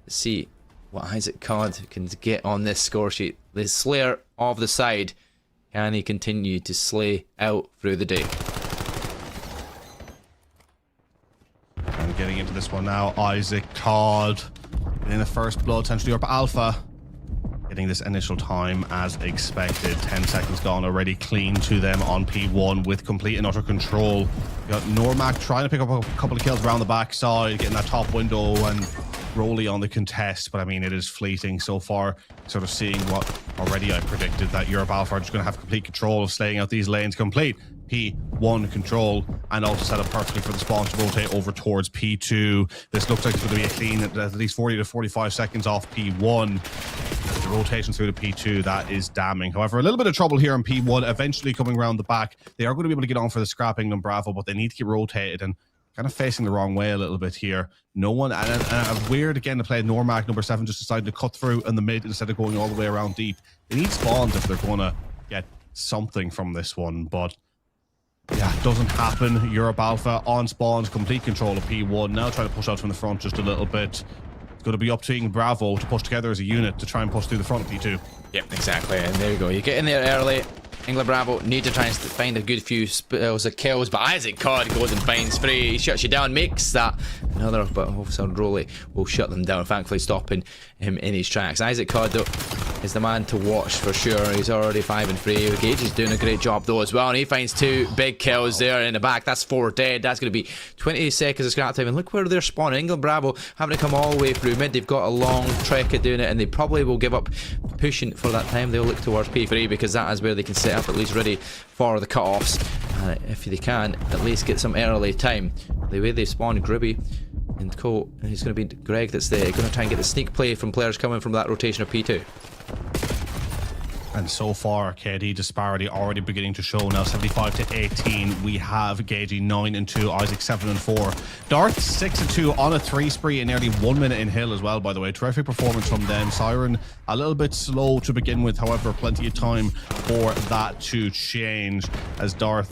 Let's see what Isaac CoD can get on this score sheet. The slayer of the side, can he continue to slay out through the day? And getting into this one now, Isaac CoD getting the first blood, Central Europe Alpha getting this initial time as expected. 10 seconds gone already, clean to them on P1 with complete and utter control. You got Normac trying to pick up a couple of kills around the backside, getting that top window, and Rolly on the contest, but I mean, it is fleeting so far. Sort of seeing what already I predicted, that Europe Alpha are just going to have complete control of slaying out these lanes. Complete P1 control, and also set up perfectly for the spawn to rotate over towards P2. This looks like it's going to be a clean at least 40 to 45 seconds off P1. The rotation through to P2, that is damning. However, a little bit of trouble here on P1, eventually coming around the back. They are going to be able to get on for the scrap England Bravo, but they need to get rotated and kind of facing the wrong way a little bit here. No one, and weird again to play Normac number 7 just decided to cut through in the mid instead of going all the way around deep. They need spawns if they're going to get something from this one, but yeah, it doesn't happen. Europe Alpha on spawns, complete control of P1. Now trying to push out from the front just a little bit. It's going to be up to England Bravo to push together as a unit to try and push through the front of P2. Yep, exactly. And there you go. You get in there early. England Bravo need to try and find a good few spells of kills, but Isaac CoD goes and finds Free. He shuts you down, makes that another, but Officer Rolly will shut them down, thankfully stopping him in his tracks. Isaac CoD though is the man to watch for sure. He's already 5 and 3. Gage is doing a great job though as well, and he finds 2 big kills there in the back. That's 4 dead. That's going to be 20 seconds of scrap time, and look where they're spawning. England Bravo having to come all the way through mid. They've got a long trek of doing it, and they probably will give up pushing for that time. They'll look towards P3 because that is where they can set up at least ready for the cut-offs. If they can at least get some early time. The way they spawn Gribby and Co, and he's going to be Greg that's there, going to try and get the sneak play from players coming from that rotation of P2. And so far, KD disparity already beginning to show now. 75 to 18. We have Gagey 9 and 2, Isaac 7 and 4. Darth 6 and 2 on a 3 spree in nearly 1 minute in Hill as well, by the way. Terrific performance from them. Siren a little bit slow to begin with, however, plenty of time for that to change as Darth,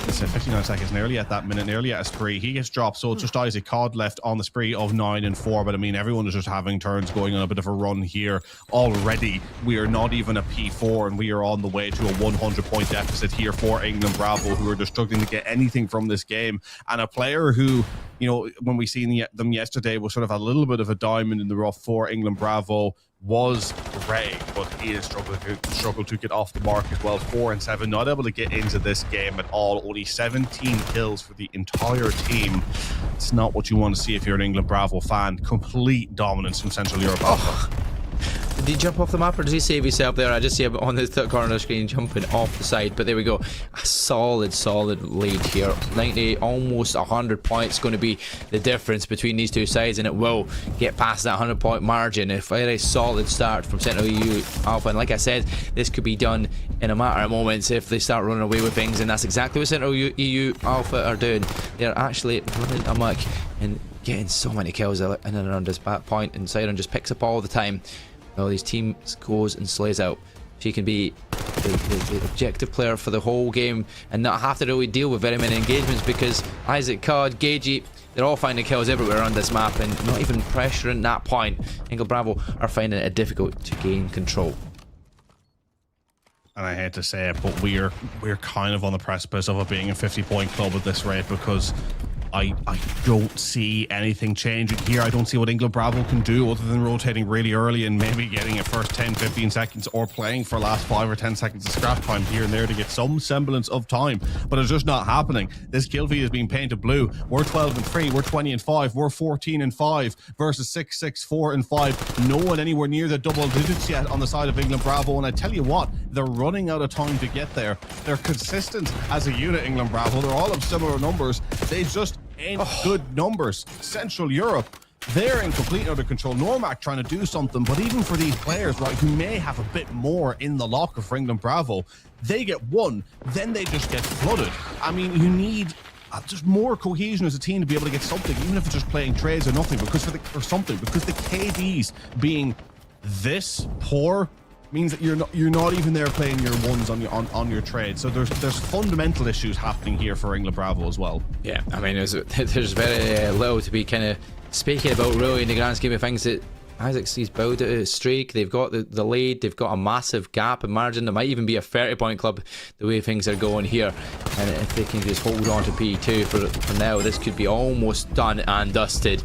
it's 59 seconds nearly at that minute, nearly at a spree. He gets dropped, so it's just Isaac CoD left on the spree of 9 and 4. But I mean, everyone is just having turns, going on a bit of a run here already. We are not even a P4, and we are on the way to a 100-point deficit here for England Bravo, who are just struggling to get anything from this game. And a player who, you know, when we seen them yesterday was sort of a little bit of a diamond in the rough for England Bravo was Ray, but he has struggled to get off the mark as well. 4 and 7, not able to get into this game at all. Only 17 kills for the entire team. It's not what you want to see if you're an England Bravo fan. Complete dominance from Central Europe Alpha. Did he jump off the map or does he save himself there? I just see him on the corner of the screen jumping off the side, but there we go. A solid lead here. 90, almost 100 points going to be the difference between these two sides, and it will get past that 100-point margin. A very solid start from Central EU Alpha, and like I said, this could be done in a matter of moments if they start running away with things, and that's exactly what Central EU Alpha are doing. They're actually running amok and getting so many kills in and around this back point, and Siren just picks up all the time. Well, these teams goes and slays out. She can be the objective player for the whole game and not have to really deal with very many engagements, because Isaac, CoD, Gagey, they're all finding kills everywhere on this map and not even pressuring that point. England Bravo are finding it difficult to gain control. And I hate to say it, but we're kind of on the precipice of it being a 50-point club at this rate, because I don't see anything changing here. I don't see what England Bravo can do other than rotating really early and maybe getting a first 10-15 seconds or playing for last 5 or 10 seconds of scrap time here and there to get some semblance of time, but it's just not happening. This kill feed is being painted blue. We're 12 and 3, we're 20 and 5, we're 14 and 5 versus 6, 6, 4 and 5. No one anywhere near the double digits yet on the side of England Bravo, and I tell you what, they're running out of time to get there. They're consistent as a unit, England Bravo. They're all of similar numbers. They just ain't good numbers. Central Europe, they're in complete and utter control. Normac trying to do something, but even for these players, right, who may have a bit more in the locker for England Bravo, they get one, then they just get flooded. I mean, you need just more cohesion as a team to be able to get something, even if it's just playing trades or nothing, because the KDs being this poor means that you're not even there playing your ones on your trade. So there's fundamental issues happening here for England Bravo as well. Yeah, I mean, there's very little to be kind of speaking about really in the grand scheme of things. That Isaac sees bowed at a streak. They've got the lead. They've got a massive gap in margin. There might even be a 30-point club the way things are going here. And if they can just hold on to P2 for now, this could be almost done and dusted.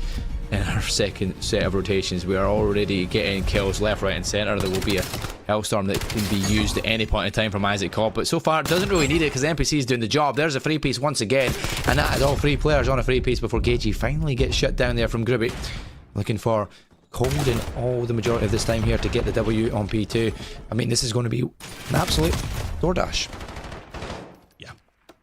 In our second set of rotations, we are already getting kills left, right and centre. There will be a Hellstorm that can be used at any point in time from Isaac CoD, but so far it doesn't really need it because the NPC is doing the job. There's a free piece once again, and that is all 3 players on a free piece before Gagey finally gets shut down there from Gribby. Looking for holding all the majority of this time here to get the W on P2. I mean, this is going to be an absolute DoorDash. Yeah,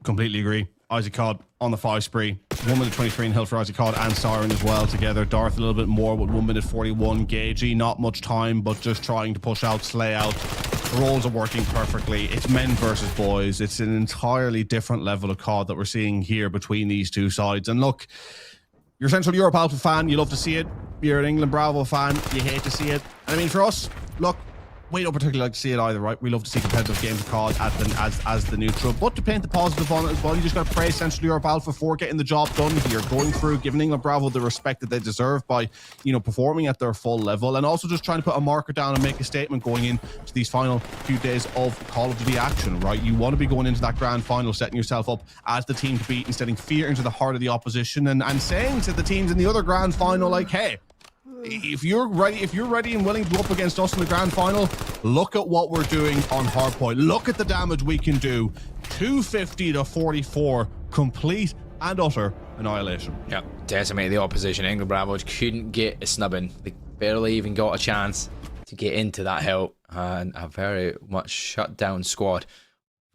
completely agree. Isaac CoD on the 5 spree. 1 minute 23 in hill for Isaac CoD and Siren as well together. Darth a little bit more with 1 minute 41. Gagey, not much time, but just trying to push out, slay out. The roles are working perfectly. It's men versus boys. It's an entirely different level of CoD that we're seeing here between these two sides. And look, you're a Central Europe Alpha fan, you love to see it. You're an England Bravo fan, you hate to see it. And I mean, for us, look, we don't particularly like to see it either, right? We love to see competitive games of CoD as the neutral. But to paint the positive on it as well, you just got to praise Central Europe Alpha for getting the job done here, going through, giving England Bravo the respect that they deserve by, you know, performing at their full level, and also just trying to put a marker down and make a statement going into these final few days of Call of Duty action, right? You want to be going into that grand final, setting yourself up as the team to beat and setting fear into the heart of the opposition, and saying to the teams in the other grand final, like, hey, if you're ready and willing to go up against us in the grand final, look at what we're doing on hardpoint. Look at the damage we can do. 250 to 44, complete and utter annihilation. Yeah, decimate the opposition. England Bravo couldn't get a snubbing. They barely even got a chance to get into that hill, and a very much shut down squad.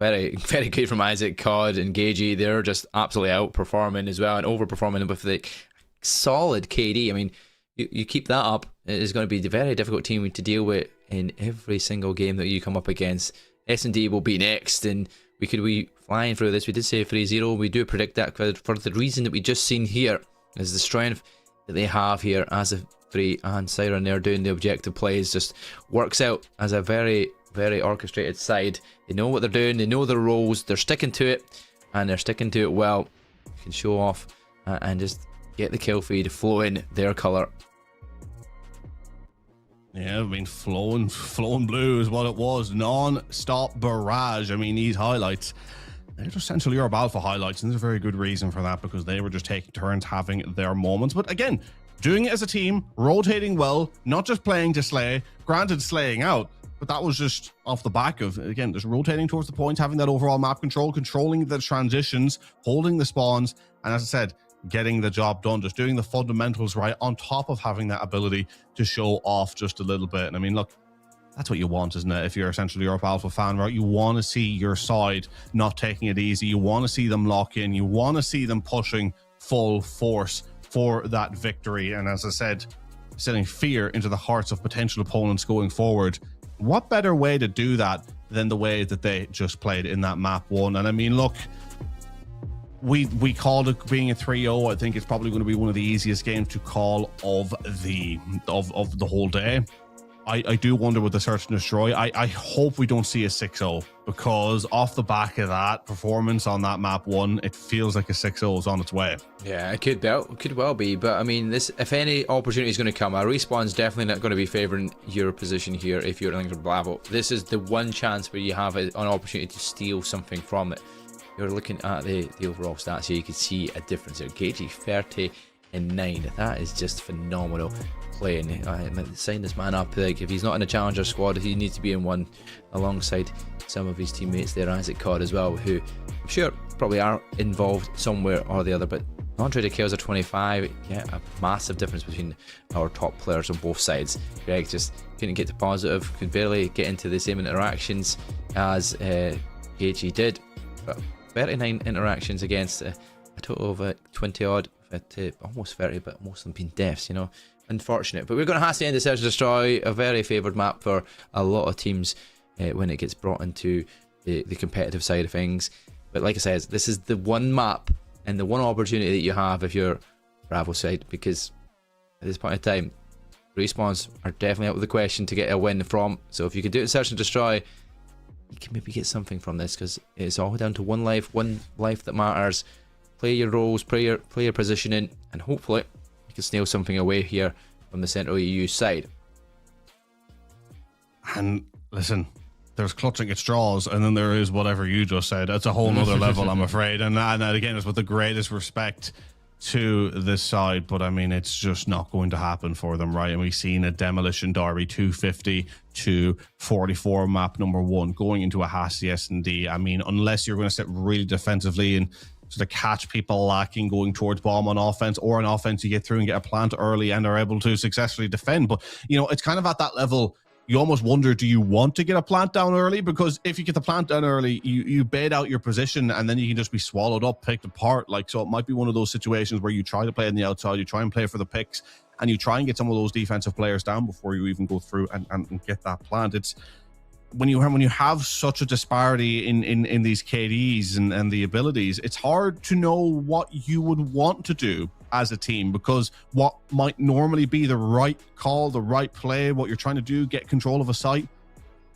Very, very good from Isaac, CoD and Gagey. They're just absolutely outperforming as well and overperforming with the solid KD. I mean, you keep that up, it is going to be a very difficult team to deal with in every single game that you come up against. S&D will be next, and we could be flying through this. We did say 3-0. We do predict that for the reason that we just seen here is the strength that they have here as a 3 and Siren there doing the objective plays just works out as a very, very orchestrated side. They know what they're doing. They know their roles. They're sticking to it, and they're sticking to it well. You can show off and just get the kill feed flowing their colour. Yeah, I mean, flowing blue is what it was. Non-stop barrage. I mean, these highlights, they're just Central Europe Alpha highlights, and there's a very good reason for that, because they were just taking turns having their moments. But again, doing it as a team, rotating well, not just playing to slay, granted slaying out, but that was just off the back of, again, just rotating towards the point, having that overall map control, controlling the transitions, holding the spawns, and as I said, getting the job done, just doing the fundamentals right on top of having that ability to show off just a little bit. And I mean, look, that's what you want, isn't it? If you're a Central Europe Alpha fan, right? You want to see your side not taking it easy. You want to see them lock in. You want to see them pushing full force for that victory. And as I said, sending fear into the hearts of potential opponents going forward. What better way to do that than the way that they just played in that map 1? And I mean, look, we called it being a 3-0. I think it's probably going to be one of the easiest games to call of the whole day. I do wonder with the search and destroy. I hope we don't see a 6-0, because off the back of that performance on that map 1, it feels like a 6-0 is on its way. Yeah, it could well be, but I mean, this, if any opportunity is going to come, a respawn's definitely not going to be favouring your position here if you're England Bravo. This is the one chance where you have an opportunity to steal something from it. You're looking at the overall stats here, you can see a difference there. KG 30-9, that is just phenomenal playing. Sign this man up. Like, if he's not in a challenger squad, he needs to be in one alongside some of his teammates there, Isaac CoD as well, who I'm sure probably are involved somewhere or the other. But non-traded kills are 25. Yeah, a massive difference between our top players on both sides. Greg just couldn't get to positive, could barely get into the same interactions as KG did. But 39 interactions against a total of 20 odd, almost 30, but most of them being deaths, you know. Unfortunate, but we're going to have to end the Search and Destroy, a very favoured map for a lot of teams when it gets brought into the competitive side of things. But like I said, this is the one map and the one opportunity that you have if you're Bravo side, because at this point in time, respawns are definitely out of the question to get a win from. So if you can do it in Search and Destroy, you can maybe get something from this, because it's all down to one life that matters. Play your roles, play your positioning, and hopefully can snail something away here from the Central EU side. And listen, there's clutching at straws, and then there is whatever you just said. That's a whole nother level, I'm afraid. And again, it's with the greatest respect to this side, but I mean, it's just not going to happen for them, right? And we've seen a Demolition Derby 250 to 44 map number 1 going into a hasty S&D. I mean, unless you're going to sit really defensively and sort of catch people lacking going towards bomb on offense, or on offense you get through and get a plant early and are able to successfully defend. But you know, it's kind of at that level, you almost wonder, do you want to get a plant down early? Because if you get the plant down early, you bait out your position, and then you can just be swallowed up, picked apart. Like, so it might be one of those situations where you try to play on the outside, you try and play for the picks, and you try and get some of those defensive players down before you even go through and get that plant. It's when you have such a disparity in these KDs and the abilities, it's hard to know what you would want to do as a team, because what might normally be the right call, the right play, what you're trying to do, get control of a site,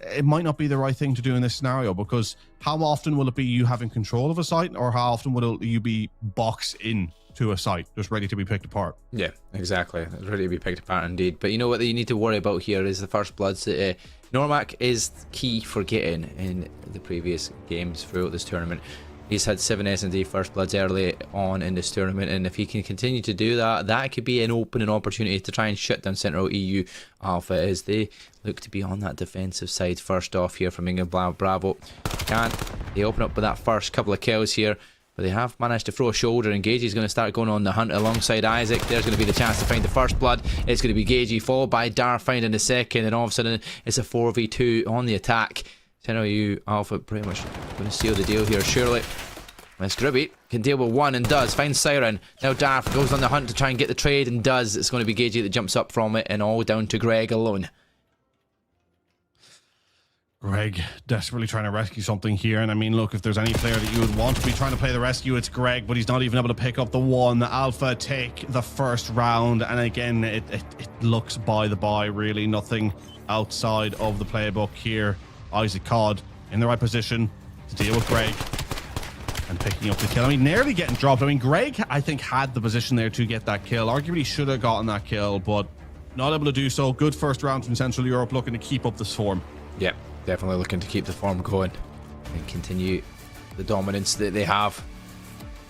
it might not be the right thing to do in this scenario. Because how often will it be you having control of a site, or how often will you be boxed in to a site just ready to be picked apart? Yeah, exactly, ready to be picked apart indeed. But you know what you need to worry about here is the first bloods. Normac is key for getting in the previous games throughout this tournament. He's had 7 S&D first bloods early on in this tournament, and if he can continue to do that, that could be an opening opportunity to try and shut down Central EU Alpha as they look to be on that defensive side first off here from England Bravo. They open up with that first couple of kills here, but they have managed to throw a shoulder, and Gagey's going to start going on the hunt alongside Isaac. There's going to be the chance to find the first blood. It's going to be Gagey followed by Dar finding the second, and all of a sudden it's a 4v2 on the attack. Central EU Alpha pretty much going to seal the deal here, surely. Miss Gribby can deal with one and does. Finds Siren. Now Darth goes on the hunt to try and get the trade and does. It's going to be Gagey that jumps up from it, and all down to Greg alone. Greg desperately trying to rescue something here. And I mean, look, if there's any player that you would want to be trying to play the rescue, it's Greg, but he's not even able to pick up the one. Alpha take the first round, and again, it looks by the by, really. Nothing outside of the playbook here. Isaac CoD in the right position to deal with Greg and picking up the kill. I mean, nearly getting dropped. I mean, Greg, I think, had the position there to get that kill. Arguably should have gotten that kill, but not able to do so. Good first round from Central Europe, looking to keep up this form. Yep, definitely looking to keep the form going and continue the dominance that they have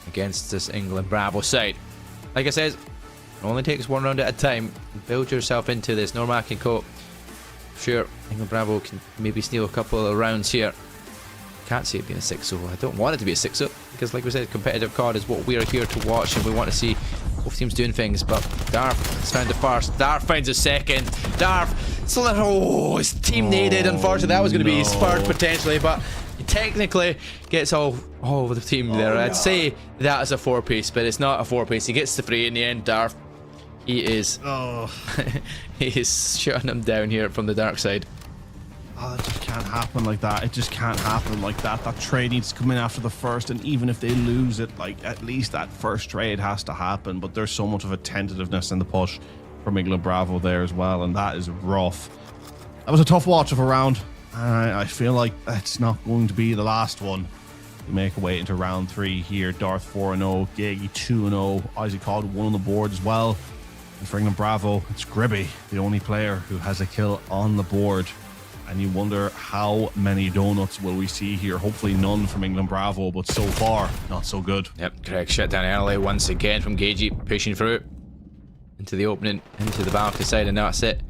against this England Bravo side. Like I said, It only takes one round at a time. Build yourself into this. Normac and Co. Sure, England Bravo can maybe steal a couple of rounds here. Can't see it being a 6-0. I don't want it to be a 6-0 because, like we said, competitive CoD is what we are here to watch, and we want to see both teams doing things. But Darf has found the first. Darf finds a second. Darf, his team needed. Unfortunately, that was going to be his third potentially, but he technically gets all of the team there. I'd say that is a 4-piece, but it's not a 4-piece. He gets the 3 in the end. Darf, he is he is shutting him down here from the dark side. Oh, it just can't happen like that. It just can't happen like that. That trade needs to come in after the first, and even if they lose it, like, at least that first trade has to happen. But there's so much of a tentativeness in the push from England Bravo there as well, and that is rough. That was a tough watch of a round. I feel like it's not going to be the last one. We make our way into round 3 here. Darth 4-0, Gagey 2-0, Isaac CoD 1 on the board as well. And for England Bravo, it's Gribby, the only player who has a kill on the board. And you wonder how many donuts will we see here. Hopefully none from England Bravo, but so far, not so good. Yep, Greg shut down early once again from Gagey, pushing through into the opening, into the balcony side, and that's it.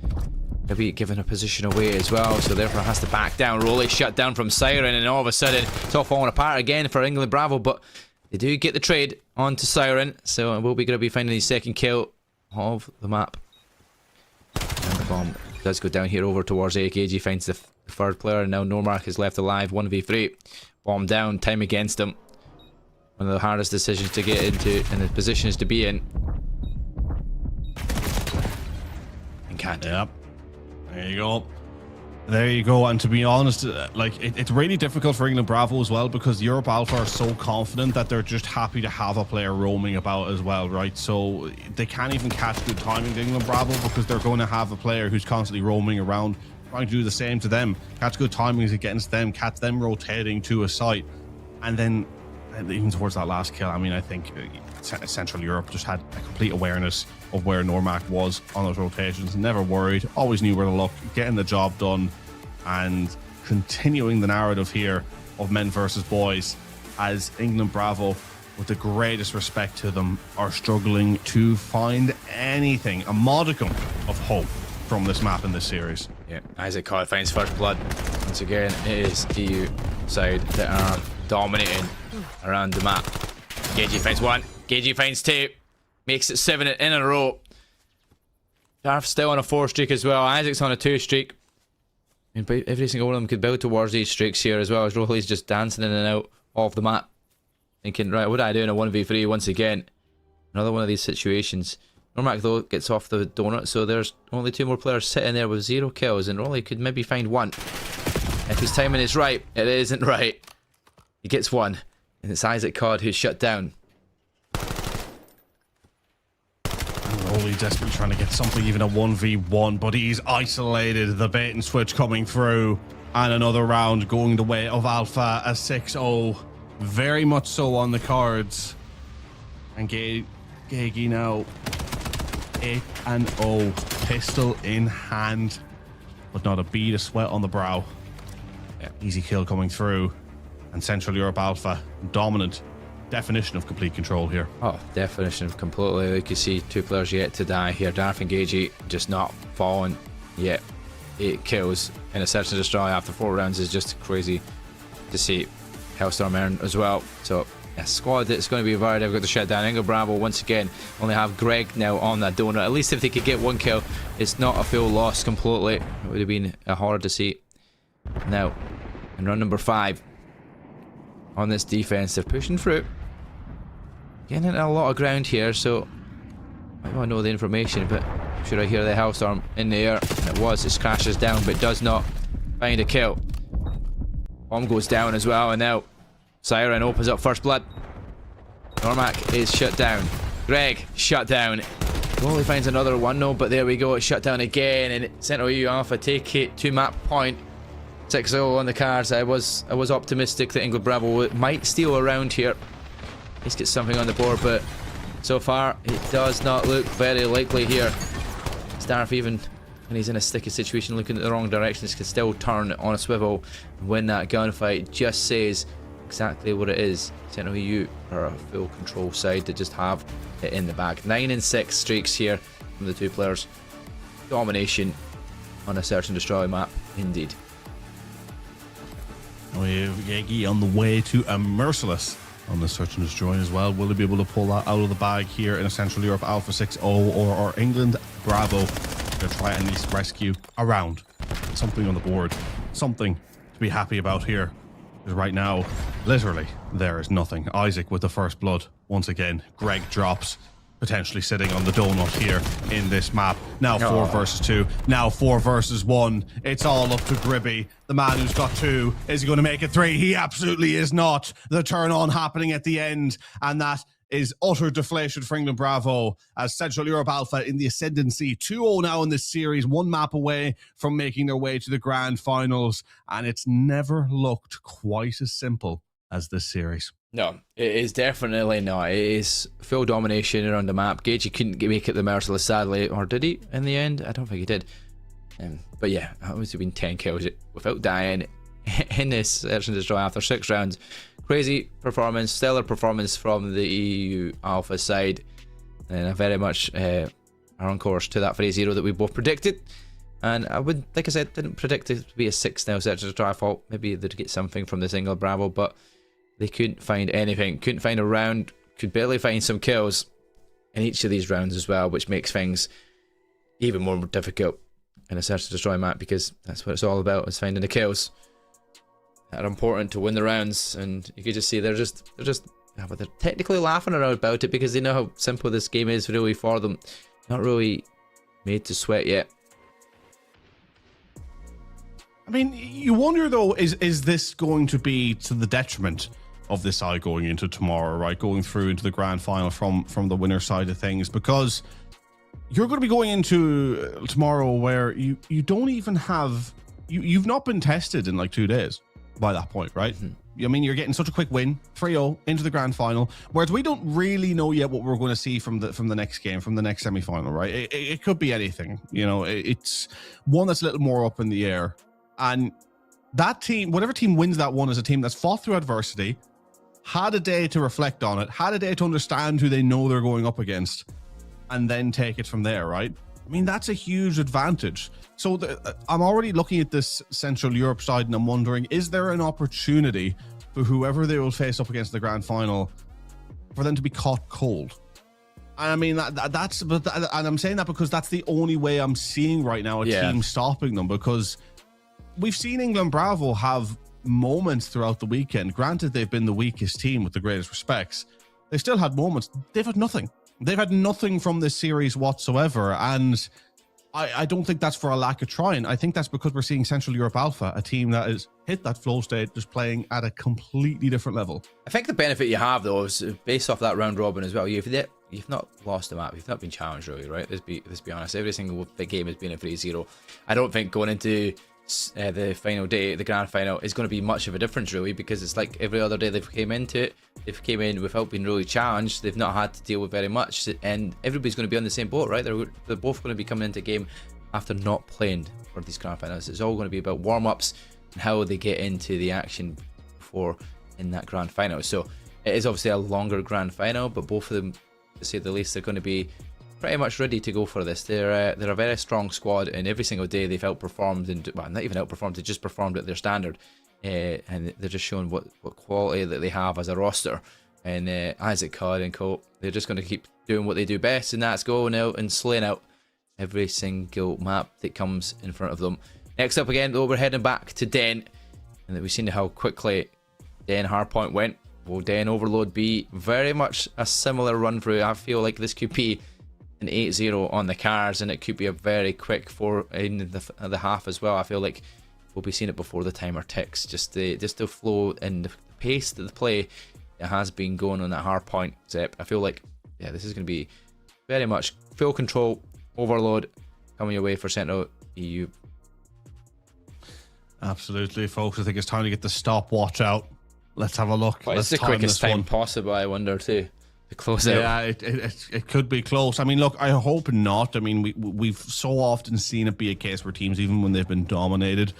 He'll be given a position away as well, so therefore has to back down. Rolly shut down from Siren, and all of a sudden it's all falling apart again for England Bravo, but they do get the trade onto Siren, so we'll be going to be finding the second kill of the map. And the bomb does go down here over towards AKG, finds the third player, and now Normark is left alive. 1v3, bomb down, time against him. One of the hardest decisions to get into and the positions to be in. And can't. Yep. There you go. There you go. And to be honest, like, it's really difficult for England Bravo as well, because Europe Alpha are so confident that they're just happy to have a player roaming about as well, right? So they can't even catch good timing to England Bravo, because they're going to have a player who's constantly roaming around, trying to do the same to them. Catch good timings against them, catch them rotating to a site. And then even towards that last kill, I mean, I think Central Europe just had a complete awareness of where Normac was on those rotations. Never worried, always knew where to look, getting the job done, and continuing the narrative here of men versus boys, as England Bravo, with the greatest respect to them, are struggling to find anything, a modicum of hope from this map in this series. Yeah, Isaac CoD finds first blood. Once again, it is EU side that are dominating around the map. Gagey finds 1, Gagey finds 2, makes it 7 in a row. Darf's still on a 4 streak as well. Isaac's on a 2 streak. And every single one of them could build towards these streaks here as well, as Rohli's just dancing in and out of the map, thinking, right, what do I do in a 1v3 once again? Another one of these situations. Normac, though, gets off the donut, so there's only 2 more players sitting there with 0 kills, and Rohli could maybe find 1. If his timing is right, it isn't right. He gets 1, and it's Isaac CoD who's shut down. Rolly desperately trying to get something, even a 1v1, but he's isolated. The bait and switch coming through, and another round going the way of Alpha. A 6-0, very much so on the cards. And Gagey now 8-0, pistol in hand, but not a bead of sweat on the brow. Yeah, easy kill coming through, and Central Europe Alpha dominant. Definition of complete control here. Oh, definition of completely. Like you see, 2 players yet to die here. Darth and Gagey just not falling yet. 8 kills in a search and destroy after 4 rounds is just crazy to see. Hellstorm earn as well. So, a squad that's going to be very difficult to shut down. England Bravo once again only have Greg now on that donut. At least if they could get 1 kill, it's not a full loss completely. It would have been hard to see. Now, in round number 5, on this defense, they're pushing through. Getting a lot of ground here, so I might want to know the information, but should I hear the Hellstorm in the air? It crashes down, but does not find a kill. Bomb goes down as well, and now Siren opens up first blood. Normac is shut down. Greg shut down. Only finds another one, no, but there we go. It's shut down again, and Central EU Alpha take it to map point. 6-0 on the cards. I was optimistic that England Bravo might steal a round here. Let's get something on the board, but so far it does not look very likely here. Starf, even when he's in a sticky situation looking at the wrong directions, can still turn on a swivel and win that gunfight. Just says exactly what it is. Central EU are a full control side that just have it in the bag. 9 and 6 streaks here from the two players. Domination on a search and destroy map, indeed. We have Yegi on the way to a Merciless on the search and destroy as well. Will they be able to pull that out of the bag here in a Central Europe Alpha 6-0 or England Bravo to try and at least rescue a round? Something on the board. Something to be happy about here. Because right now, literally, there is nothing. Isaac with the first blood. Once again, Greg drops. Potentially sitting on the donut here in this map. Now 4 versus 2. Now 4 versus 1. It's all up to Gribby. The man who's got 2. Is he going to make it 3? He absolutely is not. The turn on happening at the end. And that is utter deflation for England Bravo as Central Europe Alpha in the ascendancy. 2-0 now in this series. 1 map away from making their way to the grand finals. And it's never looked quite as simple as this series. No, it is definitely not. It is full domination around the map. Gagey couldn't make it the Merciless, sadly. Or did he in the end? I don't think he did. But yeah, it must have been 10 kills without dying in this search and destroy after 6 rounds. Crazy performance, stellar performance from the EU Alpha side. And a very much are on course to that 3-0 that we both predicted. And I would, like I said, didn't predict it to be a 6-0 search and destroy. I thought maybe they'd get something from this England Bravo, but they couldn't find anything, couldn't find a round, could barely find some kills in each of these rounds as well, which makes things even more difficult in a search and destroy map, because that's what it's all about, is finding the kills that are important to win the rounds. And you could just see they're technically laughing around about it because they know how simple this game is really for them. Not really made to sweat yet. I mean, you wonder though, is this going to be to the detriment of this side going into tomorrow, right? Going through into the grand final from the winner side of things, because you're going to be going into tomorrow where you don't even have, you've not been tested in like 2 days by that point, right? I mean, you're getting such a quick win, 3-0 into the grand final, whereas we don't really know yet what we're going to see from the next game, from the next semi-final, right? It could be anything, you know. It's one that's a little more up in the air, and that team, whatever team wins that one, is a team that's fought through adversity, had a day to reflect on it, had a day to understand who they know they're going up against, and then take it from there, right? I mean, that's a huge advantage. So I'm already looking at this Central Europe side and I'm wondering, is there an opportunity for whoever they will face up against the grand final for them to be caught cold? And I mean, and I'm saying that because that's the only way I'm seeing right now a team stopping them, because we've seen England Bravo have moments throughout the weekend. Granted, they've been the weakest team with the greatest respects. They still had moments. They've had nothing. They've had nothing from this series whatsoever. And I don't think that's for a lack of trying. I think that's because we're seeing Central Europe Alpha, a team that has hit that flow state, just playing at a completely different level. I think the benefit you have, though, is based off that round robin as well. You've not lost a map. You've not been challenged, really, right? Let's be honest. Every single game has been a 3-0. I don't think going into the final day, the grand final, is going to be much of a difference, really, because it's like every other day they've came into it, they've came in without being really challenged. They've not had to deal with very much, and everybody's going to be on the same boat, right? They're both going to be coming into game after not playing for these grand finals. It's all going to be about warm-ups and how they get into the action before in that grand final. So it is obviously a longer grand final, but both of them, to say the least, they're going to be pretty much ready to go for this. They're a very strong squad, and every single day they've outperformed, and well, not even outperformed, they just performed at their standard, and they're just showing what quality that they have as a roster. And Isaac, CoD and Co, they're just going to keep doing what they do best, and that's going out and slaying out every single map that comes in front of them. Next up again, though, we're heading back to Den, and we've seen how quickly Den Hardpoint went. Will Den Overload be very much a similar run through? I feel like this could be an 8-0 on the cars, and it could be a very quick 4 in the half as well. I feel like we'll be seeing it before the timer ticks. Just the flow and the pace that the play it has been going on that hard point. Zep, I feel like, yeah, this is going to be very much full control, overload coming your way for Central EU. Absolutely, folks. I think it's time to get the stopwatch out. Let's have a look. Well, it's the quickest time possible, I wonder, too. Close out. Yeah, it could be close. I mean, look, I hope not. I mean, we've so often seen it be a case where teams, even when they've been dominated,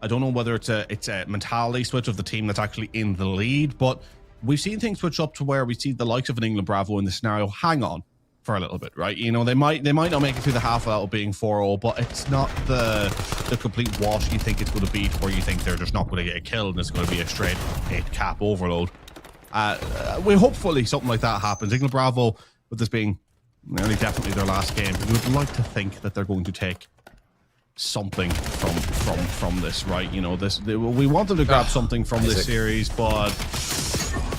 I don't know whether it's a mentality switch of the team that's actually in the lead, but we've seen things switch up to where we see the likes of an England Bravo in the scenario hang on for a little bit, right? You know, they might not make it through the half without being 4-0, but it's not the complete wash you think it's going to be, to where you think they're just not going to get a kill and it's going to be a straight 8-cap overload. Hopefully something like that happens. England Bravo, with this being nearly definitely their last game, we would like to think that they're going to take something from this, right? You know, we want them to grab something from this series, but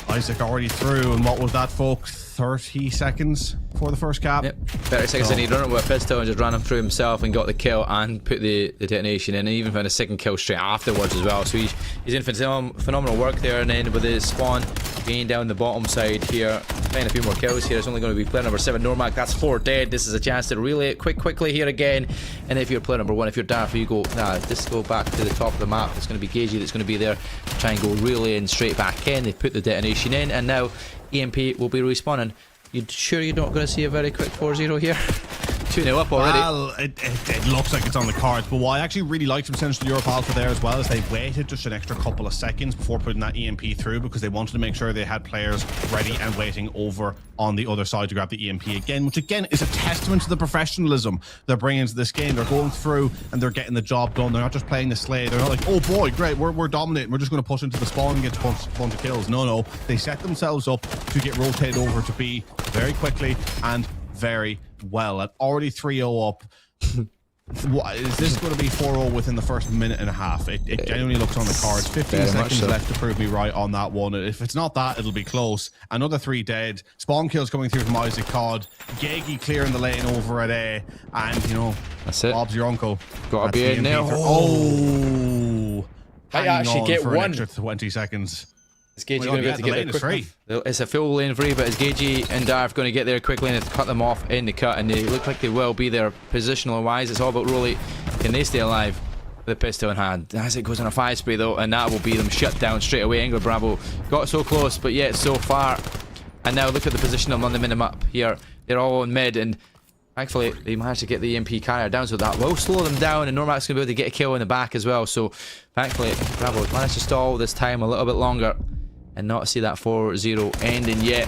Isaac already through, and what was that, folks? 30 seconds for the first cap. Yep, 30 seconds in, he run up with a pistol and just ran him through himself and got the kill and put the detonation in, and even found a second kill straight afterwards as well. So he's in phenomenal work there, and then with his spawn gain down the bottom side here, playing a few more kills here. It's only going to be player number 7, Normac. That's 4 dead. This is a chance to relay it quickly here again. And if you're player number 1, if you're Darth, you go, just go back to the top of the map. It's going to be Gagey that's going to be there to try and go relaying straight back in. They've put the detonation in, and now EMP will be respawning. You sure you're not going to see a very quick 4-0 here? 2-0 up already. Well, it looks like it's on the cards, but what I actually really liked from Central Europe Alpha there as well is they waited just an extra couple of seconds before putting that EMP through, because they wanted to make sure they had players ready and waiting over on the other side to grab the EMP again, which again is a testament to the professionalism they're bringing to this game. They're going through and they're getting the job done. They're not just playing the slay. They're not like, oh boy, great, we're dominating, we're just going to push into the spawn and get a bunch of kills. No, they set themselves up to get rotated over to B very quickly and very well. At already 3-0 up. Is this going to be 4-0 within the first minute and a half? It genuinely looks on the cards. 15 seconds left to prove me right on that one. If it's not that, it'll be close. Another 3 dead. Spawn kills coming through from Isaac CoD. Gagey clearing the lane over at A. And, you know, that's it. Bob's your uncle. Gotta be in now. I actually get for one. An extra 20 seconds. Is Gagey going to be able to get there quickly? It's a full lane free, but is Gagey and Darth going to get there quickly and cut them off in the cut? And they look like they will be there positional wise. It's all about Rolly. Can they stay alive with a pistol in hand? As it goes on a 5-spray though, and that will be them shut down straight away. England Bravo got so close, but yet so far. And now look at the position on the minimap here. They're all on mid, and thankfully they managed to get the EMP carrier down, so that will slow them down, and Normac's going to be able to get a kill in the back as well. So thankfully Bravo managed to stall this time a little bit longer and not see that 4-0 ending yet,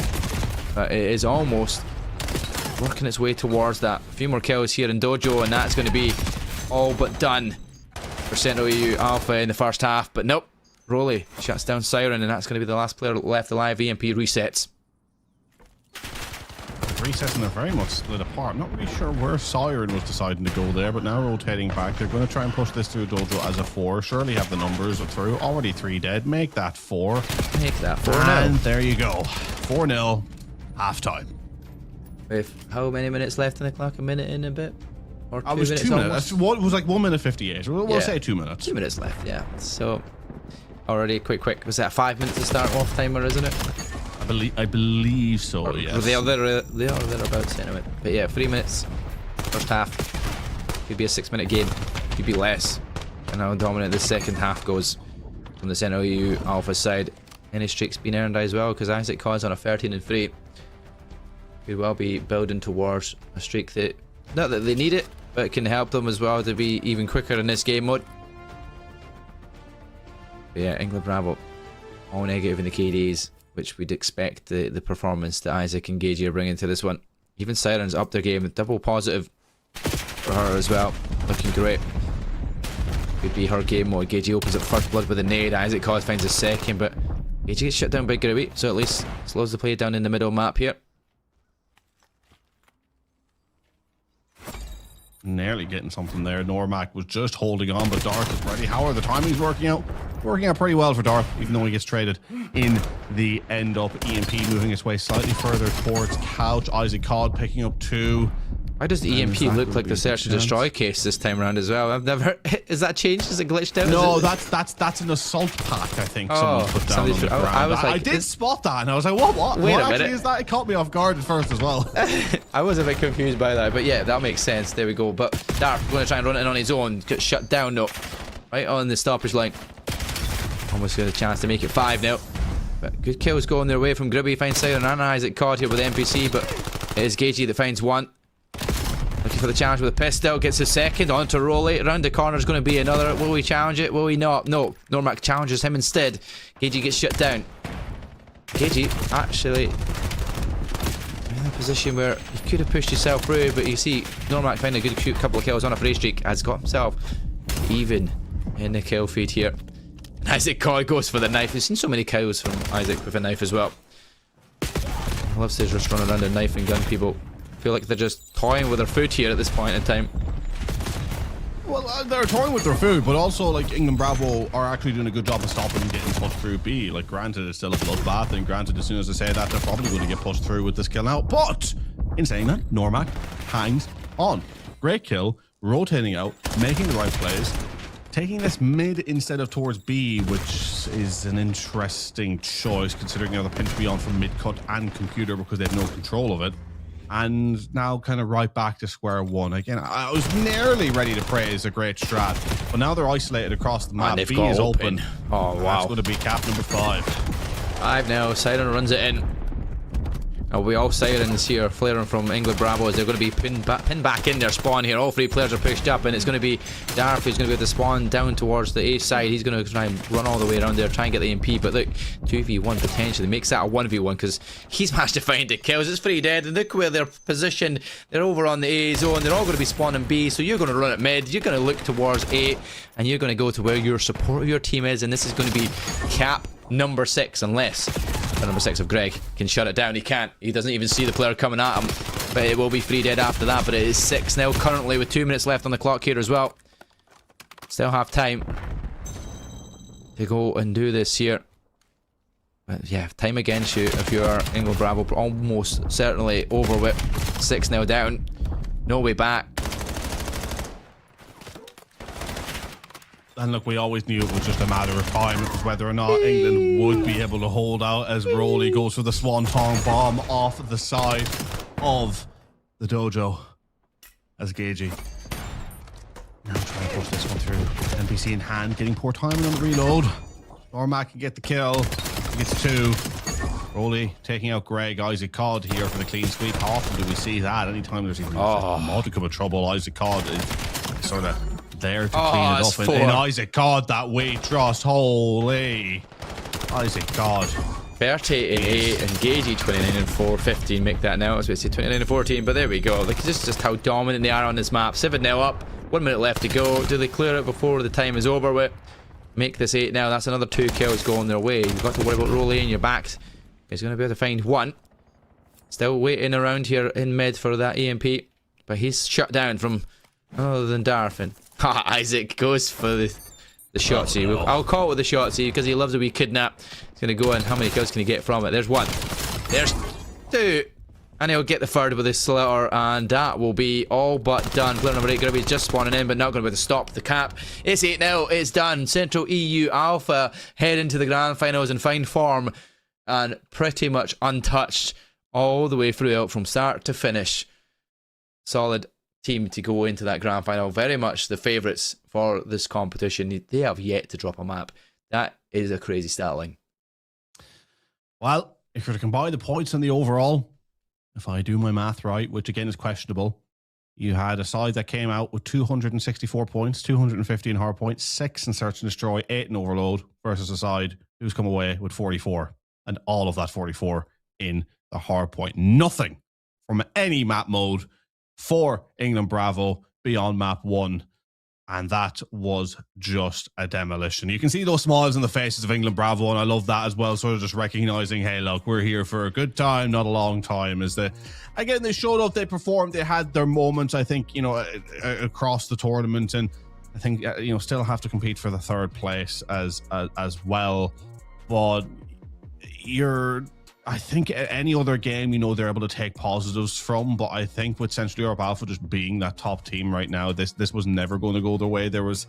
but it is almost working its way towards that. A few more kills here in Dojo, and that's going to be all but done for Central EU Alpha in the first half. But nope, Rolly shuts down Siren, and that's going to be the last player left alive. EMP resets. Resets, and they're very much split apart. I'm not really sure where Siren was deciding to go there, but now rotating back. They're going to try and push this through Dojo as a 4. Surely have the numbers through. Already 3 dead. Make that 4. Make that 4 and now. There you go. 4-0. Half time. With how many minutes left in the clock? A minute in a bit? Or 2 was minutes? 2 minutes. It was like 1 minute 58. We'll say 2 minutes. 2 minutes left, yeah. So already quick. Was that 5 minutes to start off timer, isn't it? I believe so, yes. They are thereabouts anyway. But yeah, 3 minutes. First half. Could be a 6-minute game. Could be less. And how dominant the second half goes from the Central EU Alpha side. Any streaks been earned as well, because Isaac CoD's on a 13-3. Could well be building towards a streak that, not that they need it, but it can help them as well to be even quicker in this game mode. But yeah, England Bravo all negative in the KDs, which we'd expect the performance that Isaac and Gagey are bringing to this one. Even Siren's up their game, double positive for her as well, looking great. Could be her game mode. Gagey opens up first blood with a nade, Isaac CoD finds a second, but Gagey gets shut down by Groovy, so at least slows the play down in the middle map here. Nearly getting something there. Normac was just holding on, but Darth is ready. How are the timings working out? Working out pretty well for Darth, even though he gets traded in the end up. EMP moving its way slightly further towards Couch. Isaac CoD picking up 2. Why does the EMP look like the search and destroy case this time around as well? I've never. Is that changed? Is it glitched out? No, that's an assault pack. I think someone put down on the ground. I did spot that, and I was like, what? Wait what a actually minute. Is that? It caught me off guard at first as well. I was a bit confused by that, but yeah, that makes sense. There we go. But Darth going to try and run it in on his own. Gets shut down though, right on the stoppage line. Almost got a chance to make it 5 now. But good kills going their way from Gribby. Finds Siren and Isaac CoD here with the NPC, but it is Gagey that finds one. Looking for the challenge with a pistol. Gets a second. On to Rolly. Around the corner is going to be another. Will we challenge it? Will we not? No. Normac challenges him instead. Gagey gets shut down. Gagey actually in a position where you could have pushed yourself through, but you see Normac finding a good couple of kills on a free streak. Has got himself even in the kill feed here. And Isaac CoD goes for the knife. We've seen so many kills from Isaac with a knife as well. He loves to just run around and knife and gun people. Feel like they're just toying with their food here at this point in time. Well, they're toying with their food, but also, like, England Bravo are actually doing a good job of stopping them getting pushed through B. Like, granted, it's still a bloodbath, and granted, as soon as I say that, they're probably going to get pushed through with this kill now. But, in saying that, Normac hangs on. Great kill, rotating out, making the right plays, taking this mid instead of towards B, which is an interesting choice, considering they're the pinch beyond from mid-cut and computer because they have no control of it. And now kind of right back to square one. Again, I was nearly ready to praise a great strat, but now they're isolated across the map. B is open. Oh, wow. That's going to be cap number 5. 5 now. Siren runs it in. We all sirens here flaring from England Bravo as they're going to be pinned back in their spawn here. All 3 players are pushed up, and it's going to be Darth who's going to be able to spawn down towards the A side. He's going to try and run all the way around there, try and get the MP. But look, 2v1 potentially makes that a 1v1 because he's managed to find the kills. It's 3 dead, and look where they're positioned. They're over on the A zone. They're all going to be spawning B, so you're going to run at mid. You're going to look towards A, and you're going to go to where your support of your team is, and this is going to be cap number 6 unless number 6 of Greg can shut it down. He can't. He doesn't even see the player coming at him, but it will be 3 dead after that. But it is 6 now currently with 2 minutes left on the clock here as well. Still have time to go and do this here. But yeah, time against you if you're England Bravo. Almost certainly over with 6 now down. No way back. And look, we always knew it was just a matter of time. It was whether or not England would be able to hold out as Rolly goes for the Swanton bomb off the side of the dojo as Gagey. Now trying to push this one through. NPC in hand, getting poor timing on the reload. Normac can get the kill. He gets 2. Rolly taking out Greg. Isaac CoD here for the clean sweep. How often do we see that? Anytime there's even a modicum of trouble, Isaac CoD is sort of there to clean it up. And Isaac CoD, that weight thrust, holy Isaac CoD. 30 and 8 and Gagey 29 and 4, 15 make that now. I was going to say 29 and 14, but there we go. Like, this is just how dominant they are on this map. 7 now up, 1 minute left to go. Do they clear it before the time is over with? Make this 8 now. That's another 2 kills going their way. You've got to worry about Rolly in your backs. He's going to be able to find 1. Still waiting around here in mid for that EMP, but he's shut down from other than Darfin. Isaac goes for the shotsy. I'll call it with the shotsy because he loves a wee kidnap. He's going to go in. How many kills can he get from it? There's 1. There's 2. And he'll get the 3rd with his slaughter, and that will be all but done. Player number 8 going to be just spawning in, but not going to be able to stop the cap. It's 8 now. It's done. Central EU Alpha head into the grand finals in fine form and pretty much untouched all the way throughout from start to finish. Solid team to go into that grand final. Very much the favourites for this competition. They have yet to drop a map. That is a crazy stat line. Well, if you're to combine the points and the overall, if I do my math right, which again is questionable, you had a side that came out with 264 points, 250 in hard points, 6 in search and destroy, 8 in overload, versus a side who's come away with 44, and all of that 44 in the hard point. Nothing from any map mode for England Bravo beyond map 1, and that was just a demolition. You can see those smiles on the faces of England Bravo, and I love that as well, sort of just recognizing, hey, look, we're here for a good time, not a long time. Again, they showed up, they performed, they had their moments, I think, you know, across the tournament, and I think, you know, still have to compete for the 3rd place as well. But I think any other game, you know, they're able to take positives from, but I think with Central Europe Alpha just being that top team right now, this was never going to go their way. There was,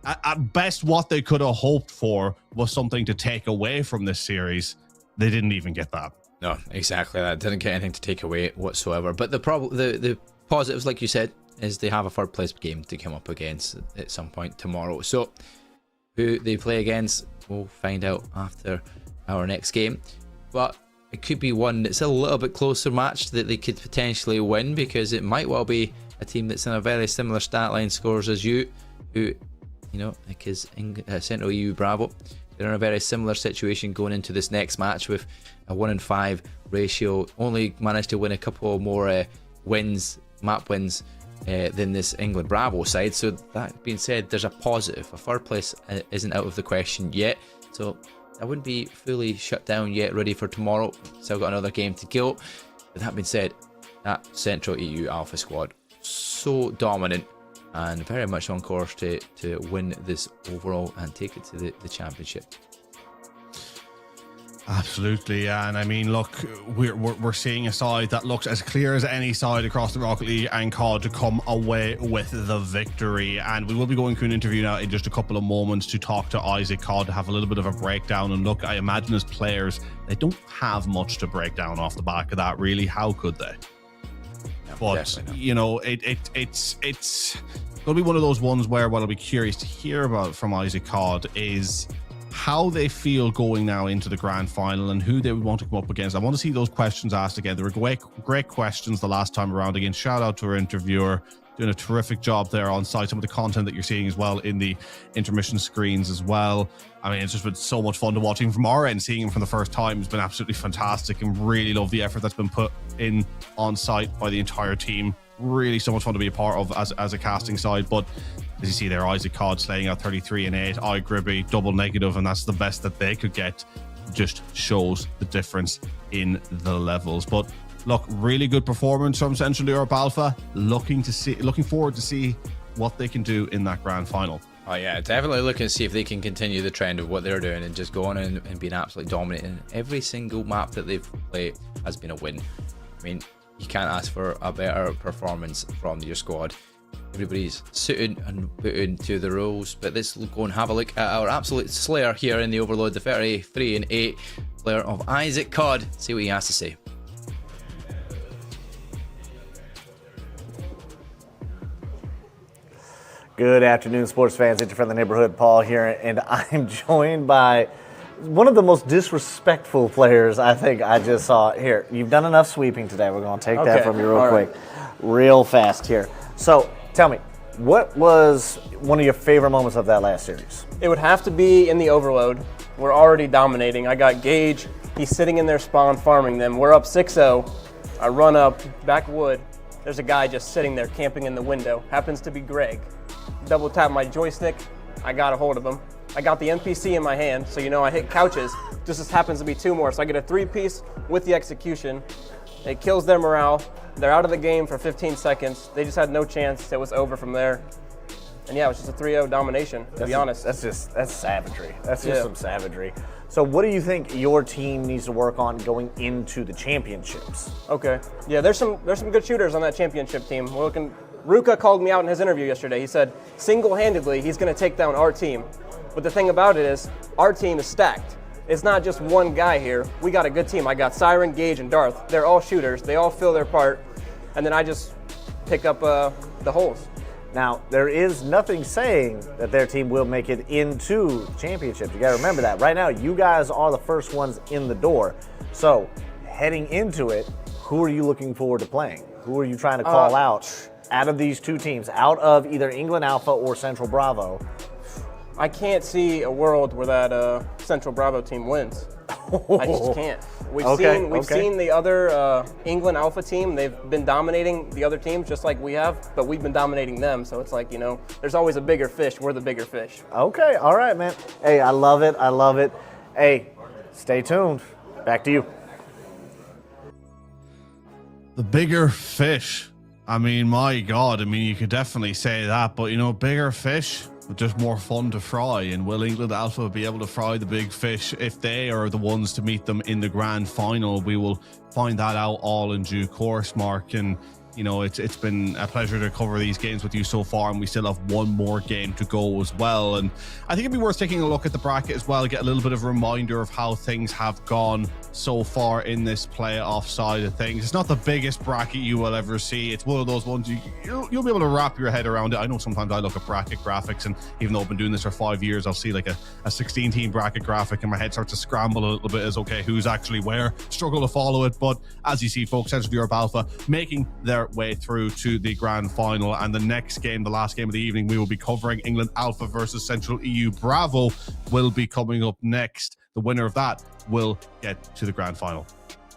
at best, what they could have hoped for was something to take away from this series. They didn't even get that. No, exactly that. Didn't get anything to take away whatsoever. But the positives, like you said, is they have a 3rd place game to come up against at some point tomorrow. So who they play against, we'll find out after our next game. But it could be one that's a little bit closer match that they could potentially win, because it might well be a team that's in a very similar stat line scores as you, who, like is Central EU Bravo. They're in a very similar situation going into this next match with a 1-5 ratio. Only managed to win a couple more map wins, than this England Bravo side. So that being said, there's a positive. A third place isn't out of the question yet. So I wouldn't be fully shut down yet, ready for tomorrow. Still got another game to go. But that being said, that Central EU Alpha squad, so dominant and very much on course to win this overall and take it to the championship. Absolutely, and I mean, look, we're seeing a side that looks as clear as any side across the Rocket League and CoD to come away with the victory. And we will be going through an interview now in just a couple of moments to talk to Isaac CoD, to have a little bit of a breakdown. And look, I imagine as players, they don't have much to break down off the back of that, really. How could they? But it's going to be one of those ones where what I'll be curious to hear about from Isaac CoD is how they feel going now into the grand final and who they would want to come up against. I want to see those questions asked again. They were great questions the last time around. Again, shout out to our interviewer, doing a terrific job there on site. Some of the content that you're seeing as well in the intermission screens as well. I mean, it's just been so much fun to watch him from our end. Seeing him for the first time has been absolutely fantastic, and really love the effort that's been put in on site by the entire team. Really so much fun to be a part of as a casting side. But as you see there, Isaac CoD slaying out 33 and 8, iGribby double negative, and that's the best that they could get. Just shows the difference in the levels. But look, really good performance from Central Europe Alpha. Looking forward to see what they can do in that grand final. Oh yeah, definitely looking to see if they can continue the trend of what they're doing and just going in and being absolutely dominating. Every single map that they've played has been a win. I mean, you can't ask for a better performance from your squad. Everybody's suited and put into the roles. But let's go and have a look at our absolute slayer here in the Overload, the 33 and 8 player of Isaac CoD. See what he has to say. Good afternoon, sports fans. It's your friendly neighborhood Paul here, and I'm joined by one of the most disrespectful players I think I just saw here. You've done enough sweeping today. We're going to take that from you real quick, real fast here. So tell me, what was one of your favorite moments of that last series? It would have to be in the Overload. We're already dominating. I got Gage. He's sitting in their spawn farming them. We're up 6-0. I run up, backwood. There's a guy just sitting there camping in the window. Happens to be Greg. Double tap my joystick. I got a hold of him. I got the NPC in my hand, so I hit couches. Just happens to be 2 more, so I get a 3-piece with the execution. It kills their morale. They're out of the game for 15 seconds. They just had no chance. It was over from there. And yeah, it was just a 3-0 domination, to be honest. That's savagery. That's just some savagery. So what do you think your team needs to work on going into the championships? Okay. Yeah, there's some good shooters on that championship team. We're looking. Ruka called me out in his interview yesterday. He said single-handedly he's going to take down our team. But the thing about it is our team is stacked. It's not just one guy here. We got a good team. I got Siren, Gage, and Darth. They're all shooters. They all fill their part. And then I just pick up the holes. Now, there is nothing saying that their team will make it into championships. You got to remember that. Right now, you guys are the first ones in the door. So, heading into it, who are you looking forward to playing? Who are you trying to call out of these two teams, out of either England Alpha or Central Bravo? I can't see a world where that Central Bravo team wins. I just can't. We've seen the other England Alpha team. They've been dominating the other teams just like we have, but we've been dominating them. So it's like, there's always a bigger fish. We're the bigger fish. Okay, all right, man. Hey, I love it. I love it. Hey, stay tuned. Back to you. The bigger fish. I mean, my God. I mean, you could definitely say that, but bigger fish, but just more fun to fry. And will England Alpha be able to fry the big fish if they are the ones to meet them in the grand final? We will find that out all in due course, Mark. And it's been a pleasure to cover these games with you so far, and we still have one more game to go as well. And I think it'd be worth taking a look at the bracket as well, get a little bit of a reminder of how things have gone so far in this playoff side of things. It's not the biggest bracket you will ever see. It's one of those ones you'll be able to wrap your head around it. I know sometimes I look at bracket graphics, and even though I've been doing this for 5 years, I'll see like a 16-team bracket graphic, and my head starts to scramble a little bit as, okay, who's actually where? Struggle to follow it. But as you see, folks, Central Europe Alpha making their their way through to the grand final. And the next game, the last game of the evening, we will be covering England Alpha versus Central EU Bravo will be coming up next. The winner of that will get to the grand final.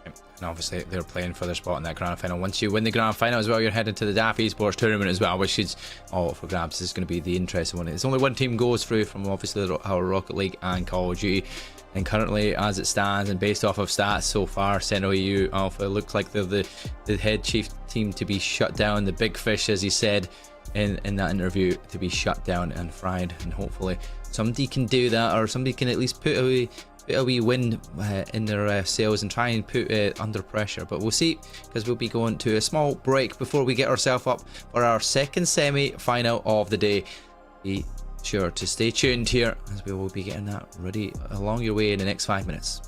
And obviously they're playing for their spot in that grand final. Once you win the grand final as well, you're headed to the DAF Esports tournament as well, which is all for grabs. This is going to be the interesting one. It's only one team goes through from obviously our Rocket League and Call of Duty. And currently, as it stands, and based off of stats so far, Central EU Alpha looks like they're the head chief team to be shut down. The big fish, as he said in that interview, to be shut down and fried. And hopefully somebody can do that, or somebody can at least put a wee win in their sails and try and put it under pressure. But we'll see, because we'll be going to a small break before we get ourselves up for our second semi-final of the day. Be sure to stay tuned here, as we will be getting that ready along your way in the next 5 minutes.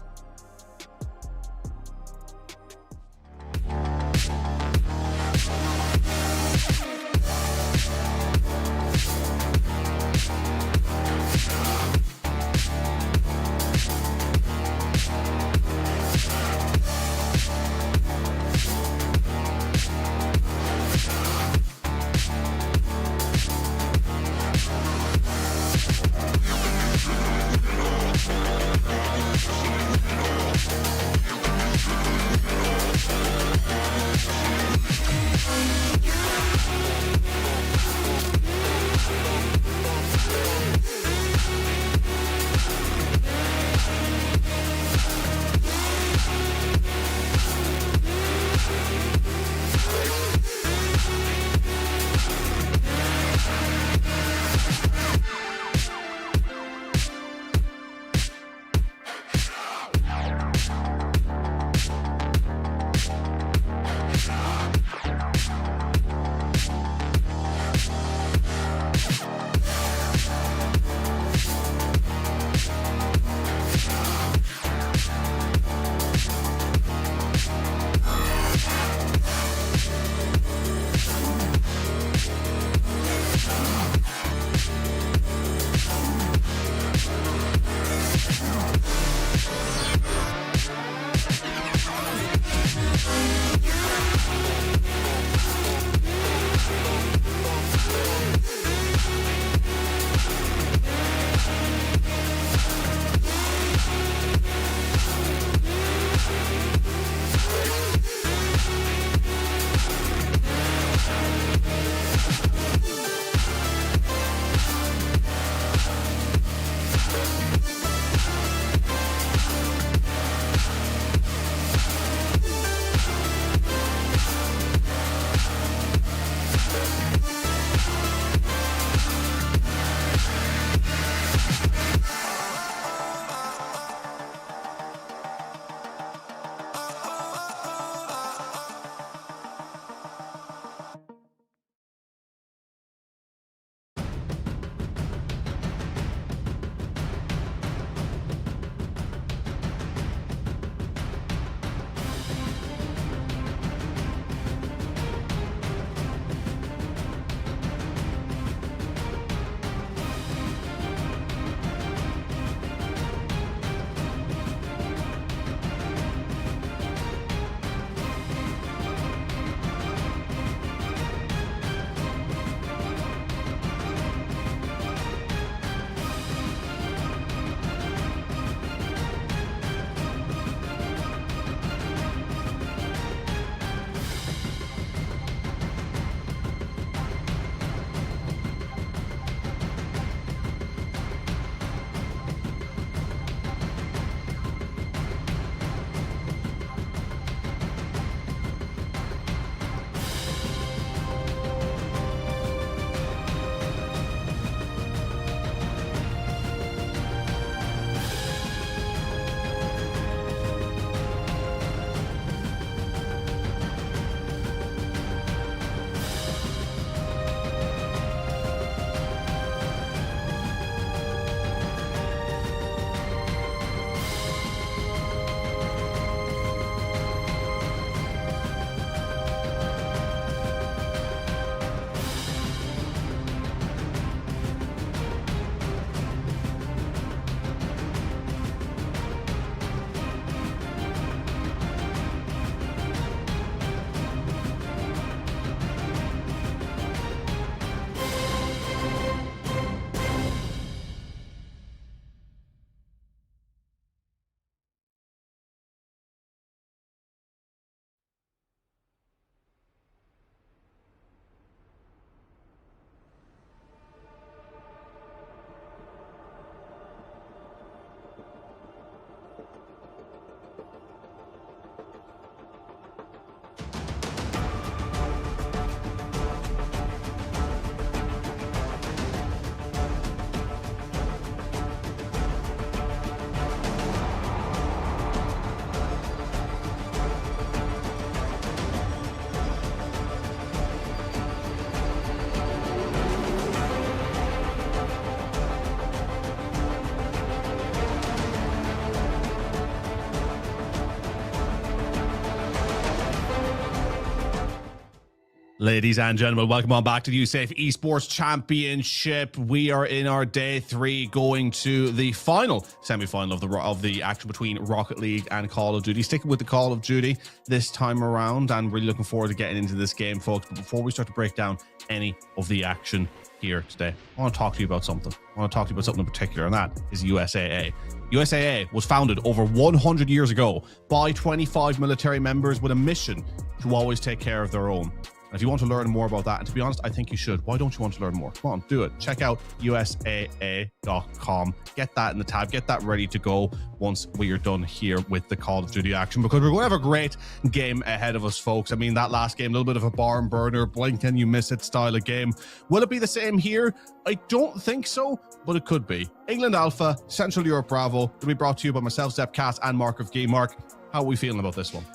Ladies and gentlemen, welcome on back to the USAFE Esports Championship. We are in our day 3, going to the final semi-final of the action between Rocket League and Call of Duty. Sticking with the Call of Duty this time around, and really looking forward to getting into this game, folks. But before we start to break down any of the action here today, I want to talk to you about something. I want to talk to you about something in particular, and that is USAA. USAA was founded over 100 years ago by 25 military members with a mission to always take care of their own. And if you want to learn more about that, and to be honest, I think you should. Why don't you want to learn more? Come on, do it. Check out USAA.com. Get that in the tab. Get that ready to go once we are done here with the Call of Duty action, because we're going to have a great game ahead of us, folks. I mean, that last game, a little bit of a barn burner, blink and you miss it style of game. Will it be the same here? I don't think so, but it could be. England Alpha, Central Europe Bravo, will be brought to you by myself, Zep Cass, and Mark of Gee. Mark, how are we feeling about this one?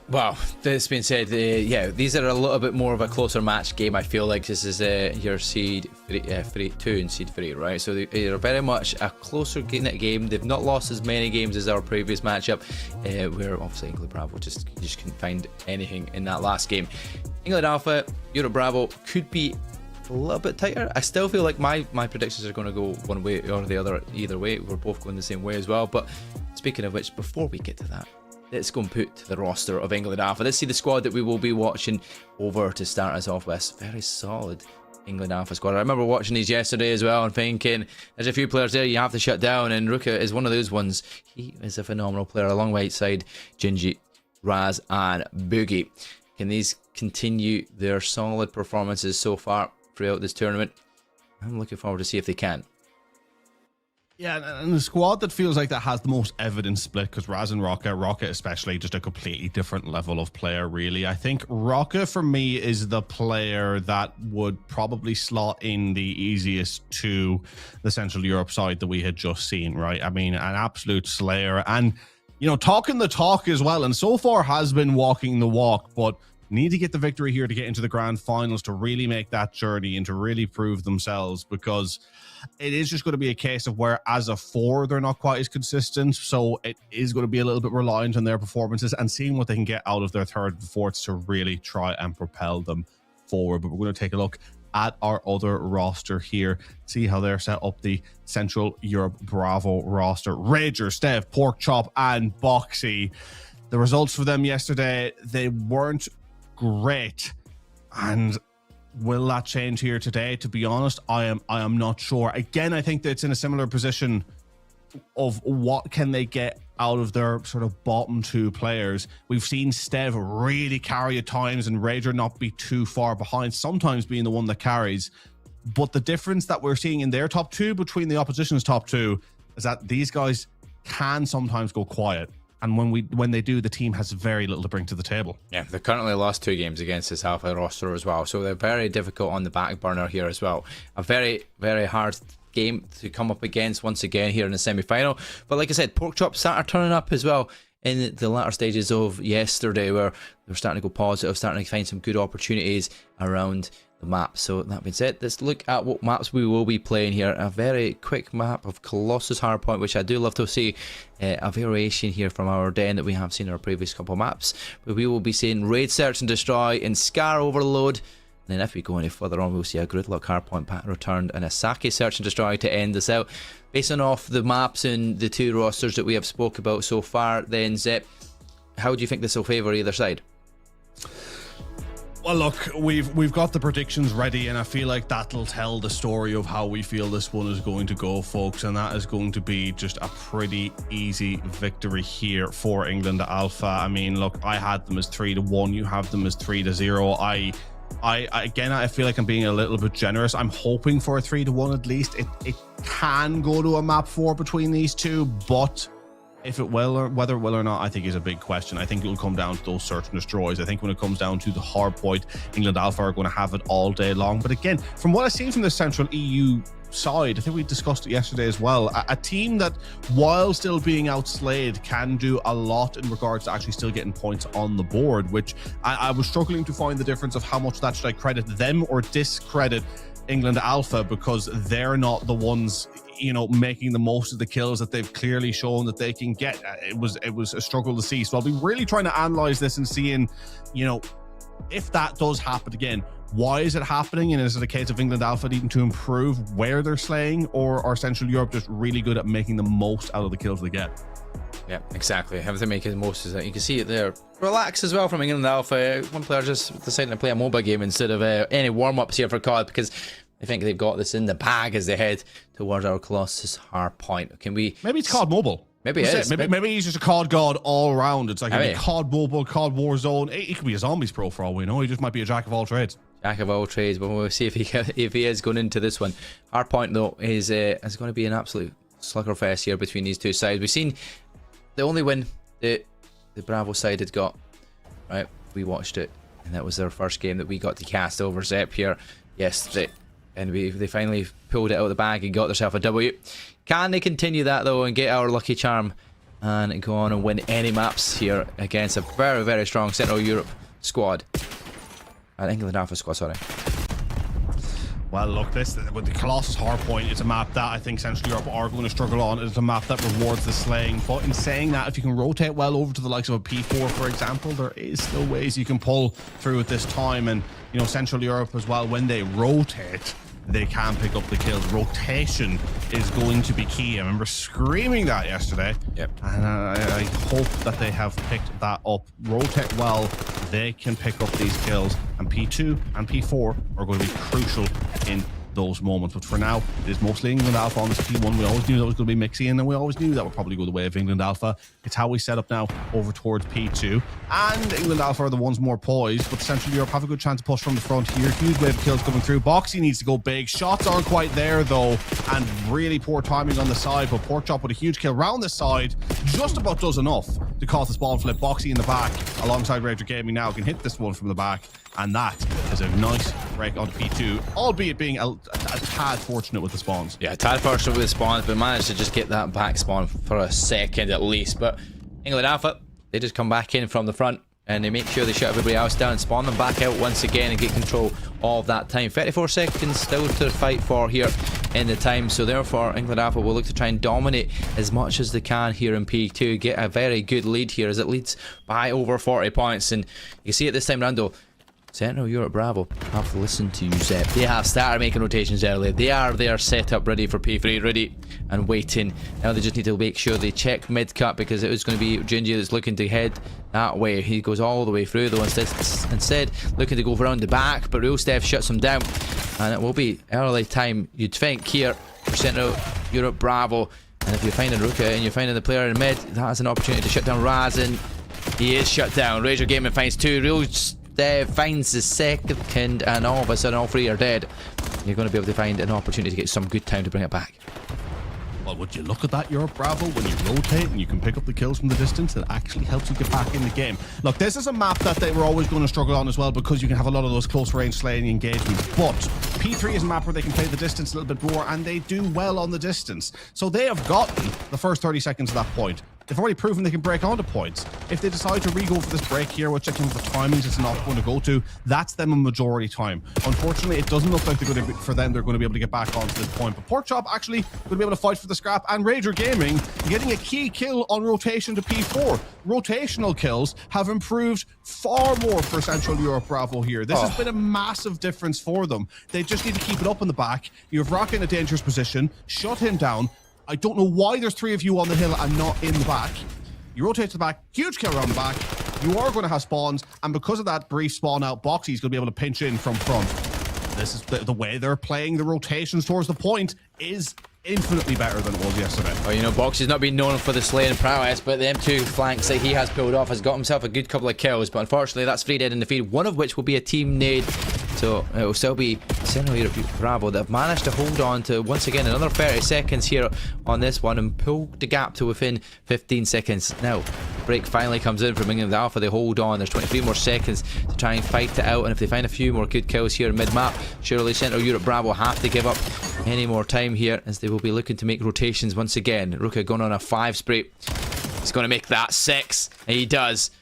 Well, this being said, yeah, these are a little bit more of a closer match game. I feel like this is your seed 2 and seed 3, right? So they're very much a closer game. They've not lost as many games as our previous matchup, where obviously England Bravo just couldn't find anything in that last game. England Alpha, Europe Bravo could be a little bit tighter. I still feel like my predictions are going to go one way or the other. Either way, we're both going the same way as well. But speaking of which, before we get to that, let's go and put the roster of England Alpha. Let's see the squad that we will be watching over to start us off with. Very solid England Alpha squad. I remember watching these yesterday as well and thinking, there's a few players there you have to shut down, and Ruka is one of those ones. He is a phenomenal player alongside Gingy, Raz and Boogie. Can these continue their solid performances so far throughout this tournament? I'm looking forward to see if they can. Yeah, and the squad that feels like that has the most evident split, because Raz and Rocket especially, just a completely different level of player, really. I think Rocket, for me, is the player that would probably slot in the easiest to the Central Europe side that we had just seen, right? I mean, an absolute slayer, and, you know, talking the talk as well, and so far has been walking the walk, but need to get the victory here to get into the grand finals, to really make that journey and to really prove themselves, because it is just going to be a case of where, as a 4, they're not quite as consistent. So it is going to be a little bit reliant on their performances and seeing what they can get out of their 3rd and 4ths to really try and propel them forward. But we're going to take a look at our other roster here, see how they're set up, the Central Europe Bravo roster. Rager, Stev, Pork Chop, and Boxy. The results for them yesterday, they weren't great, and will that change here today? To be honest, I am not sure. Again, I think that it's in a similar position of what can they get out of their sort of bottom 2 players. We've seen Stev really carry at times and Rager not be too far behind, sometimes being the one that carries. But the difference that we're seeing in their top 2 between the opposition's top 2 is that these guys can sometimes go quiet. And when they do, the team has very little to bring to the table. Yeah, they've currently lost 2 games against this Alpha roster as well. So they're very difficult on the back burner here as well. A very, very hard game to come up against once again here in the semi-final. But like I said, Pork Chop started turning up as well in the latter stages of yesterday, where they're starting to go positive, starting to find some good opportunities around the map. So that being said, let's look at what maps we will be playing here. A very quick map of Colossus Hardpoint, which I do love to see a variation here from our den that we have seen in our previous couple of maps. But we will be seeing Raid Search and Destroy and Scar Overload. And then if we go any further on, we'll see a Gridlock Hardpoint pattern returned and a Sake Search and Destroy to end this out. Based on off the maps and the 2 rosters that we have spoke about so far, then Zep, how do you think this will favour either side? Well, look, we've got the predictions ready, and I feel like that'll tell the story of how we feel this one is going to go, folks, and that is going to be just a pretty easy victory here for England Alpha. I mean, look, I had them as 3-1. You have them as 3-0. I feel like I'm being a little bit generous. I'm hoping for a 3-1 at least. It can go to a map 4 between these 2, but if it will, or whether it will or not, I think is a big question. I think it will come down to those search and destroys. I think when it comes down to the hard point, England Alpha are going to have it all day long. But again, from what I've seen from the Central EU side, I think we discussed it yesterday as well, a team that, while still being outslayed, can do a lot in regards to actually still getting points on the board, which I was struggling to find the difference of how much that should I credit them or discredit England Alpha, because they're not the ones, you know, making the most of the kills that they've clearly shown that they can get. It was a struggle to see. So I'll be really trying to analyze this and seeing, you know, if that does happen again, why is it happening? And is it a case of England Alpha needing to improve where they're slaying, or are Central Europe just really good at making the most out of the kills they get? Yeah, exactly. Have to make the most of it. You can see it there. Relax as well from England Alpha. One player just deciding to play a MOBA game instead of any warm-ups here for CoD, because they think they've got this in the bag as they head towards our Colossus hard point. Can we... Maybe it's CoD Mobile. Maybe it is. Maybe he's just a CoD god all around. It's like a CoD Mobile, CoD Warzone. He could be a Zombies pro for all we know. He just might be a jack of all trades. Jack of all trades, but we'll see if he is going into this one. Our point though is going to be an absolute sluggerfest here between these two sides. We've seen the only win the Bravo side had got. Right, we watched it, and that was their first game that we got to cast over Zep here yesterday, and they finally pulled it out of the bag and got themselves a W. Can they continue that though and get our lucky charm and go on and win any maps here against a very, very strong Central Europe squad? England Alpha squad, sorry. Well, look, this with the Colossus Hardpoint, it's a map that I think Central Europe are going to struggle on. It's a map that rewards the slaying. But in saying that, if you can rotate well over to the likes of a P4, for example, there is still ways you can pull through at this time. And, you know, Central Europe as well, when they rotate, they can pick up the kills. Rotation is going to be key. I remember screaming that yesterday. Yep. And I hope that they have picked that up. Rotate well, they can pick up these kills. And P2 and P4 are going to be crucial in those moments. But for now, it is mostly England Alpha on this P1. We always knew that was going to be mixy, and we always knew that would probably go the way of England Alpha. It's how we set up now over towards P2. And England Alpha are the ones more poised, but Central Europe have a good chance to push from the front here. Huge wave of kills coming through. Boxy needs to go big. Shots aren't quite there, though, and really poor timing on the side. But Porkchop with a huge kill round the side just about does enough to cause the spawn flip. Boxy in the back alongside Rager Gaming now can hit this one from the back. And that is a nice break onto P2, albeit being a tad fortunate with the spawns. Yeah, a tad fortunate with the spawns, but managed to just get that back spawn for a second at least. But England Alpha, they just come back in from the front and they make sure they shut everybody else down, spawn them back out once again and get control of that time. 34 seconds still to fight for here in the time, so therefore England Alpha will look to try and dominate as much as they can here in P2, get a very good lead here as it leads by over 40 points. And you see it this time round though, Central Europe Bravo have to listen to you, Zep. They have started making rotations early. They are set up ready for P3, ready and waiting. Now they just need to make sure they check mid-cut, because it was going to be Gingy that's looking to head that way. He goes all the way through though, instead looking to go around the back, but RealStev shuts him down. And it will be early time, you'd think, here for Central Europe Bravo. And if you're finding Ruka and you're finding the player in mid, that's an opportunity to shut down Raz, and he is shut down. Rager Gaming finds two. RealStev finds the second, and all of a sudden all three are dead. You're going to be able to find an opportunity to get some good time to bring it back. Well, would you look at that, Europe Bravo? When you rotate and you can pick up the kills from the distance, it actually helps you get back in the game. Look, this is a map that they were always going to struggle on as well, because you can have a lot of those close range slaying engagements. But P3 is a map where they can play the distance a little bit more, and they do well on the distance. So they have gotten the first 30 seconds of that point. They've already proven they can break onto points. If they decide to re-go for this break here, which I think the timings it's not going to go to, that's them a majority time. Unfortunately, it doesn't look like they're going to be, for them, they're going to be able to get back onto this point. But Porkchop actually going to be able to fight for the scrap, and Rager Gaming getting a key kill on rotation to P4. Rotational kills have improved far more for Central Europe Bravo here. This has been a massive difference for them. They just need to keep it up in the back. You have Rock in a dangerous position, shut him down. I don't know why there's three of you on the hill and not in the back. You rotate to the back, huge kill around the back. You are going to have spawns, and because of that brief spawn out, Boxy's going to be able to pinch in from front. This is the way they're playing the rotations towards the point is infinitely better than it was yesterday. Well, you know, Boxy's not been known for the slaying prowess, but the M2 flanks that he has pulled off has got himself a good couple of kills, but unfortunately that's 3 dead in the field, one of which will be a team nade. So it will still be Central Europe Bravo that have managed to hold on to, once again, another 30 seconds here on this one and pull the gap to within 15 seconds. Now, break finally comes in from England Alpha. They hold on. There's 23 more seconds to try and fight it out. And if they find a few more good kills here mid-map, surely Central Europe Bravo have to give up any more time here, as they will be looking to make rotations once again. Ruka going on a 5 spray. He's going to make that 6. And he does.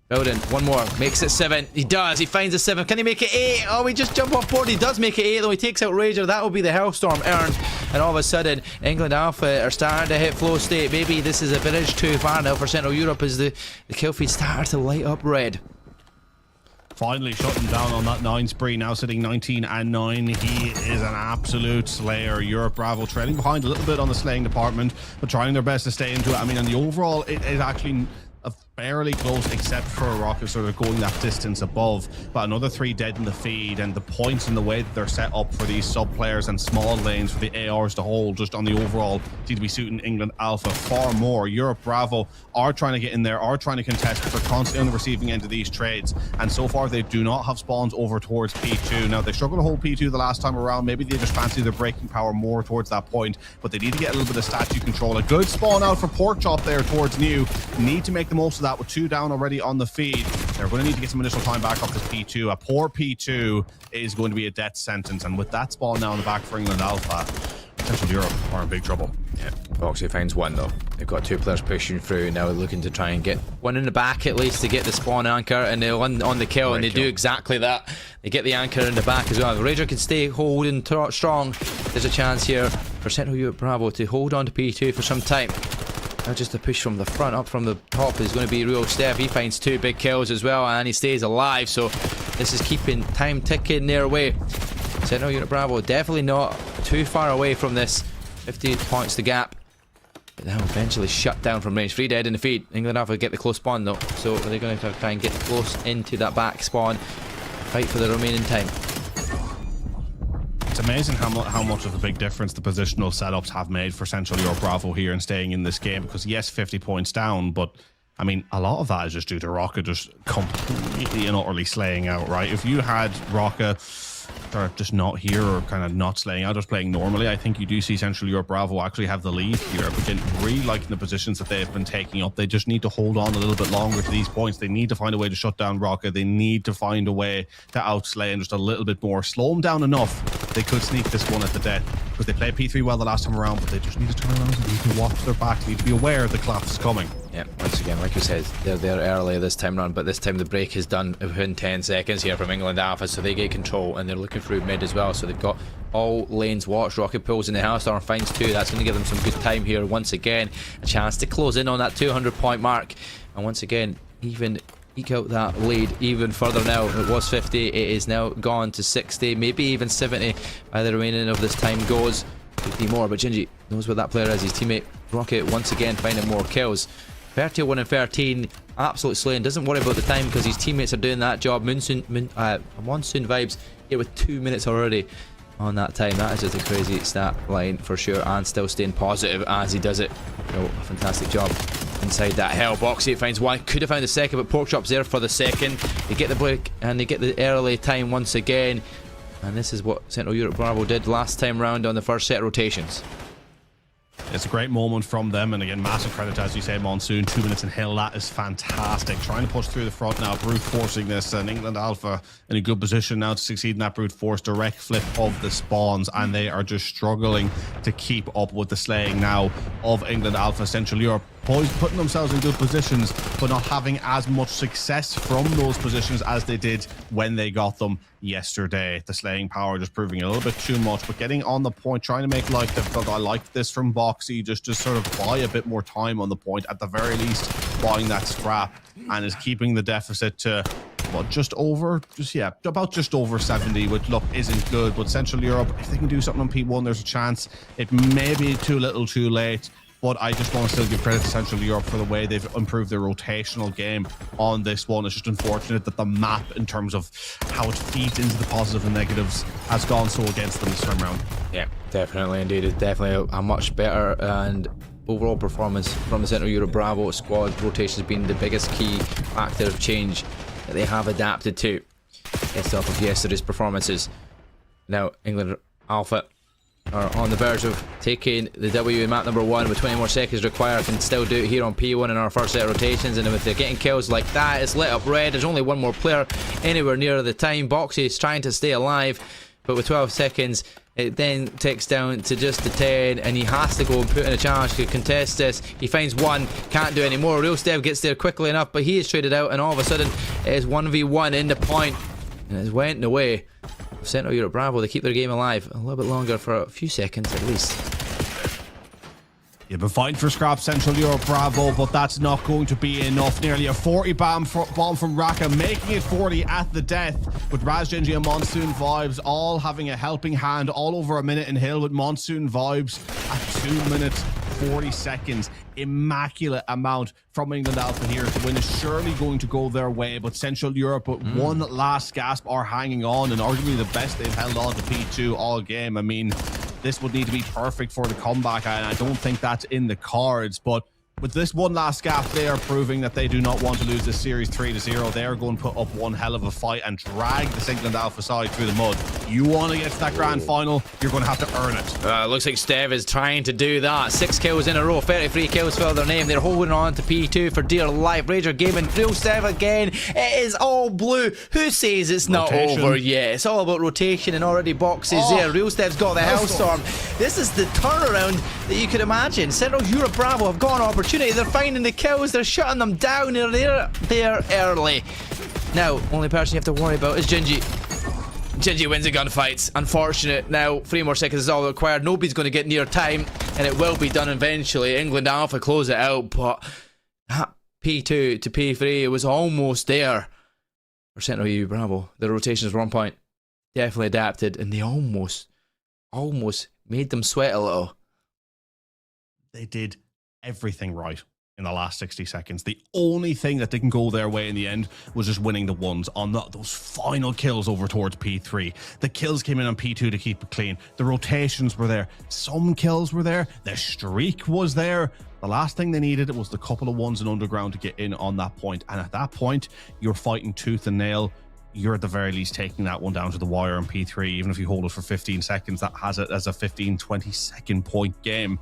Bowden, one more, makes it 7. He does, he finds a 7. Can he make it 8? Oh, he just jumped off board. He does make it 8, though. He takes out Rager. That will be the Hellstorm earned. And all of a sudden, England Alpha are starting to hit flow state. Maybe this is a bridge too far now for Central Europe as the kill feed started to light up red. Finally shutting down on that 9 spree, now sitting 19-9. He is an absolute slayer. Europe Bravo trailing behind a little bit on the slaying department, but trying their best to stay into it. I mean, on the overall, it is actually a fairly close, except for Rocket sort of going that distance above. But another 3 dead in the feed, and the points and the way that they're set up for these sub players and small lanes for the ARs to hold, just on the overall, seem to be suiting England Alpha far more. Europe Bravo are trying to get in there, are trying to contest, but they're constantly on the receiving end of these trades. And so far, they do not have spawns over towards P2. Now, they struggled to hold P2 the last time around. Maybe they just fancy their breaking power more towards that point, but they need to get a little bit of statue control. A good spawn out for Porkchop there towards New. Need to make the most of that with 2 down already on the feed. They're going to need to get some initial time back off this P2. A poor P2 is going to be a death sentence, and with that spawn now in the back for England Alpha, Central Europe are in big trouble. Yeah, Boxy finds one though. They've got 2 players pushing through now, looking to try and get one in the back at least to get the spawn anchor and the one on the kill, and they do exactly that. They get the anchor in the back as well. If Rager can stay holding strong, there's a chance here for Central Europe Bravo to hold on to P2 for some time. Now just a push from the front, up from the top is going to be real Steph. He finds 2 big kills as well, and he stays alive, so this is keeping time ticking their way. Central Unit Bravo definitely not too far away from this. 50 points the gap. But now eventually shut down from range. 3 dead in the feed. England Alpha get the close spawn though, so they're going to try and get close into that back spawn. Fight for the remaining time. It's amazing how much of a big difference the positional setups have made for Central Europe Bravo here and staying in this game, because yes, 50 points down, but I mean, a lot of that is just due to Rocket just completely and utterly slaying out, right? If you had Rocket just not here, or kind of not slaying out, just playing normally, I think you do see Central Europe Bravo actually have the lead here. But again, really liking the positions that they've been taking up. They just need to hold on a little bit longer to these points. They need to find a way to shut down Rocket. They need to find a way to outslay and just a little bit more. Slow them down enough. They could sneak this one at the death, because they played P3 well the last time around, but they just need to turn around. They need to watch their back. They need to be aware the collapse is coming. Yeah, once again, like you said, they're there early this time round, but this time the break is done within 10 seconds here from England Alpha, so they get control, and they're looking through mid as well, so they've got all lanes watched. Rocket pulls in the Hellstorm, finds 2. That's going to give them some good time here. Once again, a chance to close in on that 200 point mark, and once again, even eke out that lead even further now. It was 50, it is now gone to 60, maybe even 70 by the remaining of this time goes. Could be more, but Gingy knows what that player is. His teammate Rocket once again finding more kills. 31 and 13, absolute slaying. Doesn't worry about the time because his teammates are doing that job. Monsoon vibes here with 2 minutes already on that time. That is just a crazy stat line for sure, and still staying positive as he does it. So a fantastic job inside that hell box. He finds 1, could have found the second, but Porkchop's there for the second. They get the break and they get the early time once again. And this is what Central Europe Bravo did last time round on the first set of rotations. It's a great moment from them, and again, massive credit, as you say, Monsoon. 2 minutes in hill, that is fantastic. Trying to push through the front now, brute forcing this, and England Alpha in a good position now to succeed in that brute force. Direct flip of the spawns, and they are just struggling to keep up with the slaying now of England Alpha. Central Europe putting themselves in good positions, but not having as much success from those positions as they did when they got them yesterday. The slaying power just proving a little bit too much, but getting on the point, trying to make life difficult. I like this from Boxy, just to sort of buy a bit more time on the point, at the very least buying that scrap, and is keeping the deficit to what, about just over 70, which look isn't good. But Central Europe, if they can do something on P1, there's a chance. It may be too little too late, but I just want to still give credit to Central Europe for the way they've improved their rotational game on this one. It's just unfortunate that the map, in terms of how it feeds into the positives and negatives, has gone so against them this time around. Yeah, definitely indeed. It's definitely a much better and overall performance from the Central Europe Bravo squad. Rotation has been the biggest key factor of change that they have adapted to based off of yesterday's performances. Now, England Alpha are on the verge of taking the W in map number 1 with 20 more seconds required. Can still do it here on P1 in our first set of rotations, and if they're getting kills like that, it's lit up red. There's only one more player anywhere near the time. Boxy is trying to stay alive, but with 12 seconds it then takes down to just the 10, and he has to go and put in a challenge to contest this. He finds 1, can't do any more. Real Stev gets there quickly enough, but he is traded out, and all of a sudden it is 1v1 in the point, and it's went away. Central Europe Bravo, they keep their game alive a little bit longer for a few seconds at least. You've been fighting for scraps, Central Europe Bravo, but that's not going to be enough. Nearly a 40 bomb from Raka, making it 40 at the death, with Raz, Genji and Monsoon Vibes all having a helping hand, all over a minute in Hill, with Monsoon Vibes at 2 minutes 40 seconds. Immaculate amount from England Alpha here. The win is surely going to go their way, but Central Europe with one last gasp are hanging on, and arguably the best they've held on to P2 all game. I mean, this would need to be perfect for the comeback, and I don't think that's in the cards, but with this one last gap, they are proving that they do not want to lose this series 3-0. They are going to put up one hell of a fight and drag the England Alpha side through the mud. You want to get to that grand final, you're going to have to earn it. Looks like Stev is trying to do that. 6 kills in a row, 33 kills for their name. They're holding on to P2 for dear life. Rager Gaming, real Stev again. It is all blue. Who says it's not over yet? It's all about rotation and already boxes there. Real Stev's got the Hellstorm. This is the turnaround that you could imagine. Central Europe Bravo have got an opportunity. They're finding the kills. They're shutting them down. They're there early. Now, only person you have to worry about is Gingy. Gingy wins the gunfights. Unfortunate. Now, 3 more seconds is all required. Nobody's going to get near time, and it will be done eventually. England Alpha close it out, but P2 to P3, it was almost there for Central EU Bravo. The rotations were on point. Definitely adapted, and they almost made them sweat a little. They did everything right in the last 60 seconds. The only thing that didn't go their way in the end was just winning the ones on those final kills over towards P3. The kills came in on P2 to keep it clean. The rotations were there. Some kills were there. The streak was there. The last thing they needed was the couple of ones in underground to get in on that point. And at that point, you're fighting tooth and nail. You're at the very least taking that one down to the wire on P3. Even if you hold it for 15 seconds, that has it as a 15-20 second point game.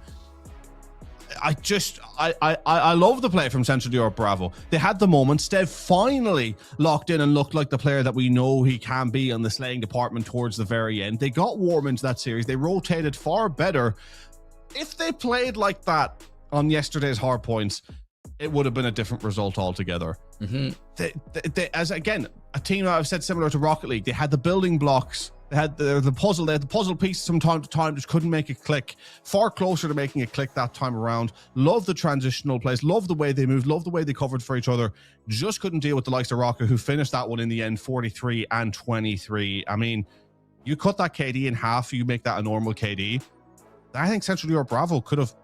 I love the play from Central Europe Bravo. They had the moment. Stev finally locked in and looked like the player that we know he can be on the slaying department towards the very end. They got warm into that series. They rotated far better. If they played like that on yesterday's hard points, it would have been a different result altogether. They, as again, a team that I've said similar to Rocket League, they had the building blocks. They had the puzzle. They had the puzzle pieces from time to time, just couldn't make it click. Far closer to making it click that time around. Love the transitional plays. Love the way they moved. Love the way they covered for each other. Just couldn't deal with the likes of Rocker, who finished that one in the end, 43 and 23. I mean, you cut that KD in half, you make that a normal KD. I think Central Europe Bravo could have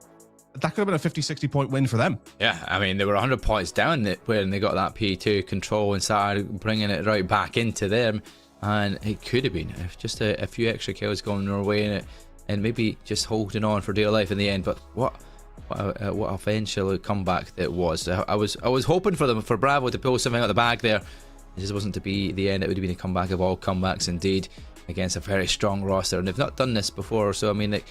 been a 50-60 point win for them. Yeah, I mean, they were 100 points down when they got that P2 control and started bringing it right back into them. And it could have been if just a few extra kills going their way in it, and maybe just holding on for dear life in the end. But what eventual comeback that was. I was hoping for Bravo to pull something out of the bag there. It just wasn't to be the end. It would have been a comeback of all comebacks indeed, against a very strong roster, and they've not done this before. So I mean, like,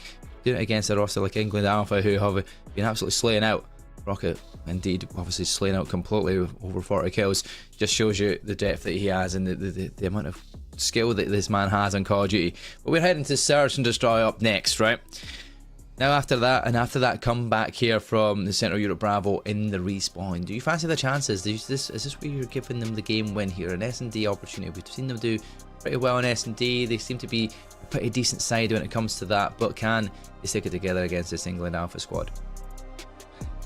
doing it against a roster like England Alpha, who have been absolutely slaying out. Rocket, indeed, obviously slaying out completely with over 40 kills, just shows you the depth that he has and the amount of skill that this man has on Call of Duty. But we're heading to Search and Destroy up next, right? Now after that comeback here from the Central Europe Bravo in the respawn, do you fancy the chances? Is this where you're giving them the game win here? An S&D opportunity. We've seen them do pretty well in S&D. They seem to be a pretty decent side when it comes to that, but can they stick it together against this England Alpha squad?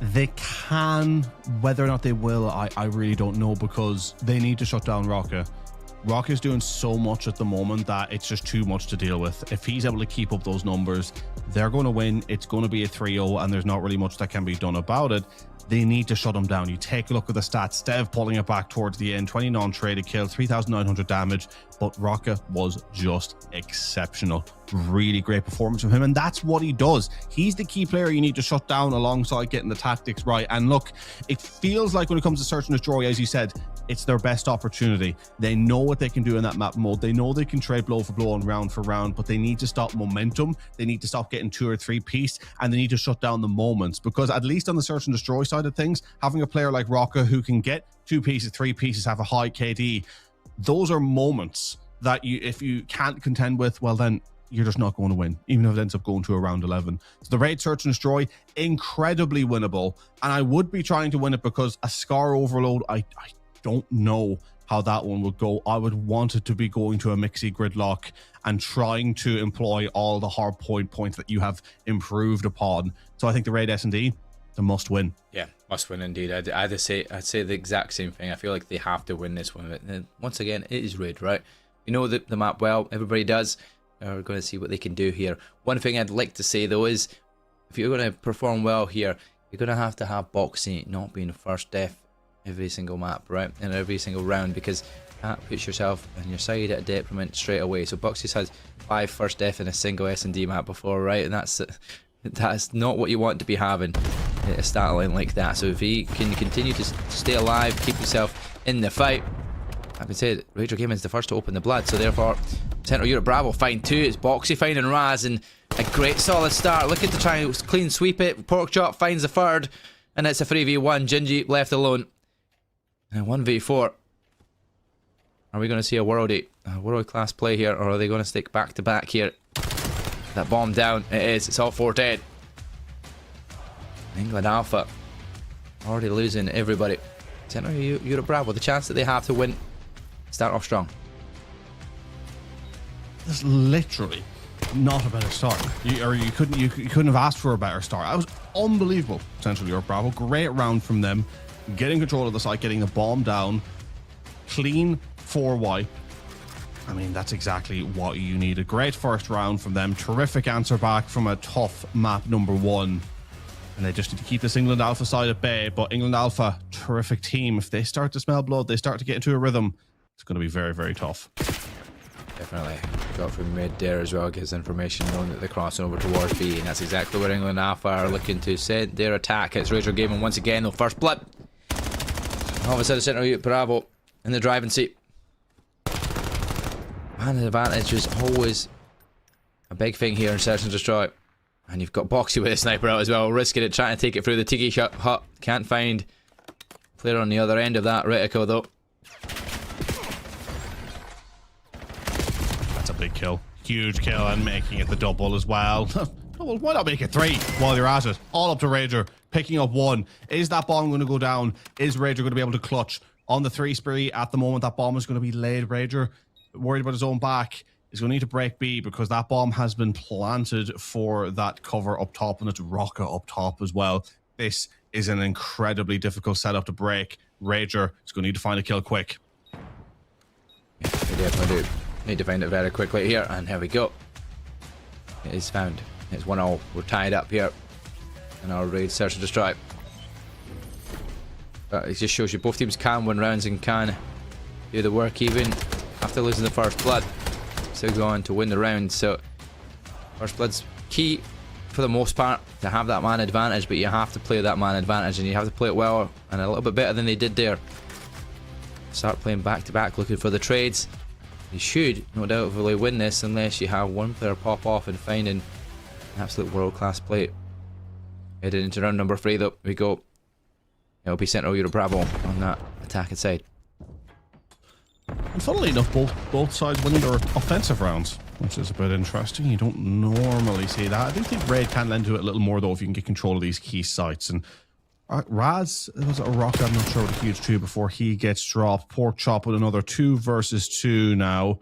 They can. Whether or not they will, I really don't know, because they need to shut down Rocket. Rocket's doing so much at the moment that it's just too much to deal with. If he's able to keep up those numbers, they're going to win. It's going to be a 3-0, and there's not really much that can be done about it. They need to shut him down. You take a look at the stats. Stev pulling it back towards the end. 20 non-traded kills, 3,900 damage. But Rocket was just exceptional. Really great performance from him. And that's what he does. He's the key player you need to shut down alongside getting the tactics right. And look, it feels like when it comes to Search and Destroy, as you said, it's their best opportunity. They know what they can do in that map mode. They know they can trade blow for blow and round for round, but they need to stop momentum. They need to stop getting 2 or 3 piece, and they need to shut down the moments, because at least on the Search and Destroy side of things, having a player like Rocket who can get 2 pieces, 3 pieces, have a high KD, those are moments that if you can't contend with, well then you're just not going to win, even if it ends up going to a round 11. So the raid Search and Destroy, incredibly winnable, and I would be trying to win it because a Scar overload, I don't know how that one would go. I would want it to be going to a mixy gridlock and trying to employ all the hard points that you have improved upon. So I think the Raid S&D, a must win. Yeah, must win indeed. I'd say the exact same thing. I feel like they have to win this one. And once again, it is Raid, right? You know the map well. Everybody does. We're going to see what they can do here. One thing I'd like to say though is, if you're going to perform well here, you're going to have Boxy not being first def every single map, right? And every single round, because that puts yourself and your side at a detriment straight away. So Boxy's had 5 first def in a single S&D map before, right? And that's not what you want to be having a stat line like that. So if he can continue to stay alive, keep himself in the fight, I can say that Rager Gaming's the first to open the blood. So therefore, Central Europe Bravo find 2. It's Boxy finding Raz, and a great solid start. Looking to try and clean sweep it. Porkchop finds the 3rd, and it's a 3v1. Gingy left alone. And 1v4. Are we going to see a world class play here, or are they going to stick back to back here? That bomb down. It is. It's all 4 dead. England Alpha already losing everybody. Central Europe Bravo, the chance that they have to win, start off strong. There's literally not a better start. You couldn't have asked for a better start. That was unbelievable. Central Europe Bravo, great round from them, getting control of the site, getting the bomb down, clean 4Y. I mean, that's exactly what you need. A great first round from them. Terrific answer back from a tough map number 1. And they just need to keep this England Alpha side at bay. But England Alpha, terrific team. If they start to smell blood, they start to get into a rhythm, it's going to be very, very tough. Definitely. Got from mid there as well, gives information knowing that they're crossing over towards B. And that's exactly where England Alpha are looking to send their attack. It's Rager Gaming once again, though. First blood. All of a sudden, Central Europe Bravo in the driving seat. Man advantage is always a big thing here in Search and Destroy. And you've got Boxy with a sniper out as well, risking it, trying to take it through the tiki hut. Can't find player on the other end of that reticle though. That's a big kill. Huge kill, and making it the double as well. Well, why not make it 3 while you're at it? All up to Rager, picking up 1. Is that bomb going to go down? Is Rager going to be able to clutch on the 3 spree? At the moment, that bomb is going to be laid. Rager, worried about his own back, is going to need to break B, because that bomb has been planted for that cover up top, and it's rocket up top as well. This is an incredibly difficult setup to break. Rager is going to need to find a kill quick. Yeah, they definitely do. Need to find it very quickly here, and here we go. It is found. It's 1-0. We're tied up here in our Raid Search and Destroy. But it just shows you both teams can win rounds and can do the work even after losing the first blood. Still go on to win the round. So first blood's key for the most part to have that man advantage, but you have to play that man advantage, and you have to play it well and a little bit better than they did there. Start playing back to back, looking for the trades. You should no doubt really win this, unless you have one player pop off and find an absolute world class play. Headed into round number 3 though. We go. It'll be Central Europe Bravo on that attacking side. And funnily enough, both sides winning their offensive rounds, which is a bit interesting. You don't normally see that. I do think Raid can lend to it a little more though, if you can get control of these key sites. And Raz, was it a rocket? I'm not sure, with a huge 2 before he gets dropped. Porkchop with another 2 versus 2 now.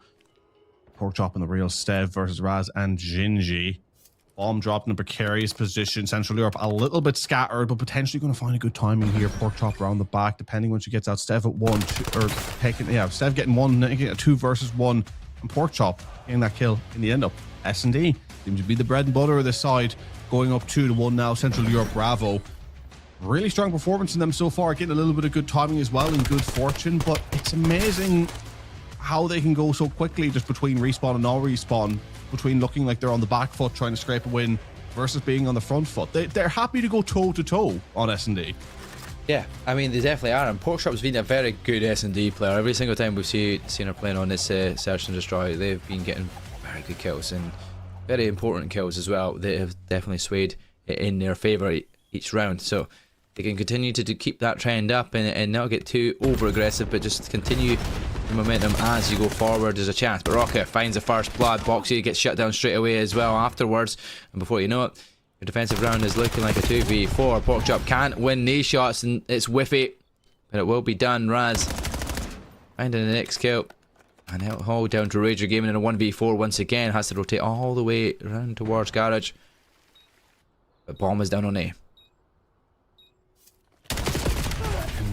Porkchop in the real Stev versus Raz and Gingy. Bomb dropped in a precarious position. Central Europe a little bit scattered, but potentially going to find a good timing here. Porkchop around the back, depending when she gets out. Stev at 1, 2, or taking, yeah, Stev getting 1, getting a 2 versus 1, and Porkchop getting that kill in the end up. S&D seems to be the bread and butter of this side, going up 2-1 now. Central Europe Bravo. Really strong performance in them so far, getting a little bit of good timing as well and good fortune, but it's amazing how they can go so quickly just between respawn and no respawn, between looking like they're on the back foot trying to scrape a win versus being on the front foot. They're happy to go toe-to-toe on S&D. Yeah, I mean, they definitely are. And Porkchop's been a very good S&D player. Every single time we've seen her playing on this Search and Destroy, they've been getting very good kills and very important kills as well. They have definitely swayed in their favour each round. So they can continue to keep that trend up and not get too over-aggressive, but just continue the momentum as you go forward. There's a chance, but Rocket finds the first blood. Boxy gets shut down straight away as well afterwards, and before you know it, your defensive round is looking like a 2v4. Porkchop can't win these shots, and it's whiffy, but it will be done. Raz Finding the next kill. And now hold down to Rager Gaming in a 1v4 once again. Has to rotate all the way around towards Garage. But bomb is down on A.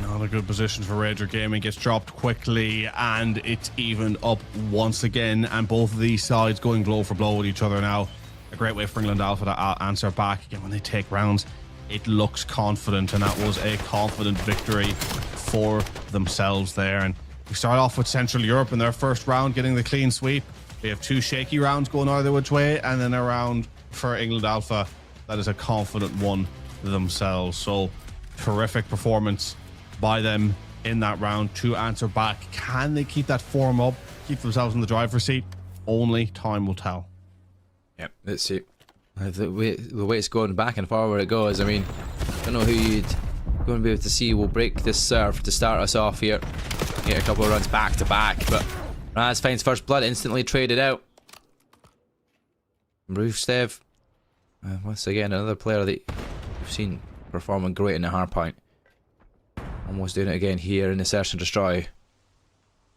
Not a good position for Rager Gaming. Gets dropped quickly, and it's evened up once again. And both of these sides going blow for blow with each other now. A great way for England Alpha to answer back. Again, when they take rounds, it looks confident, and that was a confident victory for themselves there. And we start off with Central Europe in their first round, getting the clean sweep. They have 2 shaky rounds going either which way, and then a round for England Alpha that is a confident one themselves. So terrific performance by them in that round to answer back. Can they keep that form up, keep themselves in the driver's seat? Only time will tell. Yep, let's see. The way it's going back and forward it goes. I mean, I don't know who you'd going to be able to see will break this serve to start us off here. Get a couple of runs back to back, but Raz finds first blood, instantly traded out. Stev, once again, another player that we've seen performing great in the hardpoint. Almost doing it again here in the search and destroy.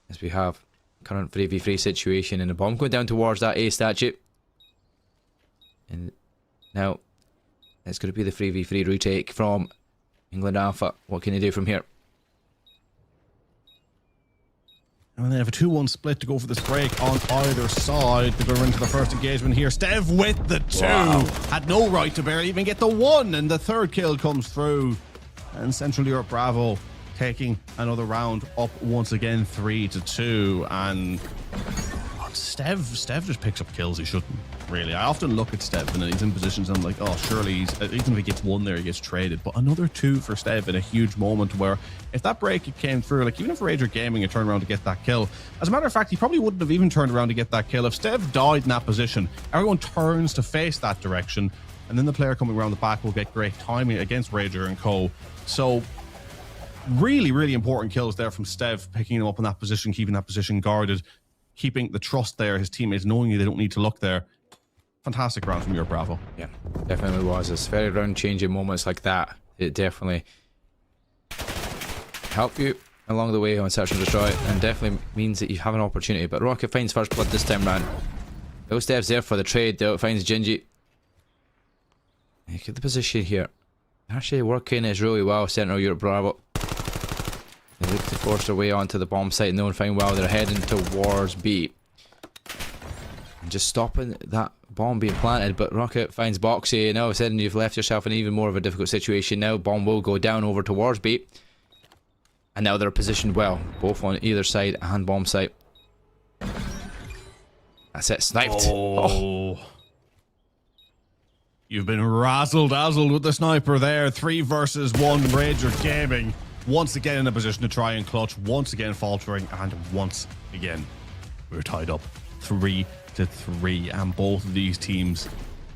As we have current 3v3 situation and a bomb going down towards that A statue. And now it's going to be the 3v3 retake from England Alpha. What can they do from here? And they have a 2-1 split to go for this break on either side. They're going to run to the first engagement here. Stev with the 2. Wow. Had no right to barely even get the 1, and the third kill comes through. And Central Europe Bravo taking another round up once again, 3-2. And Stev just picks up kills he shouldn't, really. I often look at Stev and he's in positions and I'm like, oh, surely even if he gets 1 there, he gets traded. But another 2 for Stev in a huge moment where if that break came through, like even if Rager Gaming had turned around to get that kill, as a matter of fact, he probably wouldn't have even turned around to get that kill. If Stev died in that position, everyone turns to face that direction, and then the player coming around the back will get great timing against Rager and co. So really, really important kills there from Stev, picking him up in that position, keeping that position guarded, keeping the trust there, his teammates knowing they don't need to look there. Fantastic round from your Bravo. Yeah, definitely was. It's very round changing moments like that. It definitely help you along the way on search and destroy, and definitely means that you have an opportunity. But Rocket finds first blood this time round. No Stev's there for the trade though. It finds Gingy. Look at the position here. Actually working is really well. Central Europe Bravo. They look to force their way onto the bomb site, knowing fine well they're heading towards B. And just stopping that bomb being planted, but Rocket finds Boxy, and all of a sudden you've left yourself in even more of a difficult situation. Now bomb will go down over towards B. And now they're positioned well, both on either side and bomb site. That's it, sniped. Oh. You've been razzle-dazzled with the sniper there. 3 versus 1, Rager Gaming. Once again in a position to try and clutch, once again faltering, and once again we're tied up 3-3. And both of these teams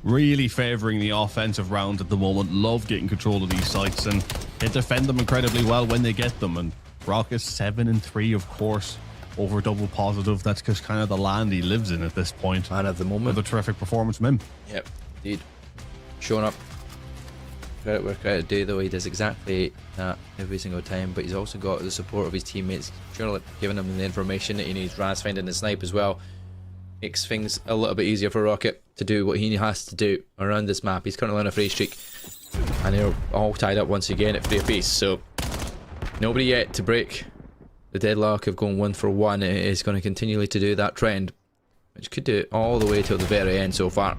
really favouring the offensive round at the moment. Love getting control of these sites, and they defend them incredibly well when they get them. And Rocket 7-3, of course, over double positive. That's just kind of the land he lives in at this point. And at the moment, with a terrific performance from him. Yep, indeed. Showing up. Credit where credit due, though. He does exactly that every single time, but he's also got the support of his teammates, surely giving him the information that he needs. Raz finding the snipe as well makes things a little bit easier for Rocket to do what he has to do around this map. He's currently on a free streak, and they're all tied up once again at 3 apiece, so nobody yet to break the deadlock of going 1 for 1. It is going to continually to do that trend, which could do it all the way till the very end so far.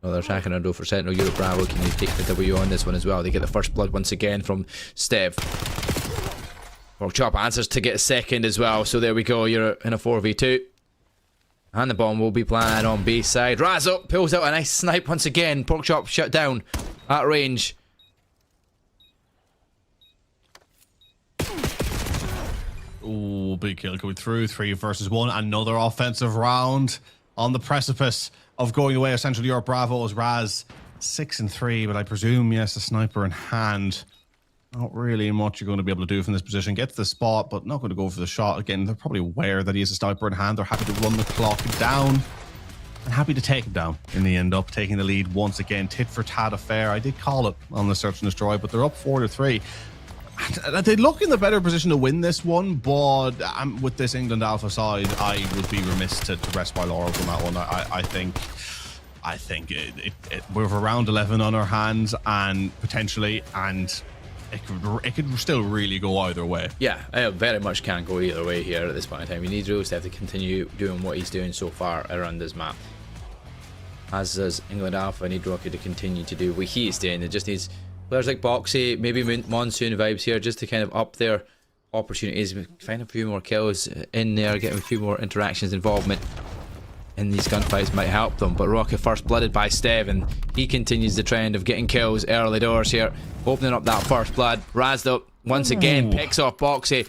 Another attacking window for Central Europe Bravo. Can they take the W on this one as well? They get the first blood once again from Stev. Chop answers to get a second as well. So there we go. You're in a 4v2. And the bomb will be planted on B side. Raz up, pulls out a nice snipe once again. Porkchop shut down at range. Ooh, big kill coming through. 3 versus 1. Another offensive round on the precipice of going away of Central Europe Bravo as Raz 6-3, but I presume, yes, a sniper in hand. Not really much you're going to be able to do from this position. Gets the spot, but not going to go for the shot. Again, they're probably aware that he has a sniper in hand. They're happy to run the clock down and happy to take him down in the end up, taking the lead once again. Tit for tat affair. I did call it on the search and destroy, but they're up 4-3. They look in the better position to win this one, but with this England Alpha side, I would be remiss to rest my laurels on that one. I think we have a round 11 on our hands, and potentially, and it could still really go either way. Yeah, it very much can go either way here at this point in time. We need USAFE to continue doing what he's doing so far around this map. As does England Alpha, I need Rocky to continue to do what he's doing. It just needs players like Boxy, maybe Monsoon vibes here, just to kind of up their opportunities, find a few more kills in there, get a few more interactions, involvement in these gunfights might help them. But Rocky first blooded by Stev, and he continues the trend of getting kills early doors here, opening up that first blood. Razdo once again picks off Boxy.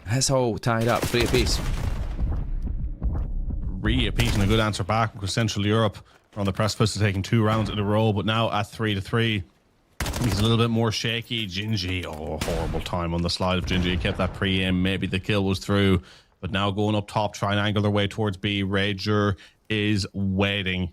That's all tied up, 3 apiece. 3 apiece, and a good answer back, because Central Europe are on the precipice of taking 2 rounds in a row, but now at 3-3. He's a little bit more shaky. Gingy, horrible time on the slide of Gingy. He kept that pre-aim. Maybe the kill was through. But now going up top, trying to angle their way towards B. Rager is waiting.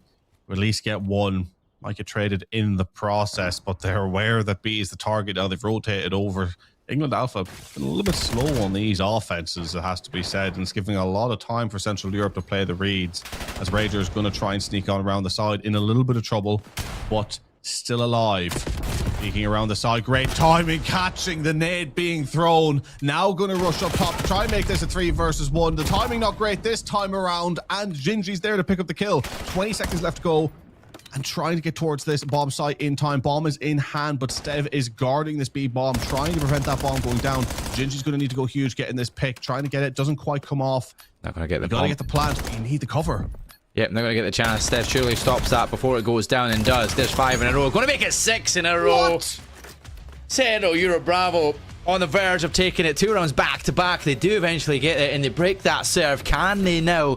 At least get one. Might get traded in the process, but they're aware that B is the target. Now they've rotated over. England Alpha been a little bit slow on these offenses, it has to be said, and it's giving a lot of time for Central Europe to play the reads, as Rager is going to try and sneak on around the side in a little bit of trouble, but still alive. Sneaking around the side, great timing, catching the nade being thrown. Now going to rush up top to try and make this a 3 versus 1. The timing not great this time around, and Gingy's there to pick up the kill. 20 seconds left to go, and trying to get towards this bomb site in time. Bomb is in hand, but Stev is guarding this B bomb, trying to prevent that bomb going down. Gingy's going to need to go huge, getting this pick, trying to get it, doesn't quite come off. Not going to get the bomb. Got to get the plant, but you need the cover. Yep, not going to get the chance. Stev surely stops that before it goes down, and does. There's 5 in a row. Going to make it 6 in a row. What? Central Europe Bravo on the verge of taking it 2 rounds back to back. They do eventually get it, and they break that serve. Can they now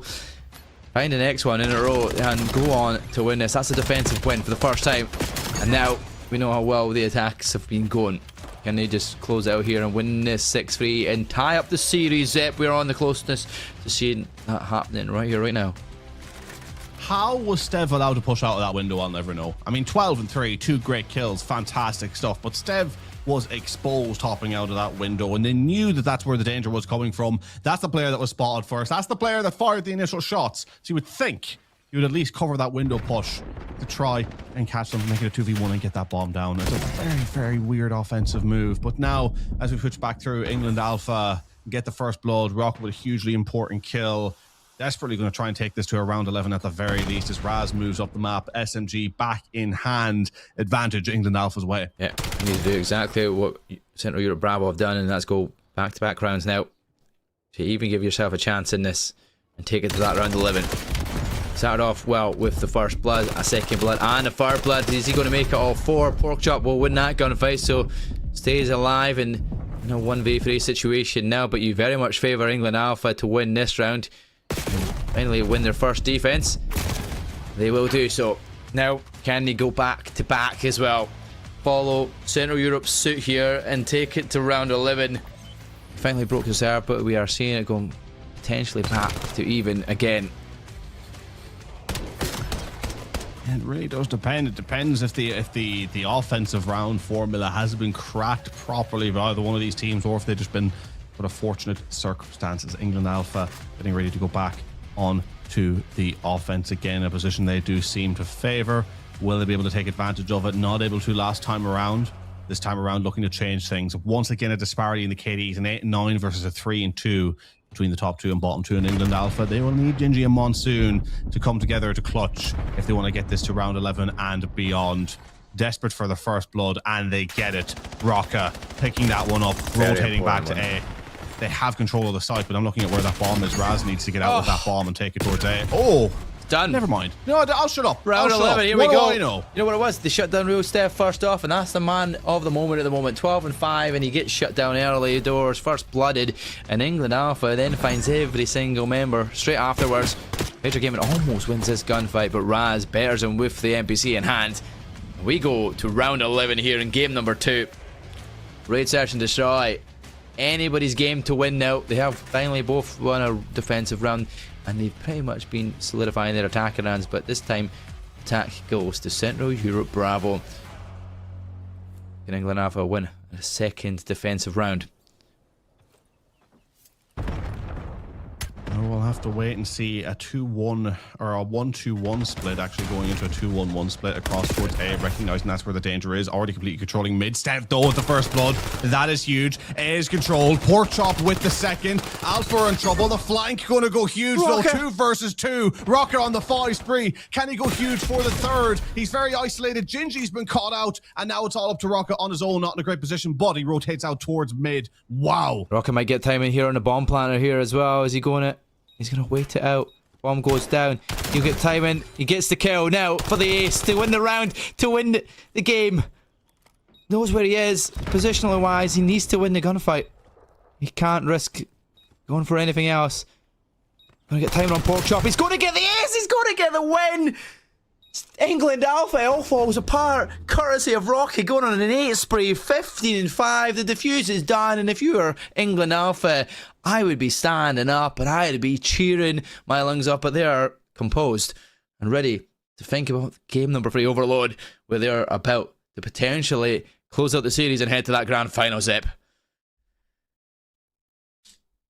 find the next one in a row and go on to win this? That's a defensive win for the first time. And now we know how well the attacks have been going. Can they just close out here and win this 6-3 and tie up the series? Zep, we're on the closeness to seeing that happening right here, right now. How was Stev allowed to push out of that window? I'll never know. I mean, 12 and 3, 2 great kills, fantastic stuff. But Stev was exposed hopping out of that window, and they knew that that's where the danger was coming from. That's the player that was spotted first. That's the player that fired the initial shots. So you would think you would at least cover that window push to try and catch them, make it a 2v1 and get that bomb down. It's a very, very weird offensive move. But now, as we switch back through, England Alpha get the first blood. Rock with a hugely important kill. Desperately going to try and take this to a round 11 at the very least, as Raz moves up the map. SMG back in hand. Advantage England Alpha's way. Yeah, you need to do exactly what Central Europe Bravo have done, and that's go back-to-back rounds now to even give yourself a chance in this and take it to that round 11. Started off well with the first blood, a second blood, and a third blood. Is he going to make it all 4? Porkchop will win that gunfight, so stays alive in a 1v3 situation now, but you very much favour England Alpha to win this round. Finally win their first defense. They will do so. Now, can they go back to back as well? Follow Central Europe's suit here and take it to round 11. Finally broke the serve, but we are seeing it going potentially back to even again. It really does depend. It depends if the offensive round formula has been cracked properly by either one of these teams, or if they've just been sort of fortunate circumstances. England Alpha getting ready to go back on to the offense again, a position they do seem to favor. Will they be able to take advantage of it? Not able to last time around. This time around looking to change things. Once again, a disparity in the KDs, an 8 and 9 versus a 3 and 2 between the top 2 and bottom 2 in England Alpha. They will need Gingy and Monsoon to come together to clutch if they want to get this to round 11 and beyond. Desperate for the first blood, and they get it. Rocka picking that one up, rotating back to A. They have control of the site, but I'm looking at where that bomb is. Raz needs to get out with that bomb and take it towards A. Oh, done. Never mind. No, I'll shut up. Round 11, here we go. You know what it was? They shut down real Steph first off, and that's the man of the moment at the moment. 12 and 5, and he gets shut down early doors, first blooded, and England Alpha then finds every single member straight afterwards. Major Gaming almost wins this gunfight, but Raz bears him with the NPC in hand. We go to round 11 here in game number 2. Raid Search and Destroy. Anybody's game to win now. They have finally both won a defensive round, and they've pretty much been solidifying their attacking rounds, but this time attack goes to Central Europe Bravo. Can England Alpha win a second defensive round. We'll have to wait and see a 2-1 or a 1-2-1 split, actually going into a 2-1-1 split across towards A, recognizing that's where the danger is. Already completely controlling mid. Steph though with the first blood. That is huge. A is controlled. Pork chop with the second. Alpha in trouble. The flank going to go huge though. 2 versus 2. Rocker on the 5 spree. Can he go huge for the third? He's very isolated. Gingy's been caught out, and now it's all up to Rocker on his own, not in a great position, but he rotates out towards mid. Wow. Rocker might get time in here on the bomb planner here as well. Is he going it? He's going to wait it out. Bomb goes down. He'll get time in. He gets the kill now for the ace to win the round, to win the game. Knows where he is. Positionally wise, he needs to win the gunfight. He can't risk going for anything else. Going to get time on Pork Chop. He's going to get the ace. He's going to get the win. England Alpha all falls apart, courtesy of Rocky going on an 8 spree, 15-5. The defuse is done, and if you were England Alpha, I would be standing up and I'd be cheering my lungs up, but they are composed and ready to think about game number 3 Overload, where they're about to potentially close out the series and head to that grand final, Zip.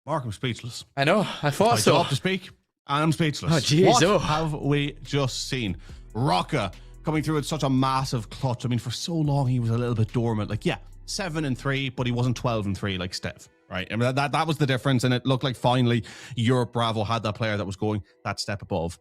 Mark, I'm speechless. I know, I thought so. I have to speak. I'm speechless. Oh, jeez. What have we just seen? Rocca coming through with such a massive clutch. I mean, for so long he was a little bit dormant. Like, yeah, 7-3, but he wasn't 12-3 like Steph, right? I mean, that was the difference, and it looked like finally Europe Bravo had that player that was going that step above.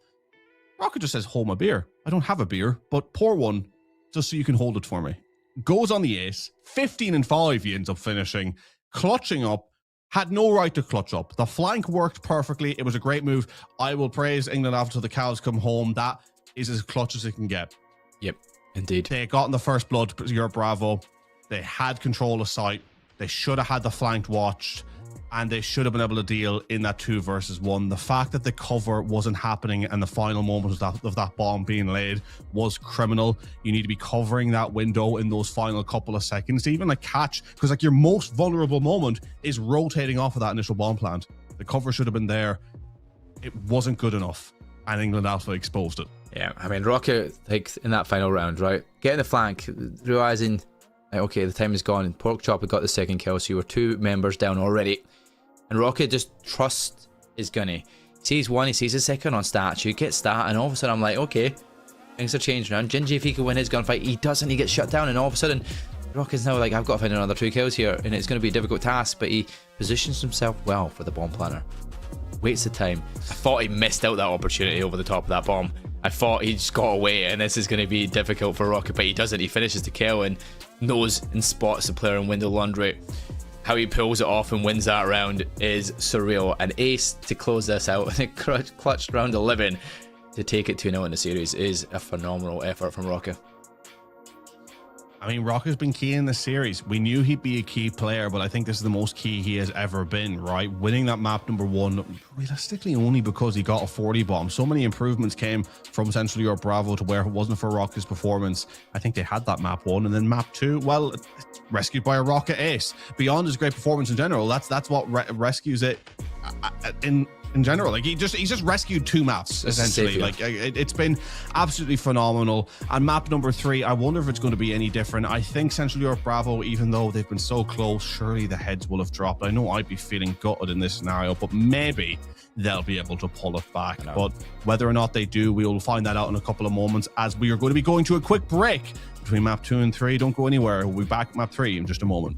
Rocca just says, hold my beer. I don't have a beer, but pour one just so you can hold it for me. Goes on the ace. 15-5 he ends up finishing, clutching up. Had no right to clutch up. The flank worked perfectly. It was a great move. I will praise England after the cows come home. That is as clutch as it can get. Yep, indeed. They got in the first blood, Europe Bravo. They had control of sight. They should have had the flank watched, and they should have been able to deal in that 2 versus 1. The fact that the cover wasn't happening and the final moment of that bomb being laid was criminal. You need to be covering that window in those final couple of seconds to even like catch, because like your most vulnerable moment is rotating off of that initial bomb plant. The cover should have been there. It wasn't good enough, and England Alpha exposed it. Yeah, I mean, Rocket, like, in that final round, right? Getting the flank, realizing, like, okay, the time is gone, and Pork Chop had got the second kill, so you were 2 members down already. And Rocket just trusts his gunny. He sees one, he sees his second on statue, gets that, and all of a sudden I'm like, okay, things are changing around. Gingy, if he can win his gunfight, he doesn't, he gets shut down, and all of a sudden, Rocket's now like, I've got to find another 2 kills here, and it's going to be a difficult task, but he positions himself well for the bomb planner. Waits the time. I thought he missed out that opportunity over the top of that bomb. I thought he just got away, and this is going to be difficult for Rocket, but he doesn't. He finishes the kill and knows and spots the player in window laundry. How he pulls it off and wins that round is surreal. An ace to close this out, and it clutched round 11 to take it 2-0 in the series is a phenomenal effort from Rocket. I mean, Rocca's been key in this series. We knew he'd be a key player, but I think this is the most key he has ever been, right? Winning that map number 1, realistically only because he got a 40 bomb. So many improvements came from Central Europe Bravo to where it wasn't for Rocca's performance. I think they had that map 1, and then map 2, well, rescued by a Rocca ace. Beyond his great performance in general, that's what rescues it in general. Like he's just rescued 2 maps essentially. Like it's been absolutely phenomenal. And map number 3, I wonder if it's going to be any different. I think Central Europe Bravo, even though they've been so close, surely the heads will have dropped. I know I'd be feeling gutted in this scenario, but maybe they'll be able to pull it back. But whether or not they do, we will find that out in a couple of moments, as we are going to be going to a quick break between map 2 and 3. Don't go anywhere. We'll be back at map 3 in just a moment.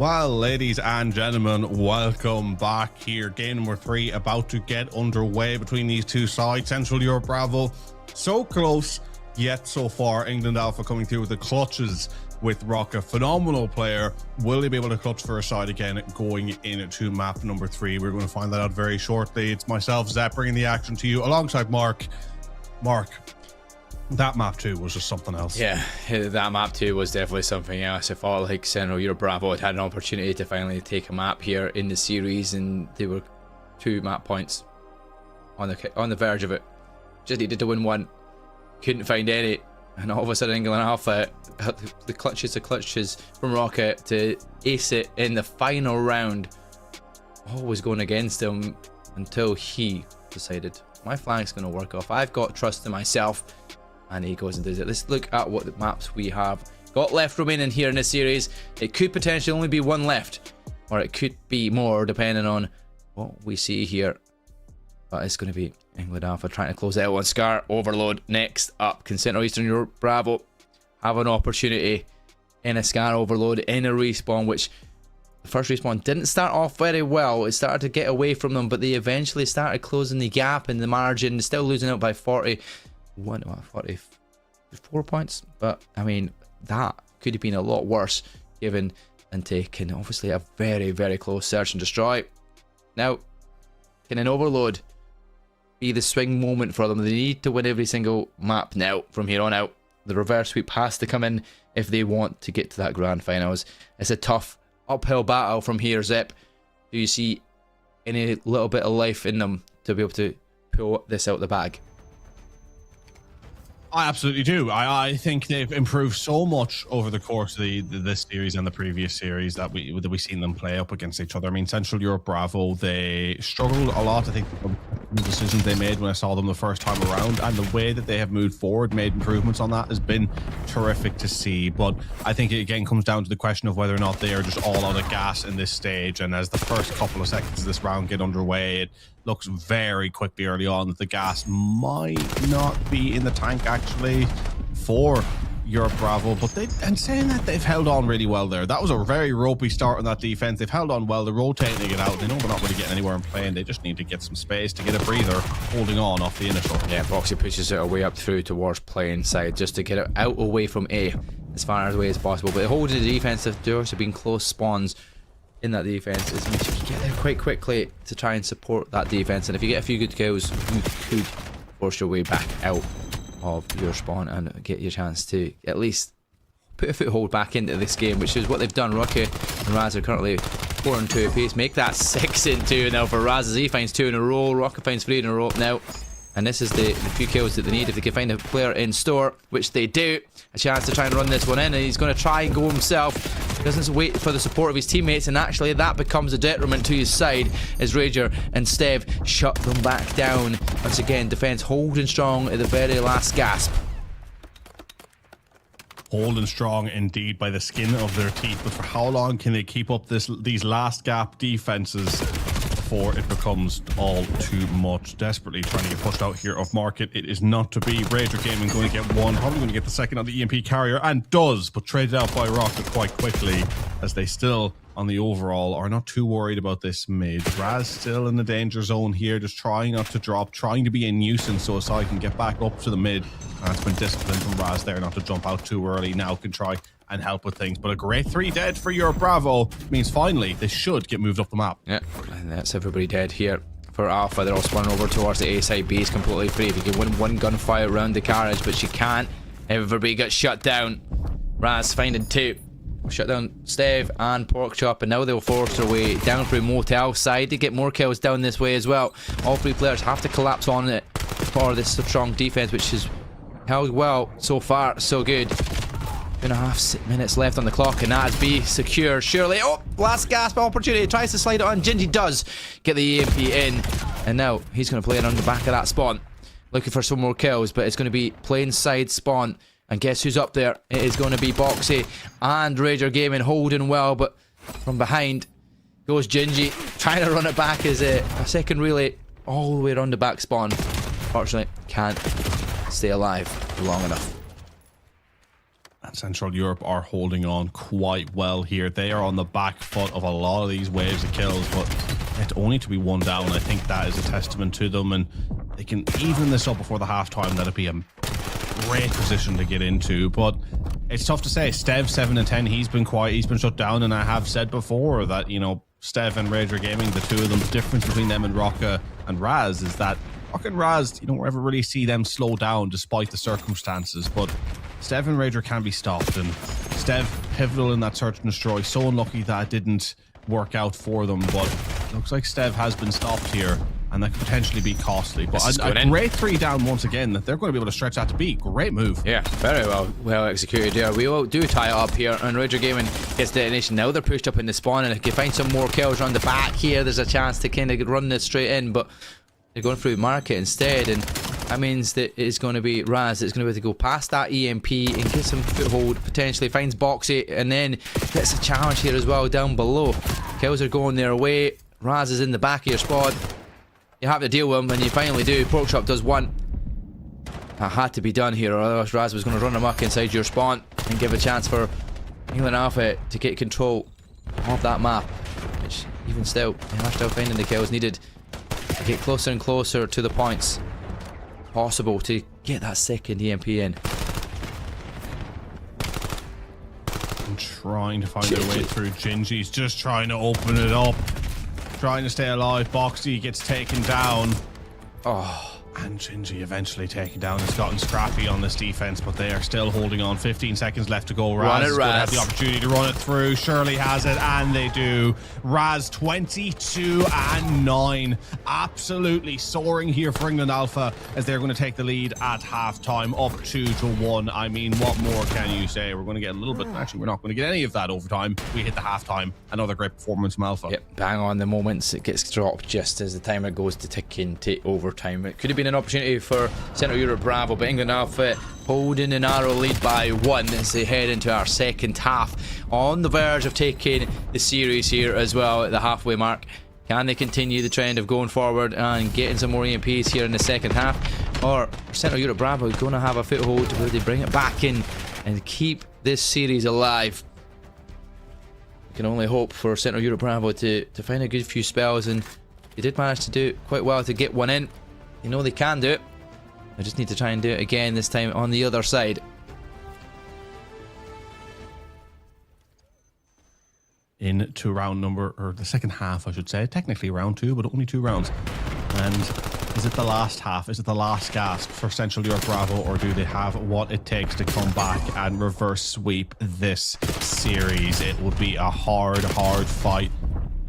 Well, ladies and gentlemen, welcome back here. Game number 3 about to get underway between these two sides. Central Europe Bravo, so close, yet so far. England Alpha coming through with the clutches with Rock, a phenomenal player. Will they be able to clutch for a side again going into map number 3? We're going to find that out very shortly. It's myself, Zep, bringing the action to you alongside Mark. Mark, that map 2 was just something else. Yeah, that map 2 was definitely something else. I felt like Central Europe Bravo had an opportunity to finally take a map here in the series, and they were 2 map points on the verge of it. Just needed to win one, couldn't find any, and all of a sudden England Alpha, the clutches from Rocket to ace it in the final round. All was going against him until he decided, my flag's going to work off. I've got trust in myself. And he goes and does it. Let's look at what the maps we have got left remaining here in this series. It could potentially only be 1 left, or it could be more depending on what we see here. But it's going to be England Alpha trying to close out on Scar Overload. Next up, can Central Eastern Europe Bravo have an opportunity in a Scar Overload in a respawn, which the first respawn didn't start off very well. It started to get away from them, but they eventually started closing the gap in the margin, still losing out by 44 points. But I mean, that could have been a lot worse given and taken. Obviously a very, very close search and destroy. Now, can an Overload be the swing moment for them? They need to win every single map now from here on out. The reverse sweep has to come in if they want to get to that grand finals. It's a tough uphill battle from here, Zep. Do you see any little bit of life in them to be able to pull this out the bag? I absolutely do. I think they've improved so much over the course of this series and the previous series that we've seen them play up against each other. I mean, Central Europe Bravo, they struggled a lot. I think the decisions they made when I saw them the first time around, and the way that they have moved forward, made improvements on that, has been terrific to see. But I think it again comes down to the question of whether or not they are just all out of gas in this stage. And as the first couple of seconds of this round get underway, it looks very quickly early on that the gas might not be in the tank actually for Europe Bravo. But and saying that, they've held on really well there. That was a very ropey start on that defense. They've held on well. They're rotating it out. They know they're not really getting anywhere in playing. They just need to get some space to get a breather, holding on off the initial. Yeah, Boxy pushes it away up through towards playing side just to get it out away from A as far away as possible. But holding the defense, there also been close spawns in that defense, is means you can get there quite quickly to try and support that defense. And if you get a few good kills, you could force your way back out of your spawn and get your chance to at least put a foothold back into this game, which is what they've done. Rocky and Raz are currently 4 and 2 apiece. Make that 6 and 2 now for Raz as he finds 2 in a row. Rocky finds 3 in a row now. And this is the few kills that they need if they can find a player in store, which they do. A chance to try and run this one in, and he's going to try and go himself. He doesn't wait for the support of his teammates, and actually that becomes a detriment to his side as Rager and Stev shut them back down. Once again, defense holding strong at the very last gasp. Holding strong indeed by the skin of their teeth, but for how long can they keep up these last gap defenses before it becomes all too much? Desperately trying to get pushed out here of market. It is not to be. Rager Gaming going to get 1, probably going to get the second on the EMP carrier, and does, but traded out by Rocket quite quickly, as they still on the overall are not too worried about this mid. Raz still in the danger zone here, just trying not to drop, trying to be a nuisance so Asai can get back up to the mid. And it's been disciplined from Raz there not to jump out too early. Now can try and help with things, but a great 3 dead for Europe Bravo means finally they should get moved up the map. Yeah, and that's everybody dead here for Alpha. They're all spun over towards the A side. B is completely free. If you can win 1 gunfire around the carriage, but she can't. Everybody got shut down. Raz finding 2. Shut down Stev and Porkchop, and now they'll force their way down through Motel side to get more kills down this way as well. All 3 players have to collapse on it for this strong defense, which is held well so far. So good. 2.5 minutes left on the clock, and that is B secure. Surely, oh, last gasp opportunity. Tries to slide it on. Gingy does get the EMP in, and now he's going to play it on the back of that spawn, looking for some more kills. But it's going to be plain side spawn. And guess who's up there? It is going to be Boxy and Rager Gaming holding well, but from behind goes Gingy, trying to run it back as a second relay all the way around the back spawn. Fortunately, can't stay alive long enough. And Central Europe are holding on quite well here. They are on the back foot of a lot of these waves of kills, but it's only to be one down. I think that is a testament to them, and they can even this up before the halftime. That'd be a great position to get into, but it's tough to say. Stev 7 and 10, he's been quiet, he's been shut down, and I have said before that, you know, Stev and Rager Gaming, the two of them, the difference between them and Rocka and Raz is that Rocka and Raz, you don't ever really see them slow down despite the circumstances, but Stev and Rager can be stopped, and Stev pivotal in that search and destroy. So unlucky that it didn't work out for them, but it looks like Stev has been stopped here, and that could potentially be costly. But a great 3 down once again, that they're going to be able to stretch that to beat. Great move. Yeah, very well executed there. We all do tie it up here, and Rager Gaming gets detonation. Now they're pushed up in the spawn, and if you find some more kills around the back here, there's a chance to kind of run this straight in, but they're going through market instead, and that means that it's going to be Raz that's going to be able to go past that EMP and get some foothold, potentially finds Boxy, and then gets a challenge here as well down below. Kills are going their way. Raz is in the back of your squad. You have to deal with him, and you finally do. Porkchop does one. That had to be done here, or otherwise Raz was going to run amok inside your spawn and give a chance for England Alpha to get control of that map, which even still, they are still finding the kills needed to get closer and closer to the points possible to get that second EMP in. I'm trying to find their way through. Gingy's just trying to open it up, trying to stay alive. Boxy gets taken down. Oh, and Gingy eventually taken down. It's gotten scrappy on this defense, but they are still holding on. 15 seconds left to go. Raz is going to have the opportunity to run it through. Shirley has it, and they do. Raz 22 and 9. Absolutely soaring here for England Alpha as they're going to take the lead at halftime, up 2-1. I mean, what more can you say? We're going to get a little bit. Actually, we're not going to get any of that overtime. We hit the halftime. Another great performance from Alpha. Yep, bang on the moments. It gets dropped just as the timer goes to tick into overtime. It could have been an opportunity for Central Europe Bravo, but England Alpha holding a narrow lead by 1 as they head into our second half, on the verge of taking the series here as well at the halfway mark. Can they continue the trend of going forward and getting some more EMPs here in the second half, or Central Europe Bravo is going to have a foothold to really bring it back in and keep this series alive? We can only hope for Central Europe Bravo to find a good few spells, and they did manage to do quite well to get one in. You know they can do it. I just need to try and do it again, this time on the other side. Into round number, or the second half, I should say. Technically round 2, but only 2 rounds. And is it the last half? Is it the last gasp for Central Europe Bravo, or do they have what it takes to come back and reverse sweep this series? It would be a hard fight.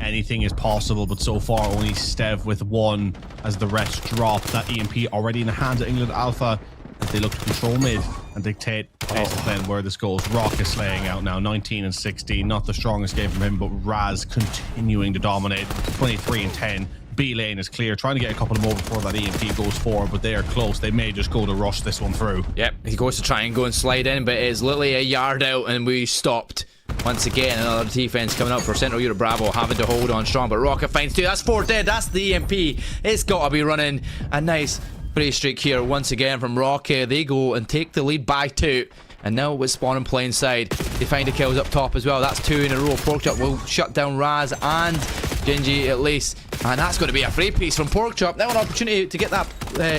Anything is possible, but so far only Stev with 1 as the rest drop. That EMP already in the hands of England Alpha as they look to control mid and dictate pace of play and where this goes. Rock is slaying out now, 19 and 16. Not the strongest game from him, but Raz continuing to dominate, 23 and 10. B lane is clear, trying to get a couple more before that EMP goes forward, but they are close. They may just go to rush this one through. Yep, he goes to try and go and slide in, but it's literally a yard out, and we stopped. Once again, another defense coming up for Central Europe Bravo, having to hold on strong, but Rocket finds 2. That's 4 dead. That's the EMP. It's got to be running a nice free streak here once again from Rocket. They go and take the lead by 2. And now with Spawn in plain sight, they find the kills up top as well. That's 2 in a row. Porkchop will shut down Raz and Gingy at least. And that's going to be a free piece from Porkchop. Now an opportunity to get that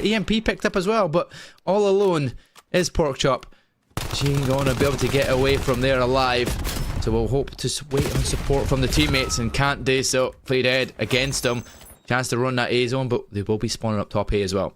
EMP picked up as well. But all alone is Porkchop. She ain't going to be able to get away from there alive. So we'll hope to wait on support from the teammates, and can't do so. Play dead against them. Chance to run that A zone, but they will be spawning up top A as well.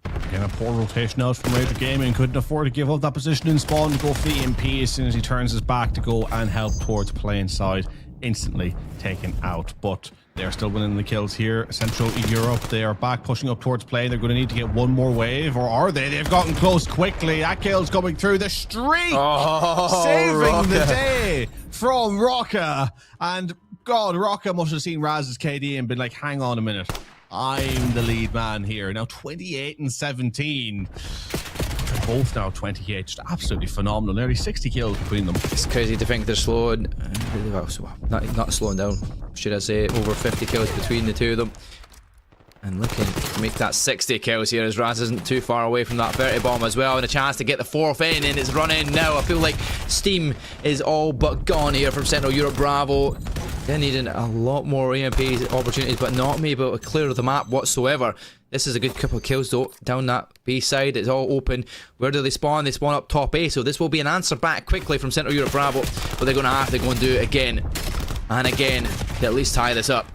Again, a poor rotation out from Rager Gaming. Couldn't afford to give up that position in spawn to go for the EMP as soon as he turns his back to go and help towards play inside. Instantly taken out, but they're still winning the kills here. Central Europe, they are back pushing up towards play. They're going to need to get one more wave, or are they? They've gotten close quickly. That kill's coming through. The streak saving the day from Rocka. And God, Rocka must have seen Raz's KD and been like, hang on a minute, I'm the lead man here. Now 28 and 17. Both now 28, just absolutely phenomenal. Nearly 60 kills between them. It's crazy to think they're slowing, not slowing down, should I say, over 50 kills between the two of them. And looking to make that 60 kills here as Raz isn't too far away from that 30 bomb as well. And a chance to get the 4th in, and it's running now. I feel like steam is all but gone here from Central Europe Bravo. They're needing a lot more EMP opportunities, but not able to clear the map whatsoever. This is a good couple of kills though. Down that B side, it's all open. Where do they spawn? They spawn up top A, so this will be an answer back quickly from Central Europe Bravo. But they're going to have to go and do it again and again to at least tie this up.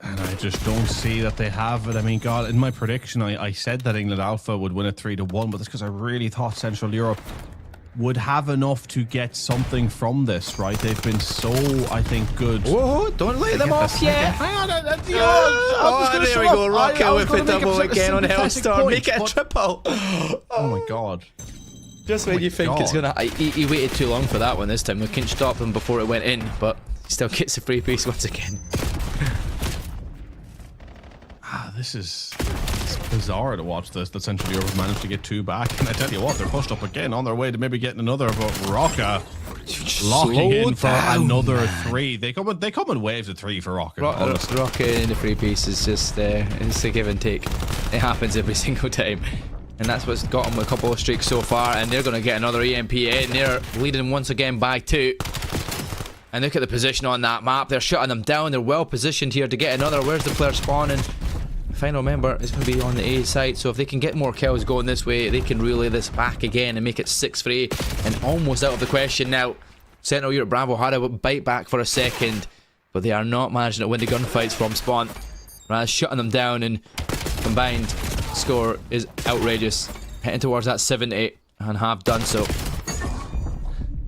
And I just don't see that they have it. I mean, God, in my prediction, I said that England Alpha would win it 3-1, but that's because I really thought Central Europe would have enough to get something from this, right? They've been so, I think, good. Whoa, don't let them off yet. Hang on, there we go. Rocket with a double again on Hellstorm. Make it a triple. Oh my God. Just when you think it's gonna... He waited too long for that one this time. We couldn't stop him before it went in, but he still gets a free piece once again. This is bizarre to watch this, that Central Europe managed to get 2 back. And I tell you what, they're pushed up again on their way to maybe getting another, but Rocca locking in for another 3. They come in waves of 3 for Rocca. Rocca in the free piece is just it's a give and take. It happens every single time. And that's what's got them a couple of streaks so far, and they're going to get another EMP in. They're leading once again by 2. And look at the position on that map. They're shutting them down. They're well positioned here to get another. Where's the player spawning? Final member is going to be on the A side, so if they can get more kills going this way, they can relay this back again and make it 6-3 and almost out of the question now. Central Europe Bravo had a bite back for a second, but they are not managing to win the gunfights from spawn. Raz shutting them down, and combined score is outrageous, heading towards that 70 and have done so.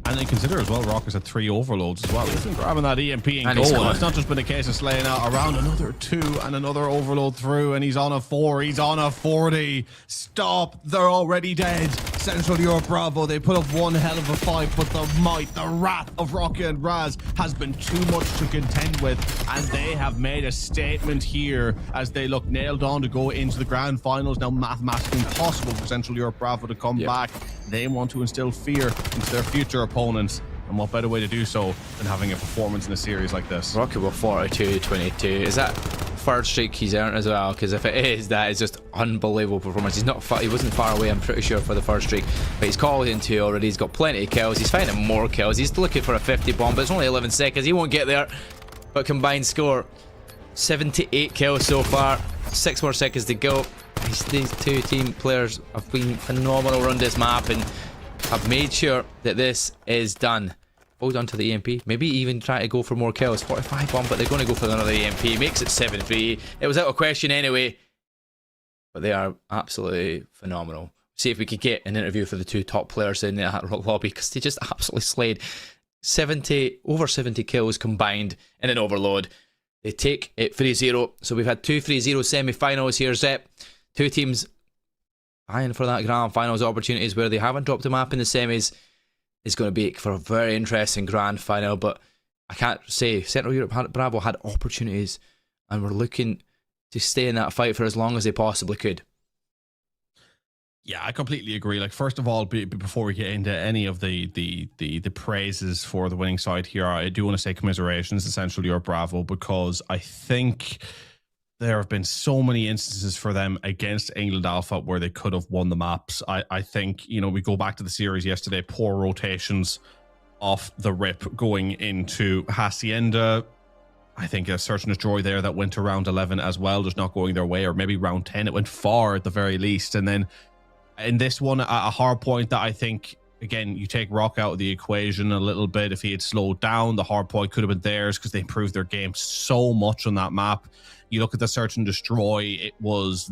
And then consider as well, Rockers had 3 overloads as well. He's been grabbing that EMP and goal. It's not just been a case of slaying out around another 2 and another overload through, and he's on a 4. He's on a 40. Stop. They're already dead. Central Europe Bravo, they put up one hell of a fight, but the might, the wrath of Rocky and Raz has been too much to contend with, and they have made a statement here as they look nailed on to go into the grand finals. Now mathematically impossible for Central Europe Bravo to come back. They want to instill fear into their future opponents, and what better way to do so than having a performance in a series like this? Rocket with 42-22. Is that 3rd streak he's earned as well? Because if it is, that is just unbelievable performance. He's not far, he wasn't far away, I'm pretty sure, for the 1st streak, but he's called in 2 already. He's got plenty of kills. He's finding more kills. He's looking for a 50 bomb, but it's only 11 seconds. He won't get there. But combined score, 78 kills so far. 6 more seconds to go. These 2 team players have been phenomenal around this map and have made sure that this is done. Hold on to the EMP. Maybe even try to go for more kills. 45 bomb, but they're going to go for another EMP. Makes it 7-3. It was out of question anyway. But they are absolutely phenomenal. See if we could get an interview for the 2 top players in that lobby, because they just absolutely slayed. Over 70 kills combined in an overload. They take it 3-0. So we've had 2 3-0 semi-finals here, Zep. 2 teams eyeing for that grand finals opportunities where they haven't dropped a map in the semis. Is going to be for a very interesting grand final, but I can't say Central Europe Bravo had opportunities and were looking to stay in that fight for as long as they possibly could. Yeah, I completely agree. Like, first of all, before we get into any of the praises for the winning side here, I do want to say commiserations to Central Europe Bravo, because I think there have been so many instances for them against England Alpha where they could have won the maps. I think, you know, we go back to the series yesterday, poor rotations off the rip going into Hacienda. I think a search and destroy there that went to round 11 as well, just not going their way, or maybe round 10. It went far at the very least. And then in this one, a hard point that I think, again, you take Rock out of the equation a little bit. If he had slowed down, the hard point could have been theirs, because they improved their game so much on that map. You look at the search and destroy, it was,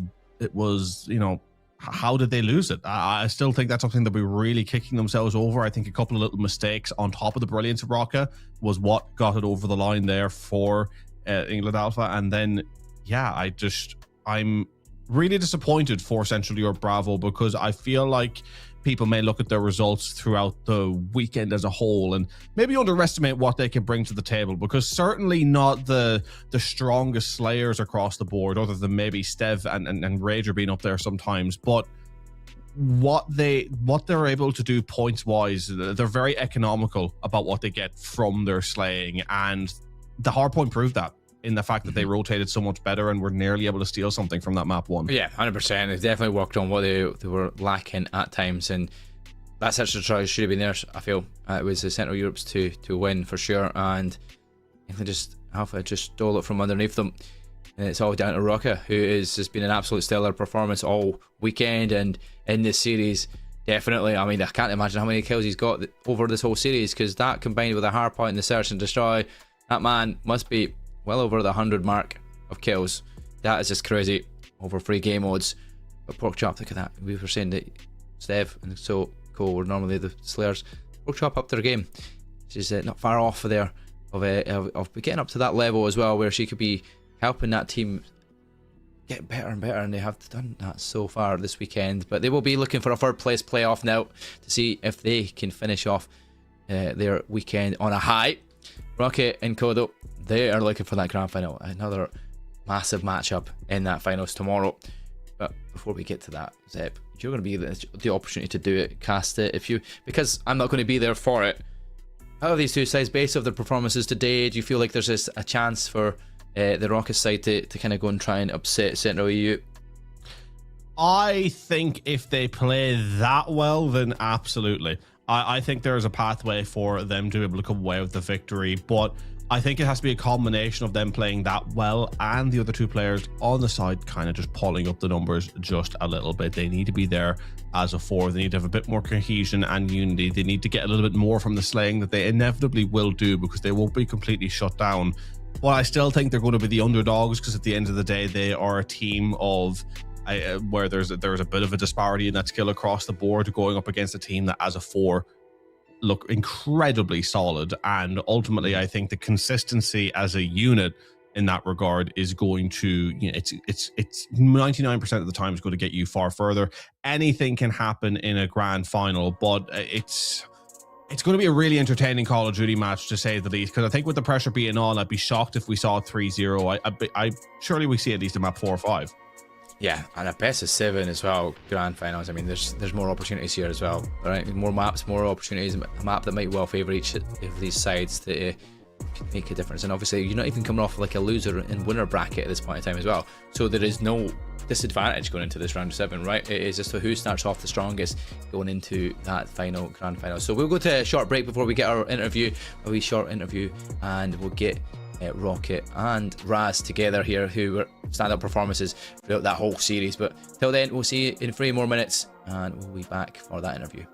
you know, how did they lose it? I still think that's something that we're really kicking themselves over. I think a couple of little mistakes on top of the brilliance of Rocca was what got it over the line there for England Alpha. And then, yeah, I'm really disappointed for Central Europe Bravo, because I feel like people may look at their results throughout the weekend as a whole and maybe underestimate what they can bring to the table, because certainly not the strongest slayers across the board, other than maybe Stev and Rager being up there sometimes. But what they're able to do points wise, they're very economical about what they get from their slaying, and the hardpoint proved that. in the fact that they rotated so much better and were nearly able to steal something from that map one. Yeah, 100%. They've definitely worked on what they were lacking at times, and that extra try should have been theirs. I feel it was the Central Europe's to win for sure, and Alpha just stole it from underneath them. And it's all down to Roca, who has been an absolute stellar performance all weekend and in this series. Definitely, I mean, I can't imagine how many kills he's got over this whole series, because that combined with a hard point in the search and destroy, that man must be well over the 100 mark of kills. That is just crazy over 3 game modes. But Pork Chop, look at that. We were saying that Stev and so Cole were normally the slayers. Pork Chop up their game. She's not far off there of getting up to that level as well, where she could be helping that team get better and better, and they have done that so far this weekend. But they will be looking for a third place playoff now to see if they can finish off their weekend on a high. Rocket and CoD, they are looking for that grand final, another massive matchup in that finals tomorrow. But before we get to that, Zeb, you're going to be the opportunity to do it, cast it, because I'm not going to be there for it. How are these two sides based off their performances today? Do you feel like there's a chance for the Rocket side to kind of go and try and upset Central EU? I think if they play that well, then absolutely. I think there is a pathway for them to be able to come away with the victory, but I think it has to be a combination of them playing that well and the other two players on the side kind of just pulling up the numbers just a little bit. They need to be there as a 4. They need to have a bit more cohesion and unity. They need to get a little bit more from the slaying that they inevitably will do, because they won't be completely shut down. But I still think they're going to be the underdogs, because at the end of the day, they are a team of where there's a bit of a disparity in that skill across the board, going up against a team that as a 4 look incredibly solid. And ultimately, I think the consistency as a unit in that regard is going to, it's 99% of the time is going to get you far further. Anything can happen in a grand final, but it's going to be a really entertaining Call of Duty match, to say the least, because I think with the pressure being on, I'd be shocked if we saw a 3-0. I surely we see at least a map 4 or 5. Yeah, and a best of 7 as well, grand finals. I mean, there's more opportunities here as well, right? More maps, more opportunities. A map that might well favour each of these sides to make a difference. And obviously, you're not even coming off like a loser and winner bracket at this point in time as well. So there is no disadvantage going into this round of 7, right? It is just who starts off the strongest going into that final grand final. So we'll go to a short break before we get our interview, a wee short interview, and we'll get Rocket and Raz together here, who were stand-up performances throughout that whole series. But till then, we'll see you in 3 more minutes, and we'll be back for that interview.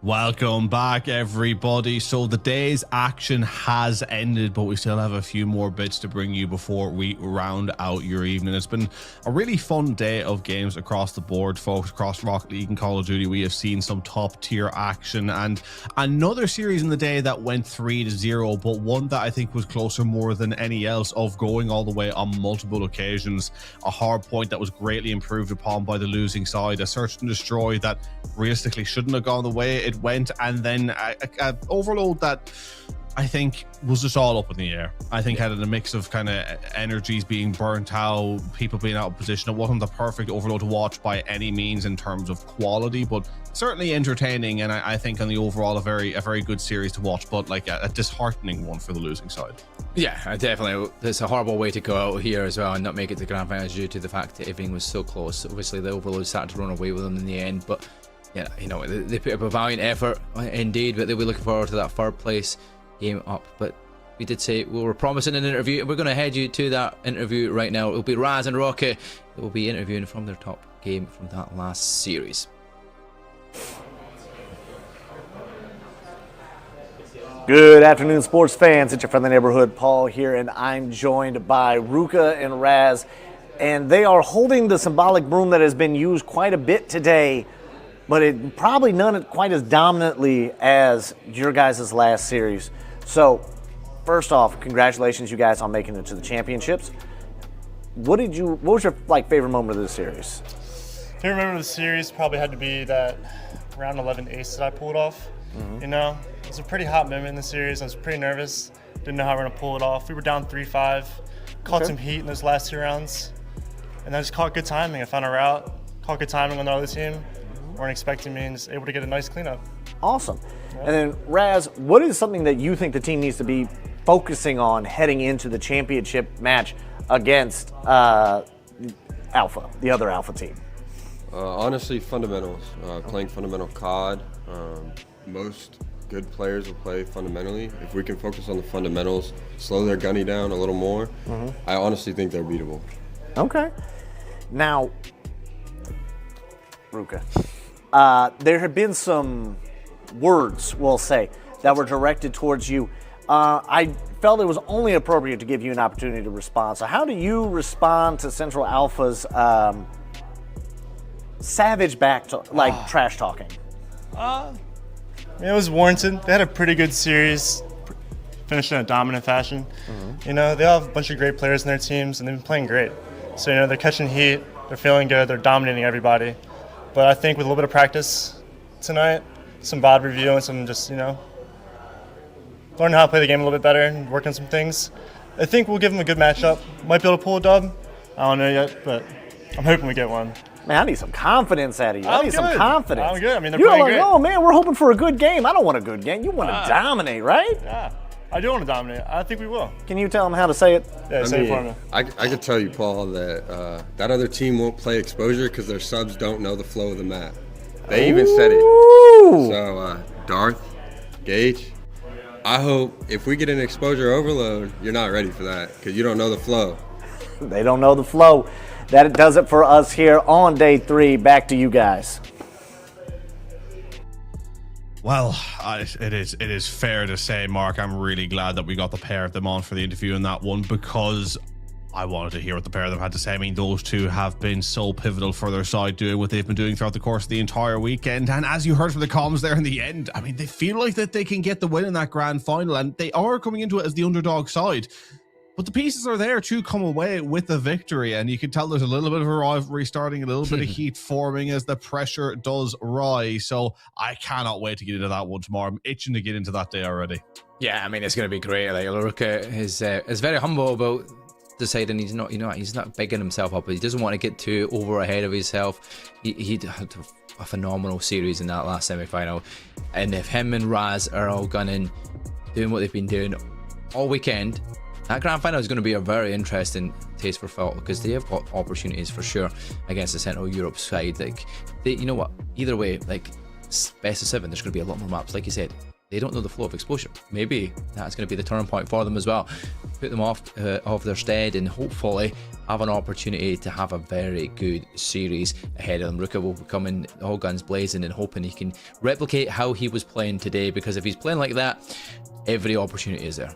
Welcome back, everybody. So the day's action has ended, but we still have a few more bits to bring you before we round out your evening. It's been a really fun day of games across the board, folks. Across Rocket League and Call of Duty, we have seen some top tier action, and another series in the day that went 3-0, but one that I think was closer more than any else of going all the way on multiple occasions. A hard point that was greatly improved upon by the losing side, a search and destroy that realistically shouldn't have gone the way it went, and then a overload that I think was just all up in the air. I think had a mix of kind of energies being burnt out, people being out of position. It wasn't the perfect overload to watch by any means in terms of quality, but certainly entertaining, and I think on the overall a very good series to watch, but like a disheartening one for the losing side. Yeah, definitely. It's a horrible way to go out here as well and not make it to grand finals due to the fact that everything was so close. Obviously the overload started to run away with them in the end, but yeah, you know, they put up a valiant effort indeed, but they'll be looking forward to that third place game up. But we did say we were promising an interview, and we're going to head you to that interview right now. It'll be Raz and Rocket that will be interviewing from their top game from that last series. Good afternoon, sports fans. It's your friendly neighborhood Paul here, and I'm joined by Ruka and Raz, and they are holding the symbolic broom that has been used quite a bit today, but it probably none quite as dominantly as your guys' last series. So, first off, congratulations, you guys, on making it to the championships. What was your favorite moment of this series? Favorite moment of the series probably had to be that round 11 ace that I pulled off. You know, it was a pretty hot moment in the series. I was pretty nervous. Didn't know how we were gonna pull it off. We were down 3-5, caught some heat in those last two rounds, and I just caught good timing. I found a route, caught good timing on the other team. Weren't expecting me, and just able to get a nice cleanup. Awesome. Yeah. And then Raz, what is something that you think the team needs to be focusing on heading into the championship match against Alpha, the other Alpha team? Honestly, fundamentals. Playing fundamental CoD. Most good players will play fundamentally. If we can focus on the fundamentals, slow their gunny down a little more, I honestly think they're beatable. Okay. Now, Ruka, there have been some words, we'll say, that were directed towards you. I felt it was only appropriate to give you an opportunity to respond. So how do you respond to Central Alpha's savage trash talking? It was warranted. They had a pretty good series, finished in a dominant fashion. You know, they have a bunch of great players in their teams, and they've been playing great. So, you know, they're catching heat, they're feeling good, they're dominating everybody. But I think with a little bit of practice tonight, some VOD review and some just, you know, learning how to play the game a little bit better and work on some things, I think we'll give them a good matchup. Might be able to pull a dub. I don't know yet, but I'm hoping we get one. Man, I need some confidence out of you. I need some confidence. I'm good. I mean, they're You're playing like, great. oh man, we're hoping for a good game. I don't want a good game. You want to dominate, right? Yeah, I do want to dominate. I think we will. Can you tell them how to say it? Yeah, say it for me. I could tell you, Paul, that that other team won't play exposure because their subs don't know the flow of the map. They even said it. So, Darth, Gage, I hope if we get an exposure overload, you're not ready for that because you don't know the flow. They don't know the flow. That does it for us here on day 3. Back to you guys. Well, it is fair to say, Mark, I'm really glad that we got the pair of them on for the interview in that one, because I wanted to hear what the pair of them had to say. I mean, those two have been so pivotal for their side, doing what they've been doing throughout the course of the entire weekend. And as you heard from the comms there in the end, I mean, they feel like that they can get the win in that grand final, and they are coming into it as the underdog side. But the pieces are there to come away with the victory, and you can tell there's a little bit of a rivalry starting, a little bit of heat forming as the pressure does rise. So I cannot wait to get into that one tomorrow. I'm itching to get into that day already. Yeah, I mean, it's going to be great. Like, Luruka is very humble about deciding he's not, he's not bigging himself up. He doesn't want to get too over ahead of himself. He had a phenomenal series in that last semi-final, and if him and Raz are all gunning, doing what they've been doing all weekend, that grand final is going to be a very interesting taste for thought, because they have got opportunities for sure against the Central Europe side. Like, you know what? Either way, like, best of 7, there's going to be a lot more maps. Like you said, they don't know the flow of exposure. Maybe that's going to be the turning point for them as well. Put them off their stead and hopefully have an opportunity to have a very good series ahead of them. Ruka will be coming all guns blazing and hoping he can replicate how he was playing today, because if he's playing like that, every opportunity is there.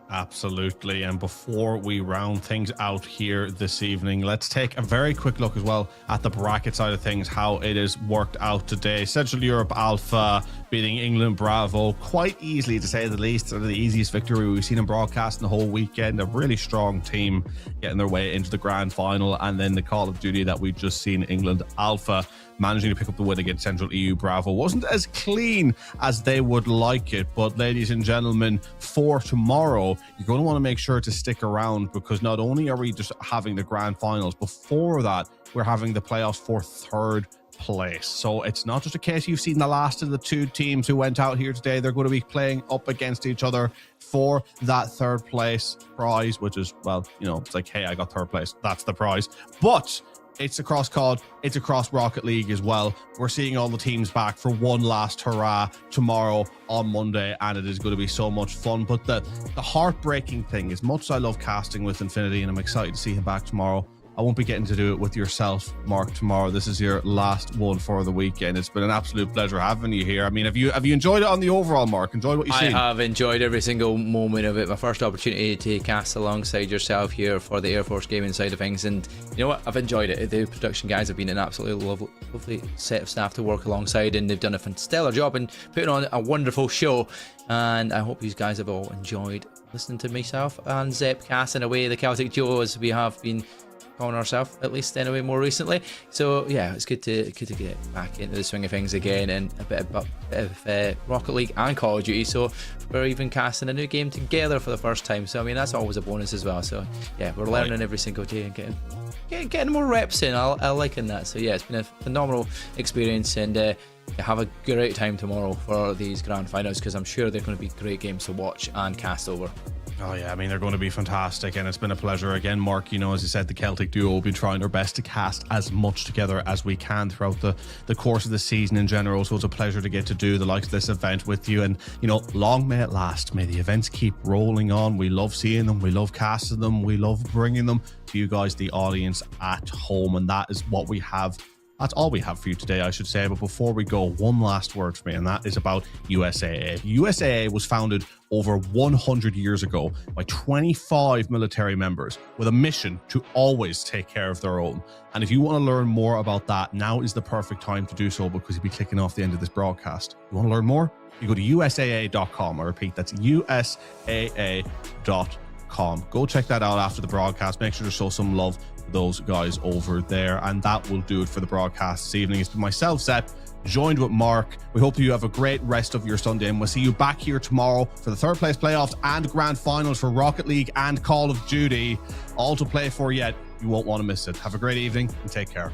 Absolutely. And before we round things out here this evening, let's take a very quick look as well at the bracket side of things, how it has worked out today. Central Europe Alpha beating England Bravo quite easily, to say the least. Sort of the easiest victory we've seen in broadcasting the whole weekend. A really strong team getting their way into the grand final. And then the Call of Duty that we've just seen, England Alpha managing to pick up the win against Central EU Bravo. Wasn't as clean as they would like it, but ladies and gentlemen, for tomorrow, you're going to want to make sure to stick around, because not only are we just having the grand finals, before that, we're having the playoffs for third place. So it's not just a case you've seen the last of the two teams who went out here today. They're going to be playing up against each other for that third place prize, which is, well, you know, it's like, hey, I got third place. That's the prize. But it's across CoD, it's across Rocket League as well. We're seeing all the teams back for one last hurrah tomorrow on Monday, and it is going to be so much fun. But the heartbreaking thing, as much as I love casting with Infinity and I'm excited to see him back tomorrow, I won't be getting to do it with yourself, Mark, tomorrow. This is your last one for the weekend. It's been an absolute pleasure having you here. I mean, have you enjoyed it on the overall, Mark? Enjoyed what you've seen? I have enjoyed every single moment of it. My first opportunity to cast alongside yourself here for the Air Force gaming side of things, and you know what? I've enjoyed it. The production guys have been an absolutely lovely set of staff to work alongside, and they've done a stellar job in putting on a wonderful show. And I hope you guys have all enjoyed listening to myself and Zep casting away the Celtic duo, as we have been calling ourselves, at least anyway, more recently. So yeah, it's good to get back into the swing of things again, and a bit of Rocket League and Call of Duty. So we're even casting a new game together for the first time. So I mean, that's always a bonus as well. So yeah, we're learning every single day and getting more reps in. I liking that. So yeah, it's been a phenomenal experience, and have a great time tomorrow for these grand finals, because I'm sure they're going to be great games to watch and cast over. Oh yeah, I mean, they're going to be fantastic, and it's been a pleasure again, Mark. You know, as you said, the Celtic duo will be trying their best to cast as much together as we can throughout the course of the season in general. So it's a pleasure to get to do the likes of this event with you, and you know, long may it last. May the events keep rolling on. We love seeing them, we love casting them, we love bringing them to you guys, the audience at home, and that is what we have. That's all we have for you today, I should say. But before we go, one last word for me, and that is about USAA. USAA was founded over 100 years ago by 25 military members with a mission to always take care of their own. And if you want to learn more about that, now is the perfect time to do so, because you'll be clicking off the end of this broadcast. You want to learn more? You go to USAA.com. I repeat, that's USAA.com. Go check that out after the broadcast. Make sure to show some love to those guys over there. And that will do it for the broadcast this evening. It's been myself, Zep, joined with Mark. We hope you have a great rest of your Sunday, and we'll see you back here tomorrow for the third place playoffs and grand finals for Rocket League and Call of Duty. All to play for yet. You won't want to miss it. Have a great evening and take care.